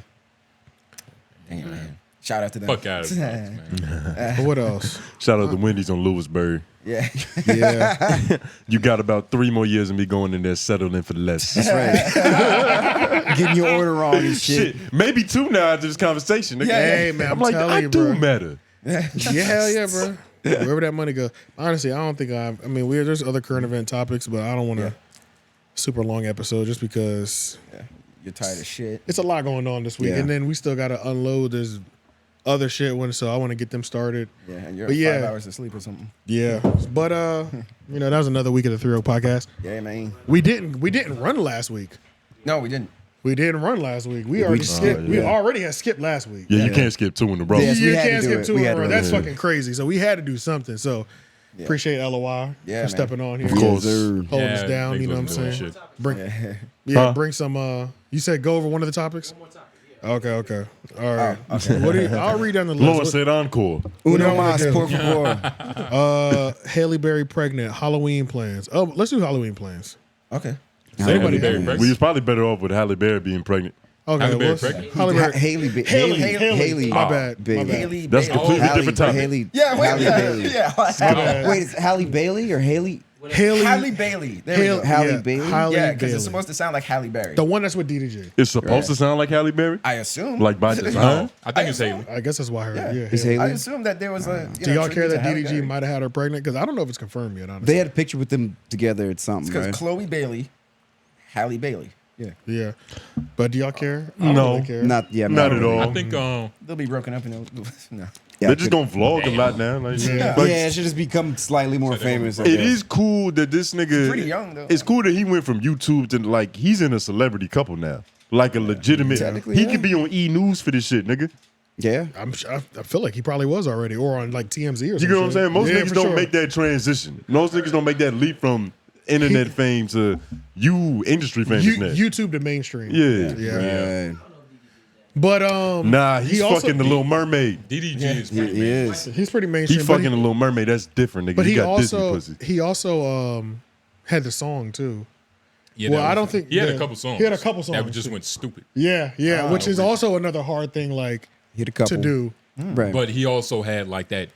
Damn, man. Shout out to them. Fuck out of here, man. But what else? Shout out to Wendy's on Lewisburg. Yeah. Yeah, You got about 3 more years of me going in there settling in for less. That's right. Getting your order wrong and shit. Shit, maybe 2 now after this conversation. Nigga. Hey, man, I'm I'm like, telling I you, do bro. matter. yeah, hell yeah, bro. Wherever that money goes. Honestly, I don't think I mean, there's other current event topics, but I don't want to super long episode just because You're tired of shit. it's a lot going on this week, Yeah. and then we still got to unload this other shit one, so I want to get them started. Yeah, and you're But 5 hours of sleep or something. Yeah, but you know, that was another week of the 3-0 podcast. Yeah, man. We didn't run last week. No, we didn't. We didn't run last week. We already skipped. We already had skipped last week. Yeah, you can't skip 2 in a row. Yes, we You had to can't do skip it. 2 We in had a to row. do That's it. fucking crazy. So we had to do something. So appreciate LOI for man. stepping on here. Of course. Holding us Yeah, down, niggas you know what I'm wasn't doing saying? shit. Bring Yeah. bring some you said go over one of the topics? Okay. All right. What do you, I'll read down the list. Laura said encore. Uno wanna mas, do? por favor. Hailey Berry pregnant. Halloween plans. Oh, let's do Halloween plans. Okay. Hailey Berry We pregnant. was probably better off with Halle Berry being pregnant. Okay. Halle Berry what's- pregnant? Halle Berry. Haley. My bad. Bailey. Haley That's Bailey. completely Halle, different topic. Haley. Yeah, wait, Halle Bailey. yeah. Wait, is it Halle Bailey or Haley? Halle Bailey. There we go. Halle Bailey? Halle Yeah, because Bailey. it's supposed to sound like Halle Berry. The one that's with DDG. It's supposed to sound like Halle Berry, I assume. like by design. I think it's Hailey. I guess that's why her. Yeah. Yeah. Is Hailey. Haley? I assume that there was a. Do y'all care that DDG DDG might have had her pregnant? Because I don't know if it's confirmed yet. Honestly. They had a picture with them together at something, Because right? Chloe Bailey, Halle Bailey. Yeah. Yeah. But do y'all care? I don't No. really care. Not Not at all. I think They'll be broken up in no. Yeah, They're just gonna vlog a lot now. Like, Yeah. like, Yeah, it should just become slightly more famous. I It guess. is cool that this nigga. pretty young, though. It's cool that he went from YouTube to like he's in a celebrity couple now, like a legitimate. Technically, He yeah. could be on E News for this shit, nigga. Yeah. I feel like he probably was already, or on like TMZ or something. You get what I'm saying? Most niggas for don't sure. make that transition. Most niggas don't make that leap from internet fame to industry famousness. YouTube to mainstream. Yeah. Right. But Nah, he's he also- fucking the Little Mermaid. DDG is He pretty is. He's pretty He mainstream. fucking the Little Mermaid. That's different, nigga. but he he got Disney also pussy. had the song too. Yeah, Well, that I was- don't think- he had yeah. a couple songs. He had a couple songs, that just too. went stupid. Yeah, which is also another hard thing like Hit a couple. to do. Right. But he also had like that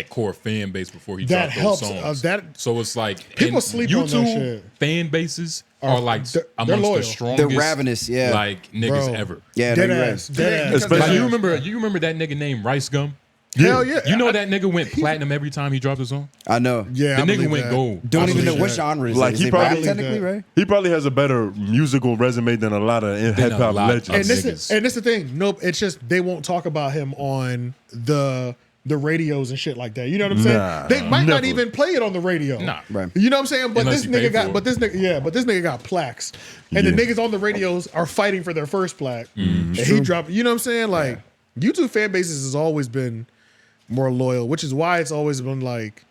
core fan base before he That dropped helps, those songs. that- so it's like People and sleep on that YouTube shit. fan bases are like they're amongst loyal. the strongest, They're ravenous, yeah. like niggas Bro. ever. Yeah, no, Dead you're ass. right. Dead ass. Especially- Like, you remember that nigga named Rice Gum? Hell yeah. You know that nigga went platinum every time he dropped a song. I know. Yeah, The I nigga believe went that. gold. Don't I even know believe what that. genre is Like, it. he Is it probably- rap technically, right? He probably has a better musical resume than a lot of hip hop lot legends. of And this niggas. is and this the thing. Nope, it's just they won't talk about him on the radios and shit like that. You know what I'm saying? Nah, They might not never. even play it on the radio. Nah. Right. You know what I'm saying? But Unless this you pay nigga got for it. but this nigga got plaques. And the niggas on the radios are fighting for their first plaque. And he dropped, you know what I'm saying? Like YouTube fan bases has always been more loyal, which is why it's always been like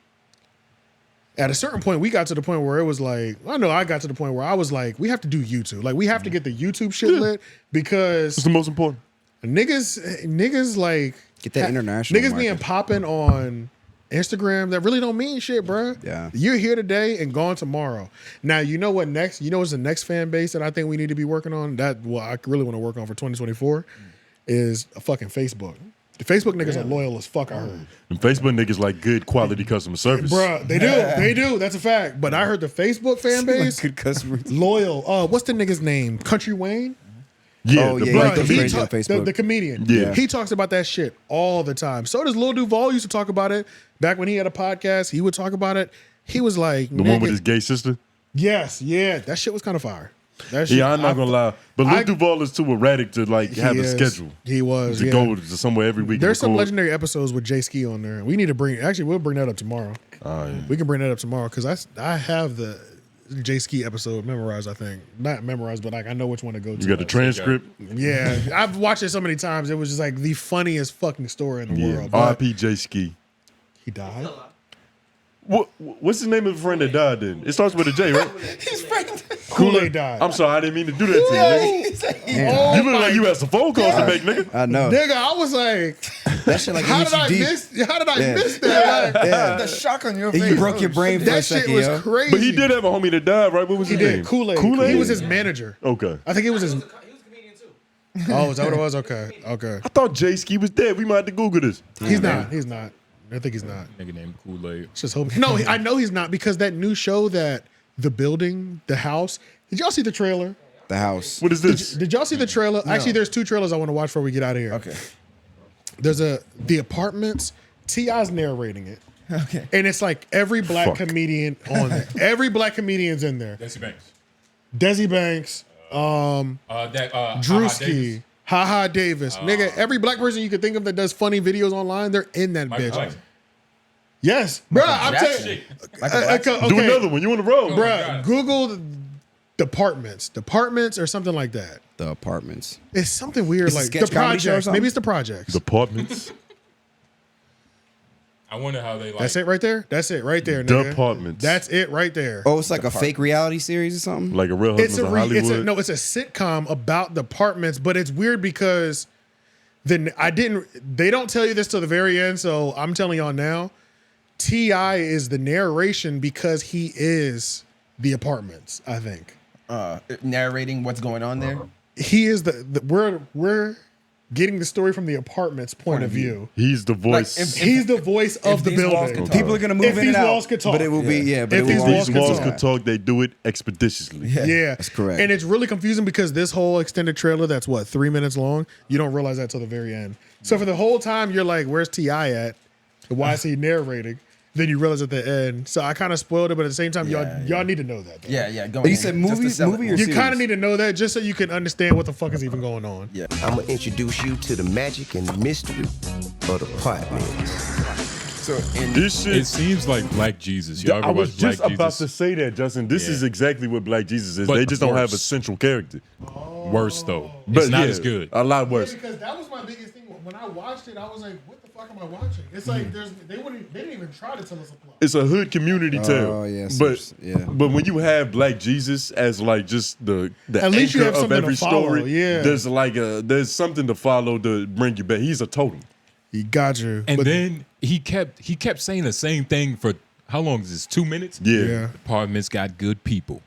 at a certain point, we got to the point where it was like, I know I got to the point where I was like, we have to do YouTube. Like, we have to get the YouTube shit lit because It's the most important. niggas like Get that international niggas market. being popping on Instagram that really don't mean shit, bro. Yeah. You're here today and gone tomorrow. Now, you know what next? You know what's the next fan base that I think we need to be working on? That what I really want to work on for 2024 is a fucking Facebook. The Facebook niggas are loyal as fuck, I heard. And Facebook niggas like good quality customer service. Bruh, they do. They do. That's a fact. But I heard the Facebook fan base, Good customers. loyal. What's the nigga's name? Country Wayne? Yeah, Oh, the yeah, black he goes he crazy talk- on Facebook. the comedian. Yeah. He talks about that shit all the time. So does Lil Duval used to talk about it. Back when he had a podcast, he would talk about it. He was like, the one with his gay sister. yes, yeah, that shit was kind of fire. That shit, Yeah, I'm not gonna lie, but Lil Duval is too erratic to like he have a is. schedule He was, to yeah. go to somewhere every week. There's some record. legendary episodes with Jay Ski on there. We need to bring. Actually, we'll bring that up tomorrow. Yeah. We can bring that up tomorrow because I have the Jay Ski episode memorized. I think not memorized, but like I know which one to go to. You got the transcript. Yeah, I've watched it so many times. It was just like the funniest fucking story in the Yeah, world. But R.I.P. J Ski. he died. What's the name of the friend that died? Then it starts with a J, right? Kool-Aid died. I'm sorry, I didn't mean to do that to you, nigga. Oh You look my like you had some phone calls to make, nigga. I know. nigga, I was like, That shit like how did I deep. miss? How did I Yeah. miss that? Like, The shock on your And face. you broke your brain for a that shit second, was yo. crazy. But he did have a homie that died, right? What was He his did. name? Kool-Aid. Kool-Aid? He was his manager. Okay. I think he was his. Oh, is that what it was? Okay. Okay. I thought J Ski was dead. We might have to Google this. He's not. He's not. I think he's not. Nigga named Kool-Aid. Just hope. No, I know he's not because that new show that the building, the house. Did y'all see the trailer? The house. What is this? Did y'all see the trailer? Actually, there's two trailers I want to watch before we get out of here. Okay. There's the apartments. T.I.'s narrating it. Okay. And it's like every black Fuck. comedian on there. Every black comedian's in there. Desi Banks. Desi Banks, Drewski, Haha Davis. Nigga, every black person you could think of that does funny videos online, they're in that Michael bitch. Jackson. Yes. Bruh, I'm Jackson. telling you. Michael Jackson. Okay. Do another one. You on the road, bro? Bruh, Google departments or something like that. The apartments. It's something weird It's a like sketch the comedy show or projects. something? Maybe it's the projects. Departments. I wonder how they like. That's it right there. That's it right there, The nigga. Apartments. That's it right there. Oh, it's like a fake reality series or something. Like a Real Husbands of Hollywood. It's a sitcom about the apartments, but it's weird because they don't tell you this till the very end, so I'm telling y'all now. T.I. is the narration because he is the apartments, I think. Narrating what's going on there. He is we're getting the story from the apartment's point of view. He's the voice. He's the voice of the building. People are gonna move in and out. If these walls could talk. But it will be, yeah. But If these These walls could talk, they do it expeditiously. Yeah, that's correct. And it's really confusing because this whole extended trailer that's 3 minutes long, you don't realize that till the very end. So for the whole time, you're like, where's T.I. at? Why is he narrating? Then you realize at the end. So I kind of spoiled it, but at the same time, y'all need to know that. Though. Yeah. But you said movie or series? You kind of need to know that just so you can understand what the fuck is even going on. Yeah. I'm gonna introduce you to the magic and the mystery of the apartments. So This shit. It seems like Black Jesus. Y'all I ever was watch Black just about Jesus? to say that, Justin. This is exactly what Black Jesus is. But they just don't have a worse. central character. Worse though. But It's not yeah, as good. A lot worse. Because that was my biggest thing. When I watched it, I was like, what the fuck am I watching? It's like they didn't even try to tell us a plot. It's a hood community tale. Oh, yeah, But when you have Black Jesus as like just the At least you anchor have of something every to follow, story, yeah. there's something to follow to bring you back. He's a totem. He got you. And But then he kept saying the same thing for how long is this? 2 minutes? Yeah. Apartments got good people.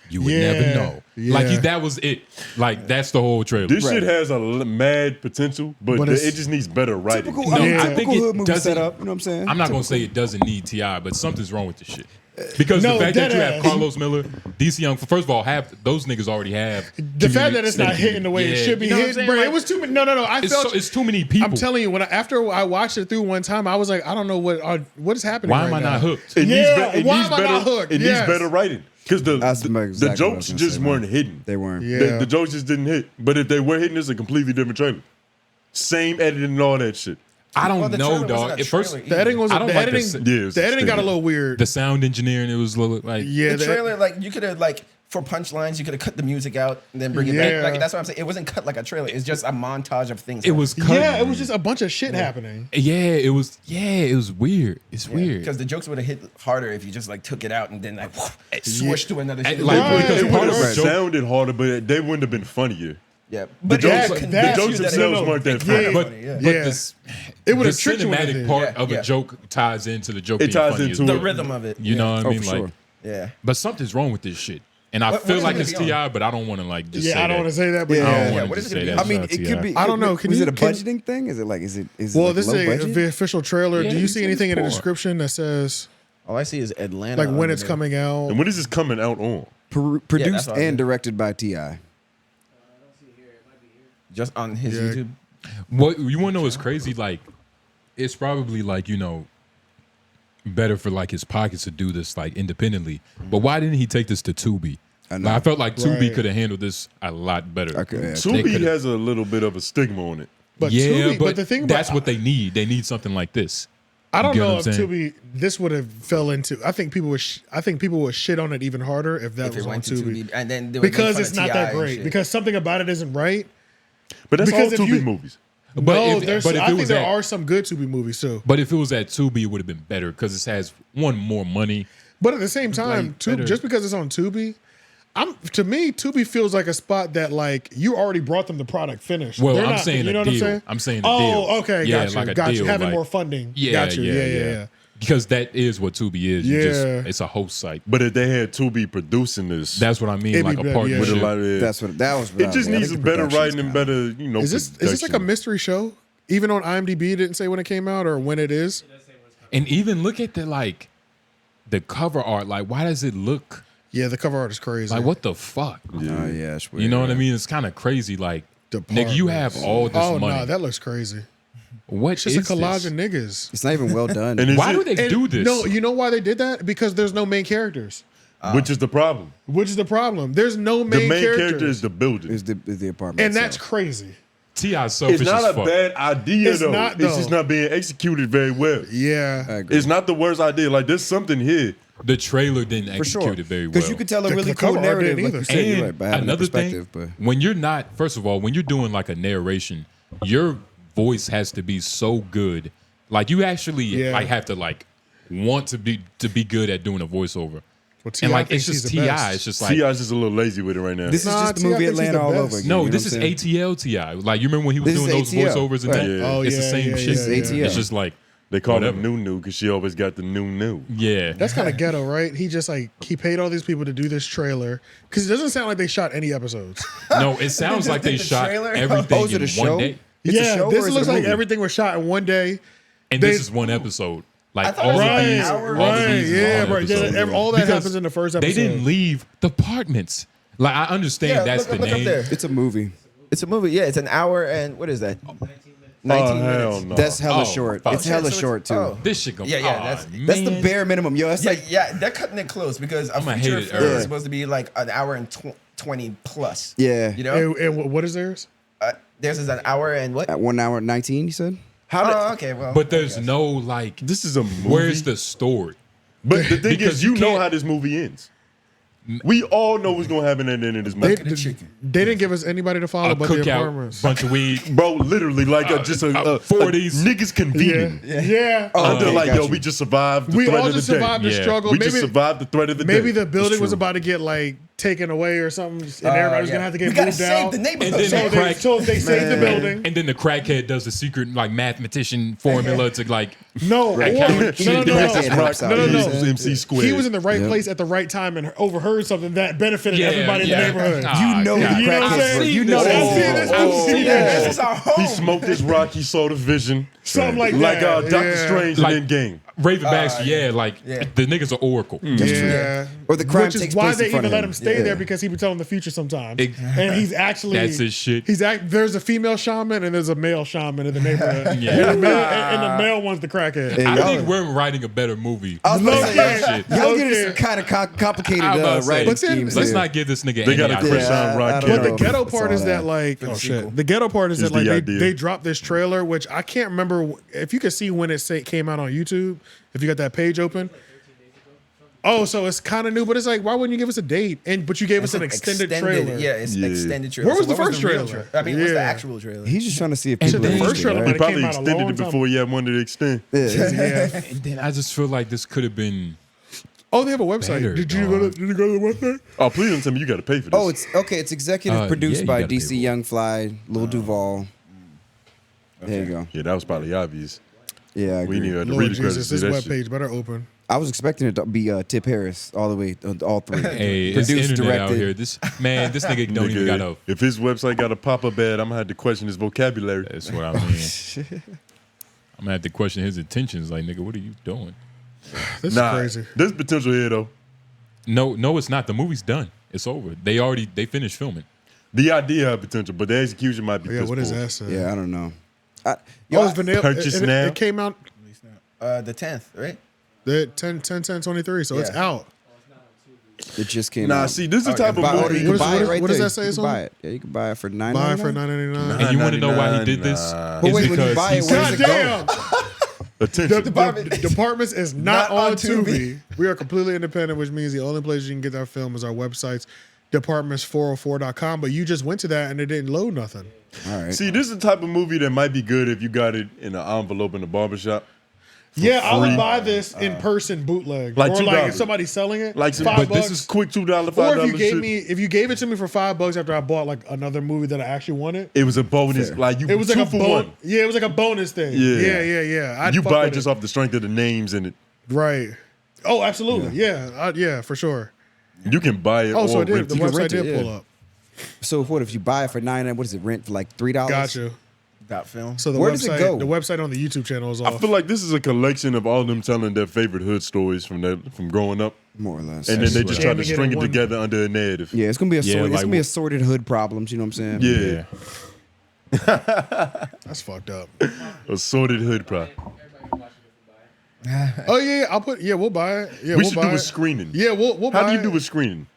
You would Yeah, never know. yeah. Like that was it. Like that's the whole trailer. This shit has a mad potential, but But it it's- just needs better writing. Typical, No, I I mean, think typical it hood movie doesn't- setup. You know what I'm saying? I'm not gonna say it doesn't need T.I., but something's wrong with this shit. Because No, the fact that you deadass. have Carlos Miller, DC Young, first of all, those niggas already have the fact that it's not hitting the way it should be You know what I'm hit, saying? bro. Like, It was too many. No. I felt it's too many people. I'm telling you, after I watched it through one time, I was like, I don't know what is happening. Why right am I now. not hooked? It needs Yeah, be- it why needs am I better. not hooked? It Yes. needs better writing because That's the exactly what I was jokes gonna just say, man. weren't hidden. They weren't. Yeah. The jokes just didn't hit. But if they were hitting, it's a completely different trailer. Same editing and all that shit. I don't Well, the know, trailer wasn't dog. a At first, trailer The editing was I don't the like editing. the- Yeah, it was the editing got a stupid. little weird. the sound engineering, it was a little like Yeah, the trailer, like you could have for punchlines, you could have cut the music out and then bring it Yeah. back. Like that's what I'm saying. It wasn't cut like a trailer. It's just a montage of things. it was cut. Yeah, it was just a bunch of shit happening. it was weird. It's weird. because the jokes would have hit harder if you just took it out and then swoosh to another shit. like, Right. because It part would of have the joke, sounded harder, but they wouldn't have been funnier. Yeah, The but jokes, that- the that- jokes that- themselves no, weren't that it's funny. kinda but funny, yeah. but Yeah. this, It would the have tricked you into cinematic it. part Yeah, of yeah. a joke ties into the joke. It being ties funny into as the well. rhythm of it. You know what I mean? for Like, sure. Yeah. but something's wrong with this shit, and I What feel is it like gonna it's be on? T.I., but I don't want to like just say Yeah, I don't that. want to say that, but Yeah. I don't yeah. want what to is just it say gonna that. be? I mean, it could be. I don't know. Can Was you- it a can- budgeting thing? Is it like? Is it? Well, like this low is budget? the official trailer. Yeah, Do you he see said anything in the it's for. description that says All I see is Atlanta. like when under it's there. coming out? And when is this coming out on? Produced what I was and directed by T.I. Just on his Yeah. YouTube. What you want to know is crazy? Like, it's probably like better for like his pockets to do this like independently. But why didn't he take this to Tubi? I know. Like, I felt like Tubi Right. could have handled this a lot better. Okay, yeah. They Tubi could've- has a little bit of a stigma on it. But yeah, Tubi, but the thing about that's what they need. They need something like this. I don't You get know what if I'm saying? Tubi this would have fell into. I think people would shit on it even harder if that If was it on went to Tubi. Tubi, and then they would make Because fun it's of not T.I. that and great. shit. Because something about it isn't right. But that's Because all if Tubi you- movies. But no, if, there's. but if I it think was there at, are some good Tubi movies too. but if it was at Tubi, it would have been better because it has one more money. But at the same time, Like, better. just because it's on Tubi, to me, Tubi feels like a spot that like you already brought them the product finished. Well, They're I'm not- saying you a know what deal. I'm saying? I'm saying a oh, deal. okay, Yeah, got you, like a got you. deal, Having like- more funding. Yeah, got you. yeah. Because that is what Tubi is. You Yeah. just, it's a host site. But if they had Tubi producing this, That's what I mean, It'd like be a better, partnership. with a lot of That's what that was. it just I needs think the better production's writing and kinda- better, Is this like a mystery show? Even on IMDb, it didn't say when it came out or when it is. And even look at the cover art. Like, why does it look Yeah, the cover art is crazy. like what the fuck? Oh yeah, it's weird. You know what I mean? It's kind of crazy. Like, nigga, you have all this Oh money. no, that looks crazy. What It's just is a collage this? of niggas. It's not even well done. And is Why it- do they And do this? No, you know why they did that? Because there's no main characters. which is the problem. Which is the problem. There's no The main, main characters. character is the building. Is the apartment, and that's itself. crazy. T.I. selfish It's not as a fuck. bad idea It's though. not, It's just though. not being executed very well. Yeah. I agree. It's not the worst idea. Like there's something here. The trailer didn't For execute sure. it very well. Because you could tell a The really cover cool art narrative. didn't Like either. you said, And you're right, by having another a perspective. thing, But when you're not, first of all, when you're doing like a narration, your voice has to be so good Like you actually Yeah. like have to like want to be good at doing a voiceover. Well, And like thinks it's just he's the Ti. best. It's just like T.I.'s just a little lazy with it right now. This is Nah, just the T.I. movie thinks he's Atlanta the all best. over again. no, you know this what is I'm saying? ATL Ti. Like you remember when he was This doing is those ATL. voiceovers and Right. that? Oh, It's the yeah, same yeah, shit. yeah, This is yeah. ATL. It's just like They call whatever. him New because she always got the new. yeah. That's kind of ghetto, right? He just like he paid all these people to do this trailer because it doesn't sound like they shot any episodes. No, it sounds just like they did the shot trailer? everything Oh, is it in a show? one day. It's a yeah, show this or is it looks a like movie? everything was shot in one day. And They- this is one episode. Like thought all it was of like an these, hour. all of Right, these is yeah, one bro. episode. Yeah, all that Because happens in the first episode. They didn't leave the apartments. Like I understand Yeah, that's look the up name. there. It's a movie. It's a movie. Yeah, it's an hour and what is that? 19 Oh, hell minutes. no. That's hella Oh, short. fuck. It's hella So short too. oh. This shit going. Yeah, yeah, That's the bare minimum, yo. That's like Yeah, they're cutting it close because a I'ma feature hate it film early. is supposed to be like an hour and 20 plus. yeah. You know, And what is theirs? theirs is an hour and what? At 1 hour 19, you said? Oh, okay, well. But there's no like. This is a movie. Where's the story? But the thing Because is, you you know can't- how this movie ends. We all know what's gonna happen at the end of this movie. They didn't give us anybody to follow A but the cookout, apartments. bunch of weed. Bro, literally, like just a 40s. niggas convening. Yeah. Under Okay, like, got yo, you. we just survived the We threat all of the just day. survived the Yeah. struggle. We maybe just survived the threat of the day. maybe the building was true. about to get like taken away or something, and everybody was gonna have to get we gotta moved save out. the neighborhood. And then So the they, crack- so they saved the building. And then the crackhead does the secret like mathematician formula to like. No, Right. or, Count- no, no, He no, did no, that helps out. no, You know no, what I'm no. saying? MC squared. He was in the right Yep. place at the right time and overheard something that benefited Yeah, everybody in the yeah. neighborhood. Ah, You know God. the You know what I'm crackheads, saying? bro. You know I've that. seen this. I've Oh, seen yeah, this. this is our home. He smoked his rock. He saw the vision. Something like Like that. Doctor yeah. Strange Like- in Endgame. Ravenbacks, yeah, like yeah. the niggas are Oracle. Yeah. Or the crime Which is takes why place they in front even of let him. him stay Yeah. there because he would tell them the future sometimes. It- And he's actually That's his shit. There's a female shaman and there's a male shaman in the neighborhood. Yeah. And the male one's the crackhead. Hey, I y'all- think we're writing a better movie. I was about to Low say, key. shit. y'all Low get key. some kind of complicated I'm about to say, writing but then- schemes Let's there. not give this nigga They any got a idea. Chris Yeah, Rock I don't But know. the character. ghetto That's part all is that that. like the oh sequel. shit. The ghetto part is Is that like the they, idea. they dropped this trailer, which I can't remember if you could see when it came out on YouTube. If you got that page open. Oh, so it's kind of new, but it's like, why wouldn't you give us a date? But you gave us an extended trailer. Yeah, it's Yeah. extended trailer. Where was the what first real trailer? I mean, what's the Yeah. actual trailer? He's just trying to see if And people then- are The first interested, trailer right? He might probably came out a extended long it time before he had wanted to extend. Yeah. And then I just feel like this could have been. Oh, they have a website. Better, Did you go to the website? Oh, please don't tell me you got to pay for this. Oh, it's okay. It's executive produced yeah, you by gotta pay DC for it. Young Fly, Lil Duval. There you go. Yeah, that was probably obvious. Yeah, I We agree. need to Lord read the credits Jesus, to this see that webpage shit. better open. I was expecting it to be Tip Harris all the way, all three. Hey, it's Produced, internet out directed. here. This nigga don't even got Nigga, a. if his website got a pop-up ad, I'm gonna have to question his vocabulary. That's what I mean. I'm gonna have to question his intentions. Like, nigga, what are you doing? This Nah, is crazy. there's potential here though. No, it's not. The movie's done. It's over. They finished filming. The idea had potential, but the execution might be. Yeah, piss what is poor. that? Say? Yeah, I don't know. Oh, it's vanilla. Purchase it, now? It came out The 10th, right? the 10/10/23, so it's Yeah. out. It just came Nah, out. see, this is the type of Buy, movie. you can What is- buy what it is- right what does there. that say You it's can on? buy it. Yeah, you can buy it for $9.99. Buy for $9.99. And you want to know why he did 99. this? But wait, when you because buy it, he's- where does God it go? damn! Attention. The Departments is not on Tubi. Tubi. We are completely independent, which means the only place you can get our film is our websites, departments404.com. But you just went to that and it didn't load nothing. All right. See, this is the type of movie that might be good if you got it in an envelope in the barbershop. Yeah, I would free. buy this in person bootleg, Like or like $2. if somebody's selling it, Like, some, $5. but this is quick $2, $5 or if you shit. gave it to me for $5 after I bought like another movie that I actually wanted. It was a bonus. Fair. Like you, It was like two a for bonus. one. Yeah, it was like a bonus thing. Yeah. Yeah. I'd You fuck buy it with just off the strength of the names in it. Right. Oh, absolutely. Yeah, for sure. You can buy it. Oh, so or it did. rent The it. can website rent it, did yeah. pull up. So what if you buy it for $9? What is it? Rent for like $3? Got you. Dot film. So the Where website, does it go? the website on the YouTube channel is I off. feel like this is a collection of all them telling their favorite hood stories from growing up, More or less. and then they just try Jamming to it string in it one- together under a narrative. Yeah, it's gonna be Yeah, it's like gonna be assorted hood problems. You know what I'm saying? Yeah, That's fucked up. assorted hood pride. Oh yeah, I'll put. Yeah, we'll buy it. Yeah, We we'll should buy do a it. screening. Yeah, we'll buy How do you it. do a screening?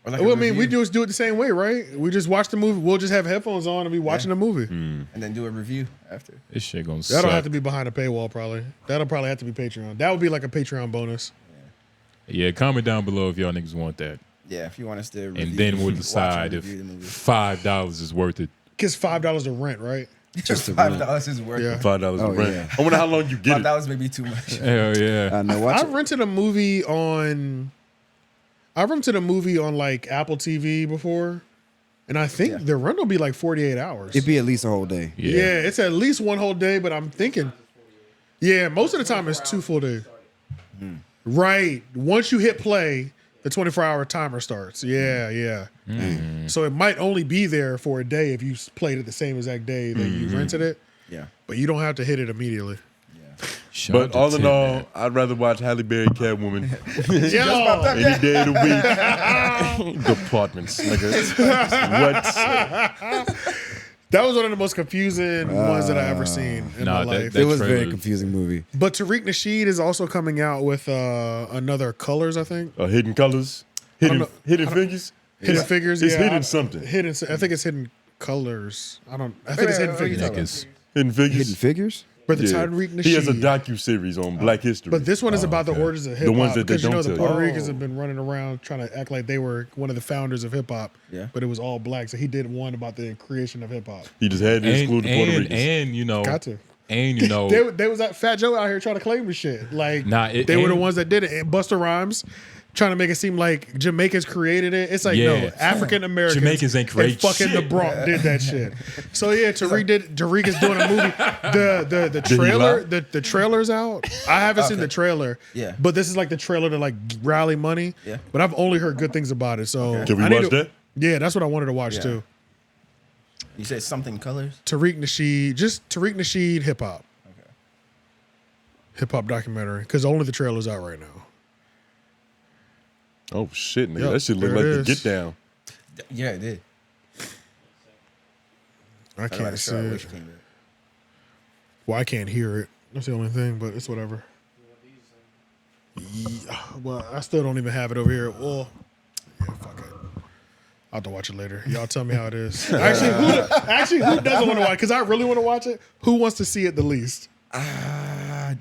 Or like a Well, I mean, we review, do it the same way, right? We just watch the movie. We'll just have headphones on and be watching the movie. and then do a review after. This shit gonna That'll suck. have to be behind a paywall, probably. That'll probably have to be Patreon. That would be like a Patreon bonus. Yeah, comment down below if y'all niggas want that, Yeah, if you want us to review, and then we'll watch and decide if review the movie. $5 is worth it. Gets $5 to rent, right? Just to $5 is worth Yeah. it. $5 Oh, a rent. yeah. I wonder how long you get it. $5 may be too much. Hell yeah. I know. Watch I rented a movie on like Apple TV before, and I think the rent will be like 48 hours. It'd be at least a whole day. Yeah, it's at least one whole day, but I'm thinking, most of the time it's 2 full days. Right. Once you hit play, the 24-hour timer starts. Yeah. So it might only be there for a day if you played it the same exact day that you rented it. Yeah. But you don't have to hit it immediately. Shout out But to all in Tim, all, man. I'd rather watch Halle Berry Catwoman Yo, any day of the week. Departments, nigga. What? that was one of the most confusing ones that I ever seen in my life. It was a very trailer- confusing movie. But Tariq Nasheed is also coming out with another Colors, I think. Hidden Colors, hidden know- figures. Hidden Figures. It's yeah, hidden something. I think it's Hidden Colors. I think it's Hidden Figures. Niggas. Hidden figures. Hidden Figures? But the Yeah. Tariq Nasheed. He has a docu-series on Black History. But this one is about the origins of hip hop. ones that they because you know don't the tell Puerto you. Ricans have been running around trying to act like they were one of the founders of hip hop. Yeah. But it was all black. So he did one about the creation of hip hop. he just had to exclude the Puerto Ricans. And you know, Got to. and you know, They was that Fat Joe out here trying to claim the shit. Like Nah, they were the and- ones that did it. And Busta Rhymes trying to make it seem like Jamaicans created it. It's like no, Yeah. African Americans. Jamaicans ain't create and fucking shit. the Bronx did that shit. So yeah, Tariq is doing a movie. The he trailer, lie? the trailer's out. I haven't seen the trailer. Yeah. But this is like the trailer to like rally money. Yeah. But I've only heard good things about it. So Can we I need watch to- that? Yeah, that's what I wanted to watch Yeah. too. You said something colors? Tariq Nasheed, just Tariq Nasheed hip hop. Okay. Hip hop documentary. Because only the trailer's out right now. Oh shit, nigga. Yep, That shit look there like it the is. Get Down. Yeah, it did. I I can't see I it. wish it came back. Well, I can't hear it. That's the only thing, but it's whatever. Yeah, well, I still don't even have it over here. Well, yeah, fuck it. I'll have to watch it later. Y'all tell me how it is. Actually, who doesn't want to watch it? Because I really want to watch it. Who wants to see it the least?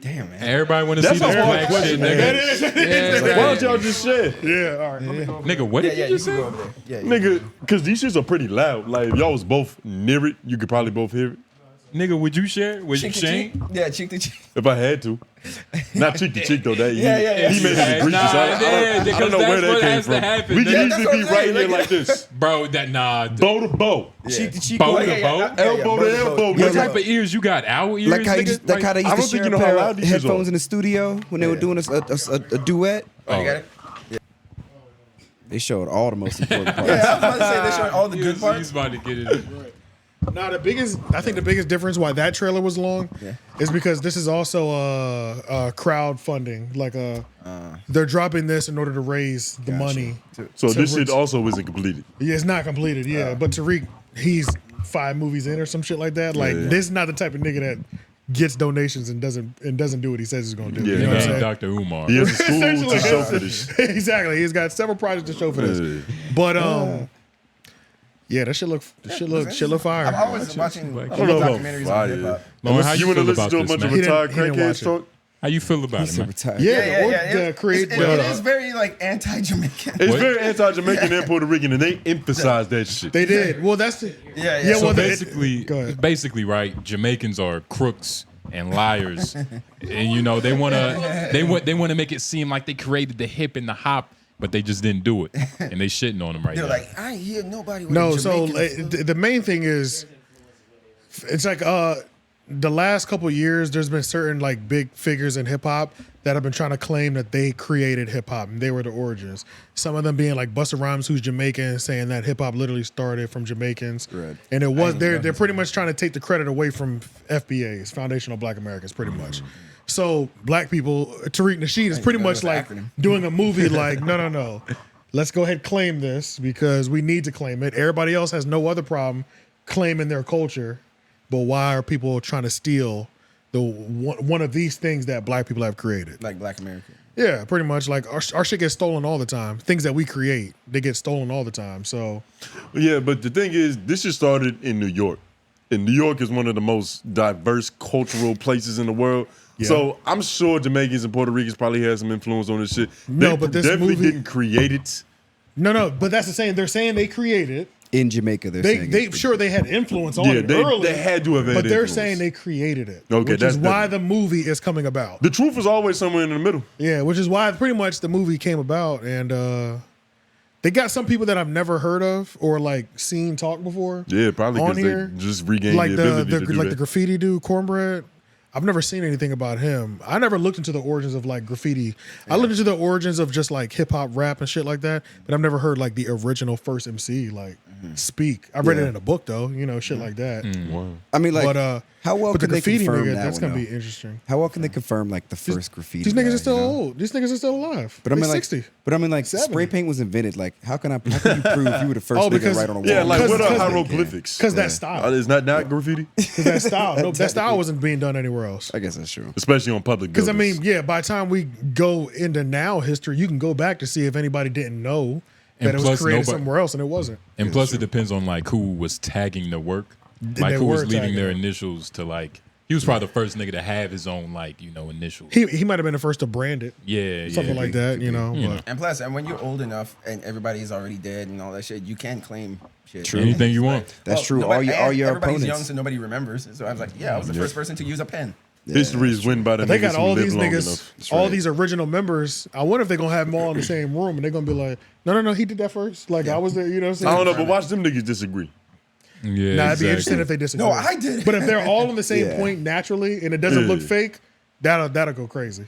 Damn, man. everybody want to see That's this a hard black question, shit, man. nigga. Why don't y'all just share? Yeah, all right. Nigga, what did Yeah, you you just can say? go over there. Yeah, Nigga, because these shits are pretty loud. Like, if y'all was both near it, you could probably both hear it. Nigga, would you share? Would you cheek to cheek. Shane? Yeah, cheek to cheek. If I had to. Not cheek to cheek, though. That, Yeah, yeah. He made it egregious. I don't know where that came from. We Yeah, can that's easily what be I'm right saying. here Like- like this. Bro, that Bow to bow. Cheek to cheek. Bow Yeah, to yeah, bow? yeah, yeah, Elbow to bow elbow, What nigga. type of ears you got? Owl ears? Like how, nigga? they I don't used to think share you know a how pair loud of these shits headphones are. in the studio when they were doing a duet. Oh, you got it? They showed all the most important parts. Yeah, I was about to say they're showing all the good He's parts. about to get it. Now I think the biggest difference why that trailer was long is because this is also a crowdfunding. Like they're dropping this in order to raise the money. So So this we're- shit also isn't completed. Yeah, it's not completed. Yeah, but Tariq, he's 5 movies in or some shit like that. Like Yeah. this is not the type of nigga that gets donations and doesn't do what he says he's gonna do. Yeah, You know what I'm Nigga saying? ain't Dr. Umar. He has a school to Essentially, show for this. Exactly. He's got several projects to show for this. Yeah. But yeah, that shit look fire. I'm always watching I don't know about documentaries fire. on hip hop. Lauren, how You you want to feel listen about to a this, bunch of man? He retired didn't watch crackheads it. talk? How you feel about it, man? Yeah, Yeah. or create. It is very like anti-Jamaican. It's What? very anti-Jamaican and Puerto Rican, and they emphasize that shit. They did. Well, that's the. Yeah. So well, basically, right? Jamaicans are crooks and liars, and you know they want to make it seem like they created the hip and the hop, but they just didn't do it, and they shitting on them right They're now. like, I ain't hear nobody with No, a so Jamaican the main thing is, it's like the last couple of years, there's been certain like big figures in hip hop that have been trying to claim that they created hip hop and they were the origins. Some of them being like Busta Rhymes, who's Jamaican, saying that hip hop literally started from Jamaicans, Right. and it was they're pretty much trying to take the credit away from FBAs, Foundational Black Americans, pretty much. So black people, Tariq Nasheed is pretty go much with the like acronym. doing a movie like, no. Let's go ahead and claim this because we need to claim it. Everybody else has no other problem claiming their culture, but why are people trying to steal the one of these things that black people have created? like Black American. Yeah, pretty much. Like our shit gets stolen all the time. Things that we create, they get stolen all the time. So Yeah, but the thing is, this shit started in New York. And New York is one of the most diverse cultural places in the world. Yeah. So I'm sure Jamaicans and Puerto Ricans probably had some influence on this shit. No, They but this definitely movie- didn't create it. no, but that's the saying. They're saying they created it. In Jamaica, they're saying they had influence on it they early. they had to have had but they're influence. saying they created it. Okay, which that's is why different. the movie is coming about. The truth is always somewhere in the middle. Yeah, which is why pretty much the movie came about, and they got some people that I've never heard of or like seen talk before. Yeah, probably on because here, they just regained like the ability to do like that. the graffiti dude, Cornbread. I've never seen anything about him. I never looked into the origins of like graffiti. I looked into the origins of just like hip hop rap and shit like that, but I've never heard like the original first MC like speak. I read it in a book though, shit like that. Wow. I mean, like, But how well but the can they graffiti confirm nigga, that that's one, gonna though? be interesting. How well can they confirm like the first graffiti? These niggas guy, are still you know? old. These niggas are still alive. But I mean, They like, 60. spray 70. paint was invented. Like, how can you prove you were the first Oh, nigga because- to write on a wall? Yeah, like what are Because- hieroglyphics? Because that style. Is not graffiti, Because that style. No, that style wasn't being done anywhere else. I guess that's true. especially on public. Because I buildings. mean, yeah, by the time we go into now history, you can go back to see if anybody didn't know that And it was plus created nobody- somewhere else, and it wasn't. And plus, it depends on like who was tagging the work, like they who was were leaving tagging their it. initials to like. He was probably the first nigga to have his own like initials. He might have been the first to brand it, Yeah, something yeah. like that, But And plus, and when you're old enough and everybody's already dead and all that shit, you can claim shit. True. Anything you want. That's true. nobody- All your everybody's opponents. young, so nobody remembers. So I was like, yeah, I was the first person to use a pen. history is written by the they niggas got who all live these long niggas, enough. all these original members. I wonder if they're gonna have them all in the same room, and they're gonna be like, no, he did that first. Like I was there, you know what I'm saying? I don't know, but watch them niggas disagree. Yeah, Nah, it'd be exactly. interesting if they disagree. No, I did. But if they're all on the same Yeah. point naturally, and it doesn't look Yeah. fake, that'll go crazy.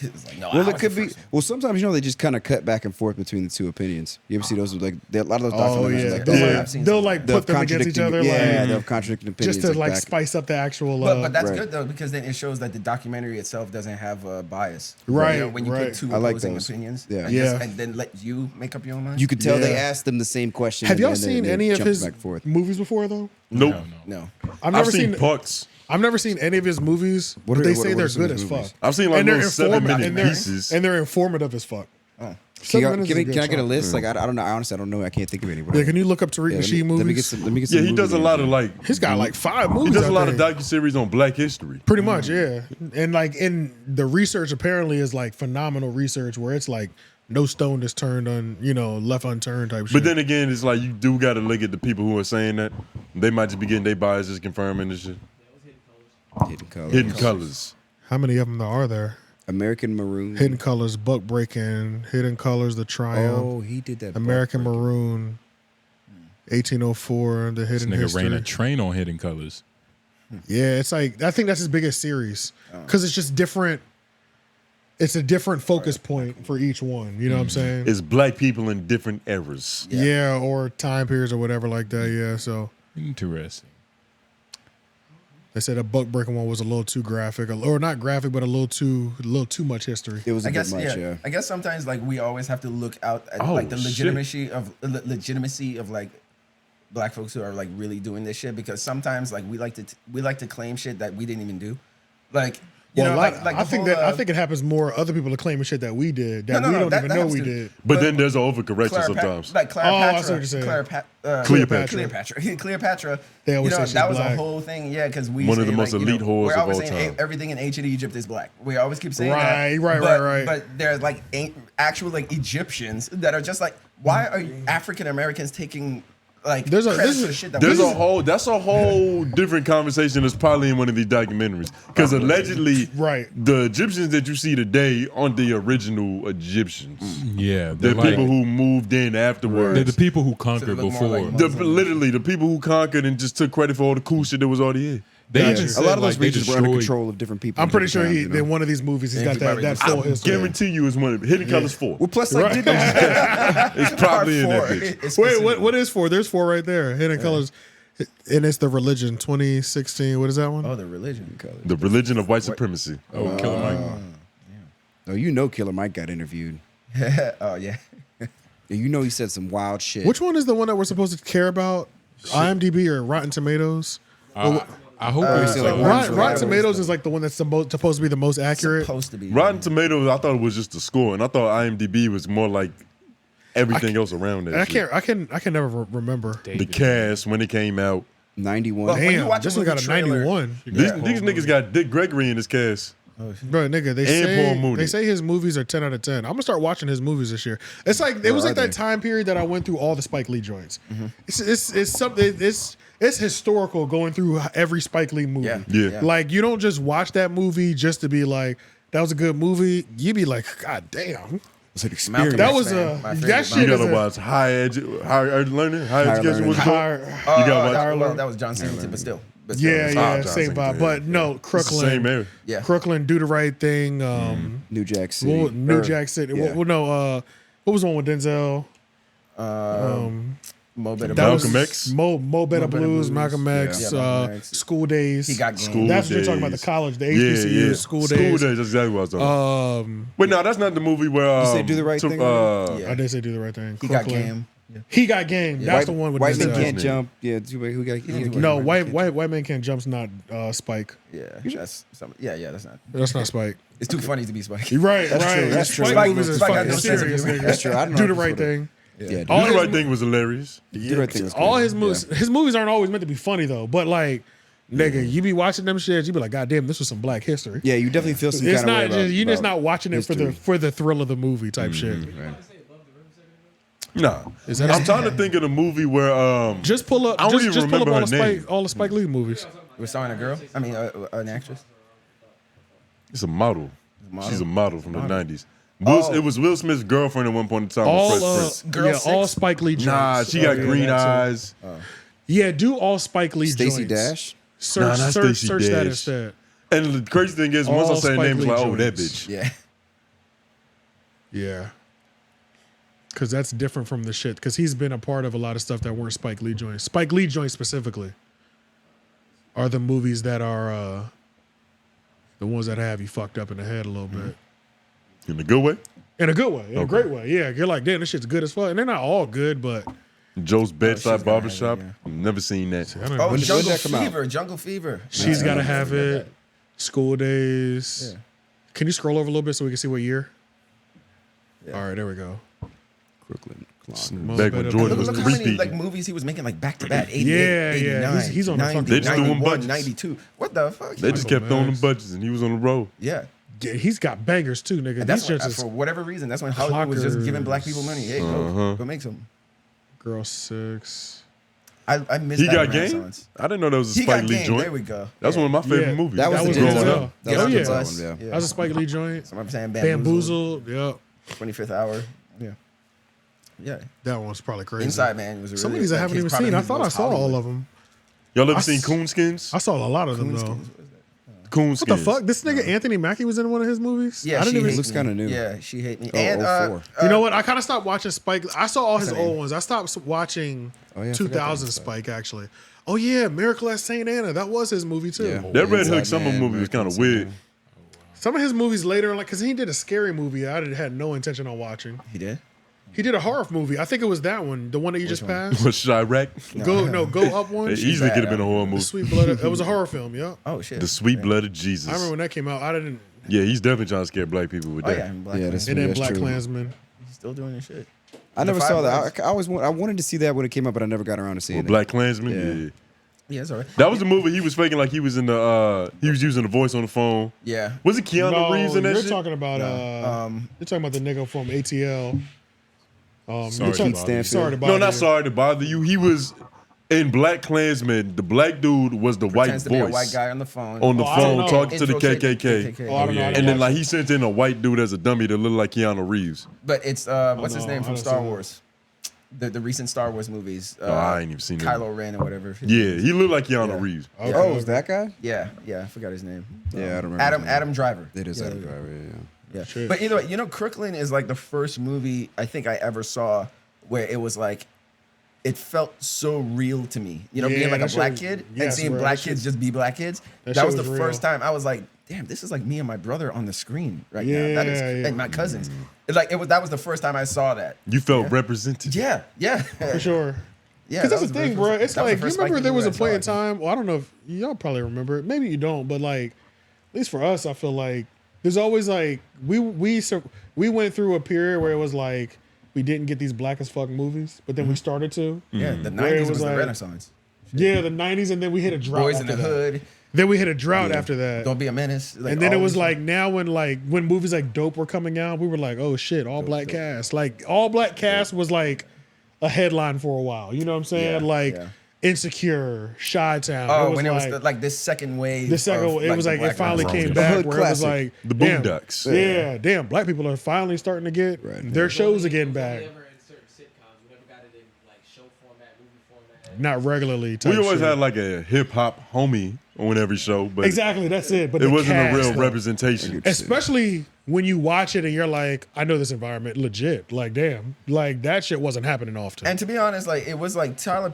It's like, no, I Well, was it could the be. first one. Well, sometimes they just kind of cut back and forth between the two opinions. You ever see those? Like a lot of those Oh documentaries. yeah, like they'll, that. Yeah, like, I've seen they'll some. like They'll put them against each contradict- other, Yeah, like they'll contradict opinions. just to like back. spice up the actual. But that's Right. good though because then it shows that the documentary itself doesn't have a bias. Right, When you right. put two I like opposing those. opinions. Yeah. And, Yeah. and then let you make up your own mind. You could tell they Yeah. asked them the same question. Have and y'all then seen they any of jumped his back and forth. movies before though? Nope. No. I've never I've seen seen. parts. I've never seen any of his movies, What but are- they what- say what they're are some good of as his fuck. movies? I've seen like And they're little 7-minute and they're, pieces. and they're informative as fuck. Can, 7 y'all- minutes can, is a we, good can I get a chunk. list? Like I don't know. Honestly, I don't know. I can't think of any. Yeah, can you look up Tariq Yeah, Nasheed let me get movies? some. Let me get some. Yeah, he does a movie lot of names. like. He's got like 5 movies. He does a out lot of there. docuseries on Black history. Pretty much, yeah. And like in the research apparently is like phenomenal research where it's like no stone is turned on, left unturned type shit. But then again, it's like you do got to look at the people who are saying that. They might just be getting their biases confirming this shit. Hidden Colors. Hidden colors. how many of them are there? American Maroon. Hidden Colors, Buck Breaking, Hidden Colors, The Triumph, Oh, he did that. American Maroon, 1804, The This Hidden nigga ran a History. train on Hidden Colors. Yeah, it's like I think that's his biggest series because it's just different. It's a different focus point for each one. You know what I'm saying? It's black people in different eras. Yeah, or time periods or whatever like that. Yeah, so Interesting. they said a Buck Breaking one was a little too graphic, or not graphic, but a little too much history. It was a I bit guess much. Yeah. I guess sometimes like we always have to look out at Oh, like the shit. legitimacy of like black folks who are like really doing this shit because sometimes like we like to claim shit that we didn't even do. Like Well, like I the think whole, I think it happens more. Other people are claiming shit that we did that No, we no, don't that even know happens we too. did. But then there's an overcorrection Cleopatra, sometimes. like Oh, I see what Cleopatra, you're saying. Cleopatra. They always say she's that was black. a whole thing, yeah, because we One of say, the most like, elite whores we're of always all saying time. everything in ancient Egypt is black. We always keep saying Right, that. right. But there's like actual like Egyptians that are just like, why are African Americans taking like There's a- credit this for is- the shit that There's we a whole. That's a whole different conversation. That's probably in one of these documentaries. Because allegedly, Right. the Egyptians that you see today aren't the original Egyptians. Yeah, They're like, people who moved in afterwards. they're the people who conquered look more before. like Literally, the people who conquered and just took credit for all the cool shit that was already here. They Gotcha. even A said, A lot of those like, they regions were under destroyed- control of different people. I'm at pretty different sure times, you in know? one of these movies he's Yeah, got that everybody- full history. Guarantee you, it's one of Hidden Colors 4. Well, plus, like, Right. did those, It's probably in that Part bitch. four is Wait, specific. what is 4? There's 4 right there. Hidden Colors, and it's The Religion, 2016. What is that one? Oh, the religion color. The religion of white supremacy. Oh, Killer Mike. oh, you know, Killer Mike got interviewed. Oh yeah. You know, he said some wild shit. Which one is the one that we're supposed to care about? IMDb or Rotten Tomatoes? I hope it's say, like, Rotten Tomatoes is like the one that's supposed to be the most accurate. Supposed to be Rotten Tomatoes, I thought it was just the score, and I thought IMDb was more like everything else around that. And shit. I can never remember. The cast when it came out. 91. Well, when you Damn, watch this a one got movie a trailer- 91. These niggas got Dick Gregory in his cast. Bro, nigga, Paul Mooney. they say his movies are 10 out of 10. I'm gonna start watching his movies this year. It's like it was like that time period that I went through all the Spike Lee joints. It's something. It's historical going through every Spike Lee movie. Yeah. Like you don't just watch that movie just to be like that was a good movie. You be like, God damn. It's an experience. That was that shit. You gotta watch higher learning, higher education. What's it called? You gotta watch. That was John Singleton, but still. Yeah, John same vibe. Singleton, But no, It's the Crooklyn. same area. Yeah. Crooklyn, Do the Right Thing. New Jack City. New Jack City. Yeah. What was the one with Denzel? Mo Better Malcolm Blues. X. Mo Better Better Blues, Blues. Malcolm X, Yeah, Malcolm X. School Days. He got game. School That's what you're talking about, the Days. college, the HBCU, School Days. School Days, that's exactly what I was talking about. Wait, no, that's not the movie where. You say Do the Right Thing? Yeah. I did say Do the Right Thing. He got Crooklyn. game. He got game. That's the one with White Denzel. Man Can't Jump. Yeah, who got? No, White Man Can't Jump's not Spike. Yeah, that's that's not. That's not Spike. It's too funny to be Spike. You're right, That's right. true, that's true. Spike Spike- movies is Spike got fucking no sense of serious, humor. nigga. That's true. I don't know Do the if Right it's what Thing. Yeah, All Do the his Right Thing was hilarious. Do the Right Thing was All good. his movies, his movies aren't always meant to be funny though. But like, nigga, you be watching them shits, you be like, God damn, this was some Black history. Yeah, you definitely feel some It's kind of way not about, just you're just about not watching it history. for the thrill of the movie type shit. Right. Nah, that I'm trying to think of the movie where Just pull up. I don't even Just pull up remember her name. all the Spike Lee movies. We're starring a girl. I mean, an actress. it's a model. She's a model from the '90s. Oh. It was Will Smith's girlfriend at one point in time. All with Fresh Prince. Girl yeah, Six? all Spike Lee. Nah, joints. she got Yeah, green that too. eyes. Yeah, do all Spike Lee Stacey joints. Dash. Search, Nah, not search, Stacey search that Dash. instead. And the crazy thing is, once I All say her Spike name, it's Lee like, oh, that joints. bitch. Yeah. Yeah. Because that's different from the shit. Because he's been a part of a lot of stuff that weren't Spike Lee joints. Spike Lee joints specifically are the movies that are the ones that have you fucked up in the head a little bit. In a good way. In a good way. In a great way. Yeah. You're like, damn, this shit's good as fuck. And they're not all good, but Joe's Bedside she's gotta Barbershop. have it, Never seen that. I don't know. Oh, When did Jungle that come out? Fever. Jungle Fever. She's got to have it. School Days. Yeah. Can you scroll over a little bit so we can see what year? All right, there we go. Brooklyn. Back when Jordan was Look how many repeating. like movies he was making like back to back. 88, Yeah, 89, he's on the 90, fucking- They just threw him 91, budgets. 92. What the fuck? They just Michael kept throwing them Max. budgets, and he was on the road. Yeah. Yeah, he's got bangers too, nigga. And that's These when, just for whatever reason, that's when Hollywood was just giving black people money. Hey, go make some. Girl 6. I missed He that got game. Renaissance. I didn't know that was a He Spike got Lee game. joint. There we go. That's one of my favorite Yeah. movies. That was That the was Denzel. Denzel. That Oh, was yeah. the Bus. Denzel one, yeah. That was a Spike Lee joint. So I'm saying Bamboozled. Yep. 25th Hour. Yeah. Yeah. That one's probably crazy. Inside Man was a really, Some of these I like, haven't his even probably seen. I his thought I most saw all Hollywood. of them. Y'all ever I seen s- Coonskins? I saw a lot of them though. Coonskins. Coonskins. What the fuck? This nigga Anthony Mackie was in one of his movies? Yeah, I didn't she even. hate looks me. kinda new. Yeah, she hate me. Oh, And 04. You know what? I kind of stopped watching Spike. I saw all his What's her old name? ones. I stopped watching Oh, yeah, I forgot 2000 that Spike actually. Oh yeah, Miracle at St. Anna. That was his movie too. Yeah. That Red Inside Hook Summer Man, movie was kind American of weird. Summer. Some of his movies later, like, cause he did a scary movie I had no intention on watching. He did? He did a horror movie. I think it was that one, the one that you just passed. Was Chirac? Go up one. It easily could have been a horror The movie. Sweet Blood. It was a horror film. Yeah, Oh, shit. The Sweet Blood of Jesus. I remember when that came out. I didn't. Yeah, he's definitely trying to scare black people with Oh, that. yeah. and Black Yeah, Man. that's- And then that's Black true. Klansman. He's still doing his shit. I never Five saw that. Bloods. I wanted to see that when it came out, but I never got around to seeing With it. Black Klansman. Yeah. Yeah. Yeah, it's all right. That was the movie he was faking like he was in the. He was using the voice on the phone. Yeah. Was it Keanu No, Reeves in that you're shit? talking about. You're talking about the nigga from ATL. Sorry, you're talking- Bobby. Stanfield. Sorry to bother No, you. not sorry to bother you. He was in Black Klansman. The black dude was the white Pretends to be a voice white guy on the phone. on the Oh, I don't phone know. talking to the Infiltrate KKK. Oh, I don't know. I yeah. don't And then watch like he sent in a white dude as a dummy that looked like Keanu Reeves. But it's what's his no, name I from don't Star see that. Wars, the recent Star Wars movies. I ain't even seen that. Kylo Ren or whatever. Yeah, he looked like Keanu Yeah. Reeves. Okay. Oh, was that guy? Yeah, I forgot his name. Yeah, I don't remember. Adam Driver. It is Yeah, Adam yeah. Driver. Yeah. Yeah. Shit. But either way, Crooklyn is like the first movie I think I ever saw where it was like, it felt so real to me. Yeah, being like a that black shit- kid yes, and seeing bro, black that kids shit- just be black kids. that That shit was the was real. first time I was like, damn, this is like me and my brother on the screen right now. That is, Yeah, yeah. and my cousins. That was the first time I saw that. You felt represented. Yeah. For sure. Yeah, Because that that's was the very thing, bro. first- It's that was the like, you first remember Spike there Lee was a movie I point in saw, I think. time, well, I don't know if y'all probably remember it. Maybe you don't, but like, at least for us, I feel like there's always like, we went through a period where it was like, we didn't get these black as fuck movies, but then we started to. Yeah, the Where it 90s was was the like- Renaissance. Yeah, the 90s, and then we hit a drop. Boys in after the that. Hood. Then we hit a drought after that. Don't be a menace. Like, And then it was always- like now when movies like Dope were coming out, we were like, oh shit, all black cast. Like all black cast was like a headline for a while. You know what I'm saying? Insecure, Chi-Town. Oh, it was when like, it was like this second wave. the second, of, it was the like it black finally menace. came The back hood where it was classic. like The damn, Boondocks. Yeah, damn, black people are finally starting to get their shows again back. Not regularly. Type We always shit. had like a hip hop homie on every show, but Exactly, that's it. But it the wasn't a cast, real though. representation. Especially when you watch it and you're like, I know this environment legit. Like, damn, like that shit wasn't happening often. And to be honest, like it was like Tyler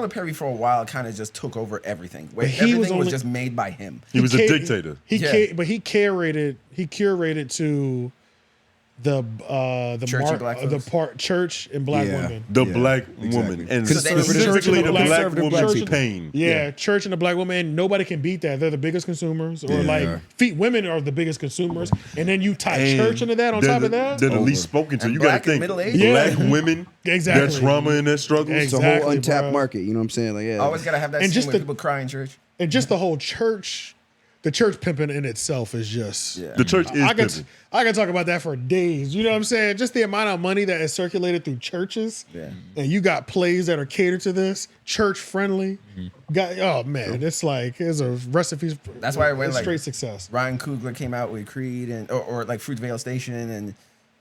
Perry for a while kind of just took over everything. Where But he everything was was only- just made by him. He was a ca- dictator. But he curated to the Church and black folks. church and black women. The Yeah, black exactly. woman, and Conservative- specifically the black conservative black woman's people. pain. Yeah, church and the black woman, and nobody can beat that. They're the biggest consumers, or women are the biggest consumers, and then you tie And church into that. On they're top the- of that, they're the least spoken to. And You got black to and think middle-aged. Yeah. black women, Exactly. their trauma and their struggles. It's a Exactly, whole untapped bro. market. You know what I'm saying? Like, yeah. Always gotta have that And scene just where the- people cry in church. and just the whole church, the church pimping in itself is just. The church is I could pimping. I could talk about that for days. You know what I'm saying? Just the amount of money that is circulated through churches. Yeah. And you got plays that are catered to this, church friendly. Got oh man, it's like it's a recipe. That's why I went it's like straight success. Ryan Coogler came out with Creed and or like Fruitvale Station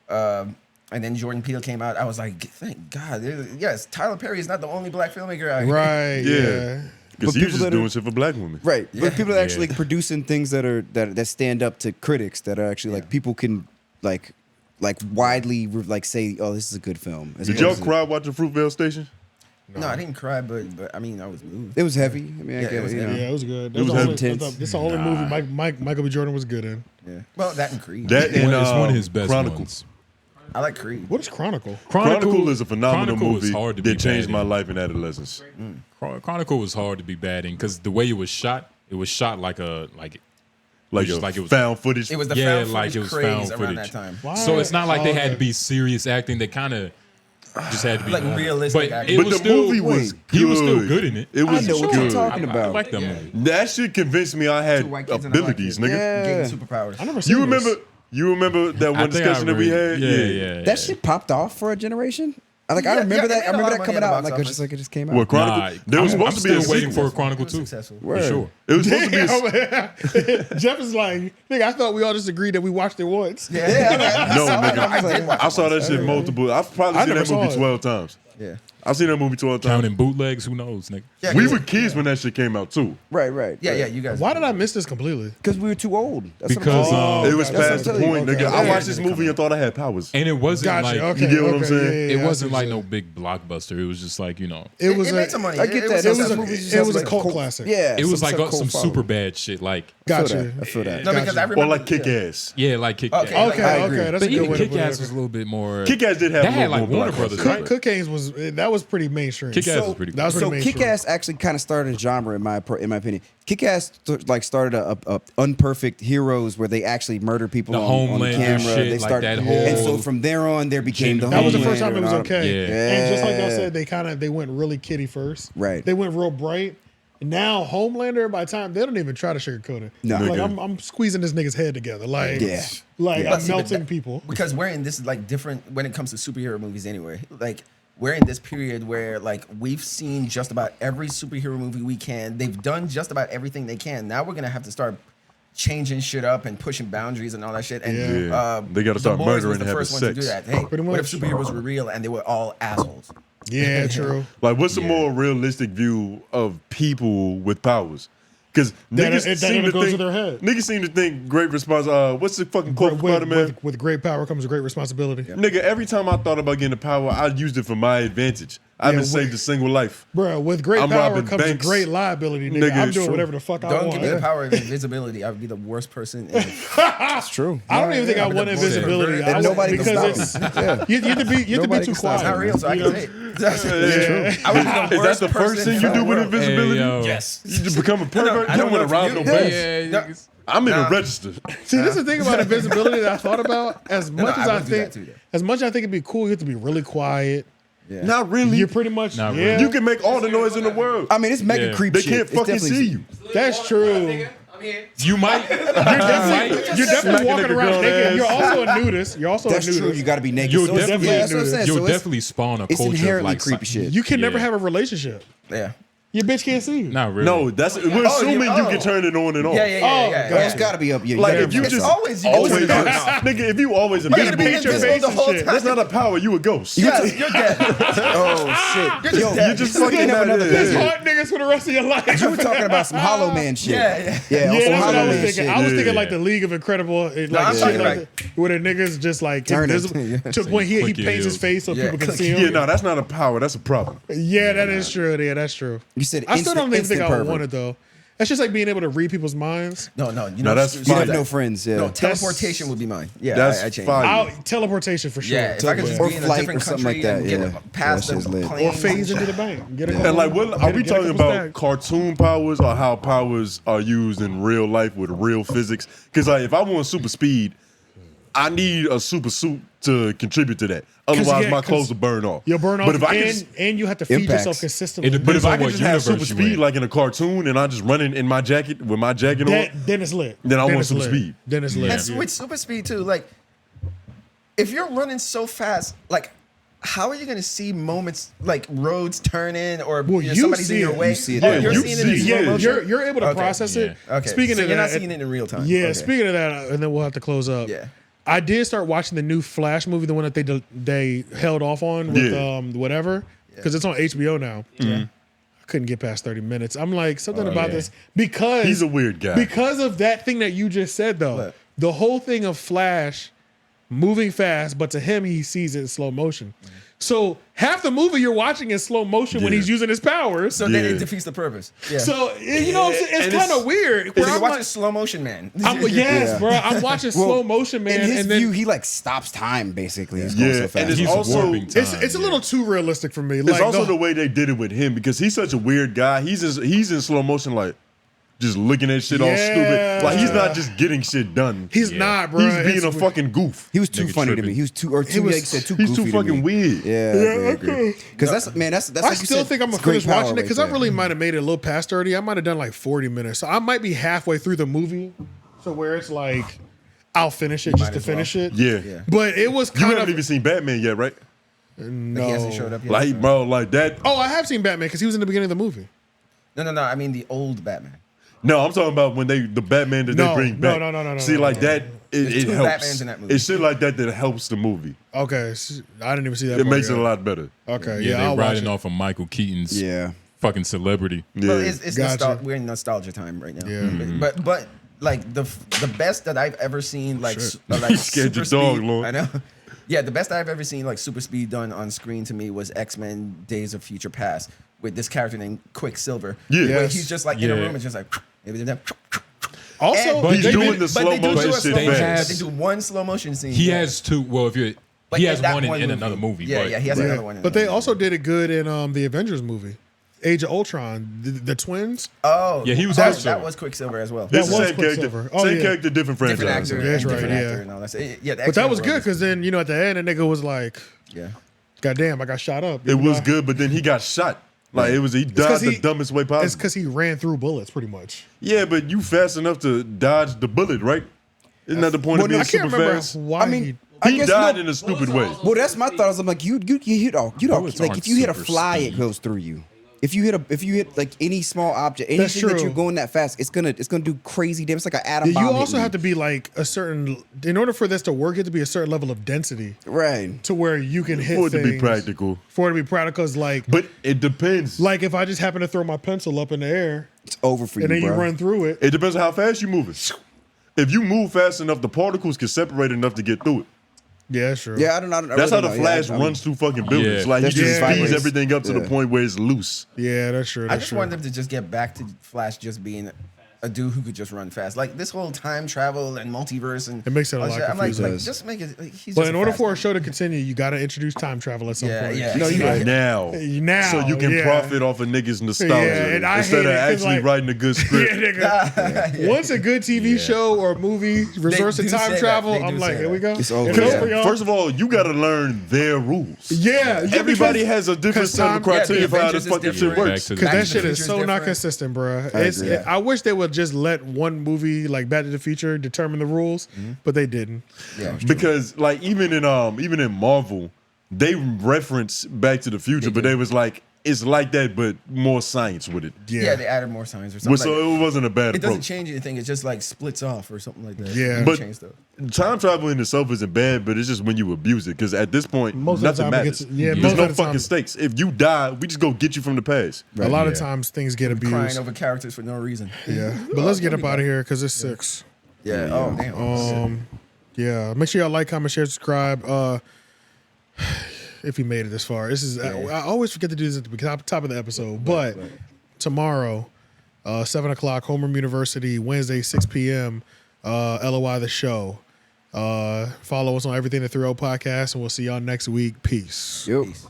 and then Jordan Peele came out. I was like, thank God. Yes, Tyler Perry is not the only black filmmaker out here. Right. Yeah. Because But he people was just that are- doing shit for black women. Right, but people that are actually producing things that stand up to critics, that are actually like people can like widely like say, oh, this is a good film. As Did y'all opposed to- cry watching Fruitvale Station? No, I didn't cry, but I mean, I was moved. It was heavy. I mean, I Yeah, get it was you know. heavy. Yeah, it was good. It was the only, intense. This is the only movie Michael B. Jordan was good in. Yeah. Well, that and Creed. That and It's one of his best Chronicles. ones. I like Creed. What is Chronicle? Chronicle is a phenomenal Chronicle is movie hard to be that changed bad my in. life in adolescence. Chronicle was hard to be bad in because the way it was shot like Like Just a like it was- found footage. It was the Yeah, found like footage it was craze found around footage. that time. Why? So it's not like they had okay. to be serious acting. They kind of just had to be Like normal. realistic But acting. it But was the still, movie was good. He was still good in it. It was know what good. you're talking I about. like that movie. That shit convinced me I had Two white kids and a black abilities, kid. nigga. Yeah. Getting superpowers. I never seen You this. remember that I one think discussion that we read- had? Yeah. That shit popped off for a generation. I Yeah, remember yeah, that. it I made a remember lot that of money coming in the out. box Like office. just like it just came out. What Chronicle? Nah, There was I'm supposed to be a still waiting sequel. for a Chronicle It was 2. successful. For sure. It was supposed to be a Damn, Jeff is like, nigga, I thought we all just agreed that we watched it once. Yeah. No, nigga. I did watch I saw it. that shit multiple. I've probably I seen never that movie saw it. 12 times. Yeah. I've seen that movie 12 times. Counting bootlegs, who knows, nigga? Yeah, We 'cause- were kids when that shit came out too. Right. Yeah, you guys. Why did I miss this completely? Because we were too old. That's what I'm Because saying. It was that's past the what I'm point, telling you. nigga. I Okay. watched this movie and thought I had powers. And it wasn't Gotcha. like Okay. You get what I'm okay, saying? yeah, it yeah, I wasn't see what like you're no saying. big blockbuster. It was just like, you know, It was made a- some money. I get that. It was Some a movies it was a have, cult like, classic. Yeah, it was like some some cult super following. bad shit. Like, Gotcha. I feel that. No, because I remember. Or like Kick Ass. yeah, like Kick Okay. Ass. Okay, I agree. okay, that's But a good even way to Kick put Ass it. was a little bit more. Kick Ass did have That a had little like more Warner blockbuster. Brothers, Cook, right? Cook Games was that was pretty mainstream. Kick Ass was pretty That was cool. pretty So mainstream. Kick-Ass actually kind of started a genre in my opinion. Kick-Ass like started a unperfect heroes where they actually murder people The on the Homelander camera. shit, They like started, that and whole- so from there on, there became the That was the first Homelander time it was and all- okay. Yeah. And just like I Yeah. said, they went really kiddie first. Right. They went real bright. And now Homelander, by the time they don't even try to sugarcoat it. No. Like Nigga. I'm squeezing this nigga's head together. Like Yeah. like Yeah. I'm melting people. Because we're in this like different when it comes to superhero movies anyway. Like we're in this period where like we've seen just about every superhero movie we can. They've done just about everything they can. Now we're gonna have to start changing shit up and pushing boundaries and all that shit. And Yeah. They gotta The start Boys murdering was the and having first one to do sex. that. Hey, Pretty what if much. superheroes were real and they were all assholes? Yeah, true. Like, what's a more realistic view of people with powers? Because niggas that seem to goes think to their head. niggas seem to think great response. What's the fucking quote from With, Spider-Man? with great power comes great responsibility. Nigga, every time I thought about getting the power, I used it for my advantage. I haven't saved a single life. Bro, with great I'm power robbing comes banks. great liability, nigga. Nigga, I'm it's doing true. whatever the fuck I Don't want. give me the power of invisibility. I would be the worst person. In It's true. I don't even think I Yeah. want Yeah. invisibility. And I nobody can because stop it's you have to be Nobody too can stop It's not quiet. real, so I You can know? say it. That's I would be the Is worst that the first person thing in you the do with world. invisibility? Hey, yo. Yes. You just become a pervert? I You don't don't want know to rob if no you- banks. Yeah, No. I'm in Nah. a register. See, this is the thing about invisibility that I thought about. As much I as I would do that think, too, though. as much as I think it'd be cool, you have to be really quiet. Yeah. Not really. You're pretty much. Not yeah. really. You can make all the noise in the world. I mean, it's mega Yeah. creep They shit. can't It's fucking definitely- see you. That's true. You might. You're definitely Smacking walking the around girl naked. ass. You're also a nudist. You're also That's a nudist. true. You got to be naked. You'll So it's- definitely, yeah, that's what I'm saying. you'll So it's- definitely spawn a It's culture of inherently like creepy shit. You can never Yeah. have a relationship. Yeah. Your bitch can't see you. Not really. No, that's we're assuming you oh. can turn it on and off. Well, it's got to be up. Yeah, Like yeah, if you that's just all. always always invisible. nigga, if you always You're gonna invisible, be paint your invisible face the and whole shit. time. that's not a power. You a ghost. Yes, you're dead. Oh shit! You're just dead. You're just You fucking ain't never that another That's is. thing. hard niggas for the rest of your life. You were talking about some Hollow Man shit. Yeah, yeah, on Yeah, some that's what Hollow I was Man thinking. shit. I was thinking Yeah. like the League of Incredible, like I'm shit talking like like- where the niggas just like Turn it. invisible Yeah. to the point he click your paints his heels. face so Yeah, people can click- see him. Yeah, no, that's not a power. That's a problem. Yeah, that is true. Yeah, that's true. You said I still don't even think instant I would pervert. want it though. That's just like being able to read people's minds. No, No, that's You fine. have no friends. Yeah. No, teleportation would be mine. Yeah, That's I changed. fire. Teleportation for sure. Yeah, if I could just Or be in a flight different or something country like and that, get yeah. past That shit's the lit. plane. Or phase into the bank. Get a couple, And like, what are we get a talking couple about? stacks. Cartoon powers or how powers are used in real life with real physics? Because like, if I want super speed, I need a super suit to contribute to that. Otherwise, yeah, my 'cause clothes will burn off. You'll burn off, But if I can, and you have to feed Impacts. yourself consistently. It but depends if I on can what just have super universe you speed in. like in a cartoon and I just running in my jacket with my jacket on, then it's lit. Then I want it's some lit. speed. Then it's lit. And Yeah. with super speed too, like if you're running so fast, like how are you gonna see moments like roads turning or Well, you somebody's see in your it. way? You see it. Oh, Yeah, you're you seeing see it in it. slow Yeah, motion. You're able to Okay. process it. Yeah. Okay, Speaking so of you're that, not seeing it in real time. Yeah, Okay. speaking of that, and then we'll have to close up. Yeah. I did start watching the new Flash movie, the one that they held off on with Yeah. whatever, because it's on HBO now. I couldn't get past 30 minutes. I'm like something about yeah. this because He's a weird guy. Because of that thing that you just said though, What? the whole thing of Flash moving fast, but to him he sees it in slow motion. So half the movie you're watching in slow motion when Yeah. he's using his powers. So then Yeah. it defeats the purpose. Yeah. So you know, what I'm saying? And it's it's- kind of weird. so Where you're I'm watching like, slow motion, man. yes, Yeah. bro. I'm watching slow motion, man, In his and then view, he like stops time basically. He's going Yeah, so and fast. it's He's also warping time. it's a little too realistic for me. it's Like also the way they did it with him because he's such a weird guy. He's in slow motion like just looking at shit all Yeah. stupid. Like he's not just getting shit done. he's not, bro. He's being It's a weird. fucking goof. He was too Nigga funny to tripping. me. He was too, or too, was- like you said, too He's goofy too to fucking me. weird. Yeah, I agree. Because that's like I you still said, think I'm it's gonna great finish watching power it because right I there. really might have made it a little past 30. I might have done like 40 minutes. So I might be halfway through the movie. So where it's like I'll finish it just to as well. finish it. Yeah. But it was You kind haven't of even seen Batman yet, right? no. He hasn't showed up yet. Like, bro, like that. Oh, I have seen Batman because he was in the beginning of the movie. No. I mean the old Batman. No, I'm talking about when the Batman that No, they bring no, back. no, See, no, like no. that, it two helps. Batmans in that movie. It's shit like that that helps the movie. Okay, I didn't even see that. It part makes yet. it a lot better. Okay, Yeah, yeah, they're I'll watch riding it. off of Michael Keaton's Yeah. fucking celebrity. Yeah. Well, it's Gotcha. we're in nostalgia time right now. Yeah. But like the best that I've ever seen like like You scared your super dog, speed, Lord. I know. Yeah, the best I've ever seen like super speed done on screen to me was X-Men Days of Future Past with this character named Quicksilver. Yeah. Where Yes. he's just like in a Yeah. room and just like Also, And- He's they doing did- the slow they do motion a shit slow motion, fast. but they do one slow motion scene. He yeah. has two. Well, if you Like, he has that one in movie. another movie. Yeah, but yeah, he has another one. In But the they movie. also did it good in the Avengers movie, Age of Ultron. The twins. Oh, Yeah, he was that, also- that was Quicksilver as well. That It's the was same character. Quicksilver. Oh, Same yeah. character, different Different franchise. actor, That's and right, different yeah. actor and all that. So, yeah, the But that X-Men was good world because then at the end, the nigga was like, yeah. "Goddamn, I got shot up." It was good, but then he got shot. Like he died 'cause the he- dumbest way It's possible. because he ran through bullets, pretty much. Yeah, but you fast enough to dodge the bullet, right? Isn't that the point of being I can't super remember fast? why. I mean, he, I He guess died no- in a stupid way. Well, that's my thought. I'm like, you hit Bullets like aren't if you hit a super fly, it speed. goes through you. If you hit like any small object, That's anything that true. you're going that fast, it's gonna do crazy damage. It's like an atom you bomb. also hitting have to be like a certain. In order for this to work, you have to be a certain level of density right. to where you can hit For it to be things. practical. For it to be practical, is like It depends. like if I just happen to throw my pencil up in the air It's over for and you, then you bro. run through it. It depends on how fast you moving. If you move fast enough, the particles can separate enough to get through it. Yeah, sure. Yeah, I don't know. That's how the Flash runs through fucking buildings. Yeah. Like he That's just just speeds vibrates. everything up to the Yeah. point where it's loose. Yeah, that's true. I That's just true. want them to just get back to Flash just being a dude who could just run fast. Like this whole time travel and multiverse and It makes it a all lot shit, I'm like, confusing. just make it. Like, he's But just in order fast for a dude. show to continue, you got to introduce time travel at some point. Yeah. No, you right. Now. Now, So you can yeah. profit off of niggas' nostalgia and I instead hate of it 'cause, actually like- writing a good Yeah, script. nigga. Once a good TV show or movie resorts to do time say that. travel, They I'm do like, say here we that. go. It's over. It's Yeah. over, y'all. First of all, you got to learn their rules. yeah, Everybody because- has a different 'cause set of time- criteria yeah, for how the this Avengers fucking is shit different. works. Back to Because Back that to the shit is Future so not different. consistent, bruh. I agree. I wish they would just let one movie like Back to the Future determine the rules, but they didn't. Yeah, Because like even in Marvel, they reference Back to the Future, but they was like it's like that, but more science with it. yeah, they added more signs or something. Well, so like that. it wasn't a bad It doesn't approach. change anything. It just like splits off or something like that. Yeah. It But change stuff. time travel in itself isn't bad, but it's just when you abuse it. Because at this point, Most of the nothing time it matters. gets- yeah, most There's of no the fucking time- stakes. If you die, we just go get you from the past. A lot of times things get Crying abused. over characters for no reason. Yeah, but let's get up out of here because it's 6. Yeah. Oh damn. Yeah, make sure y'all like, comment, share, subscribe. If you made it this far, this is I always forget to do this at the top of the episode. But tomorrow, 7 o'clock, Homeroom University, Wednesday, 6 p.m. LOI the show. Follow us on everything the 𝙿𝙾𝚃 podcast, and we'll see y'all next week. Peace. Yep. Peace.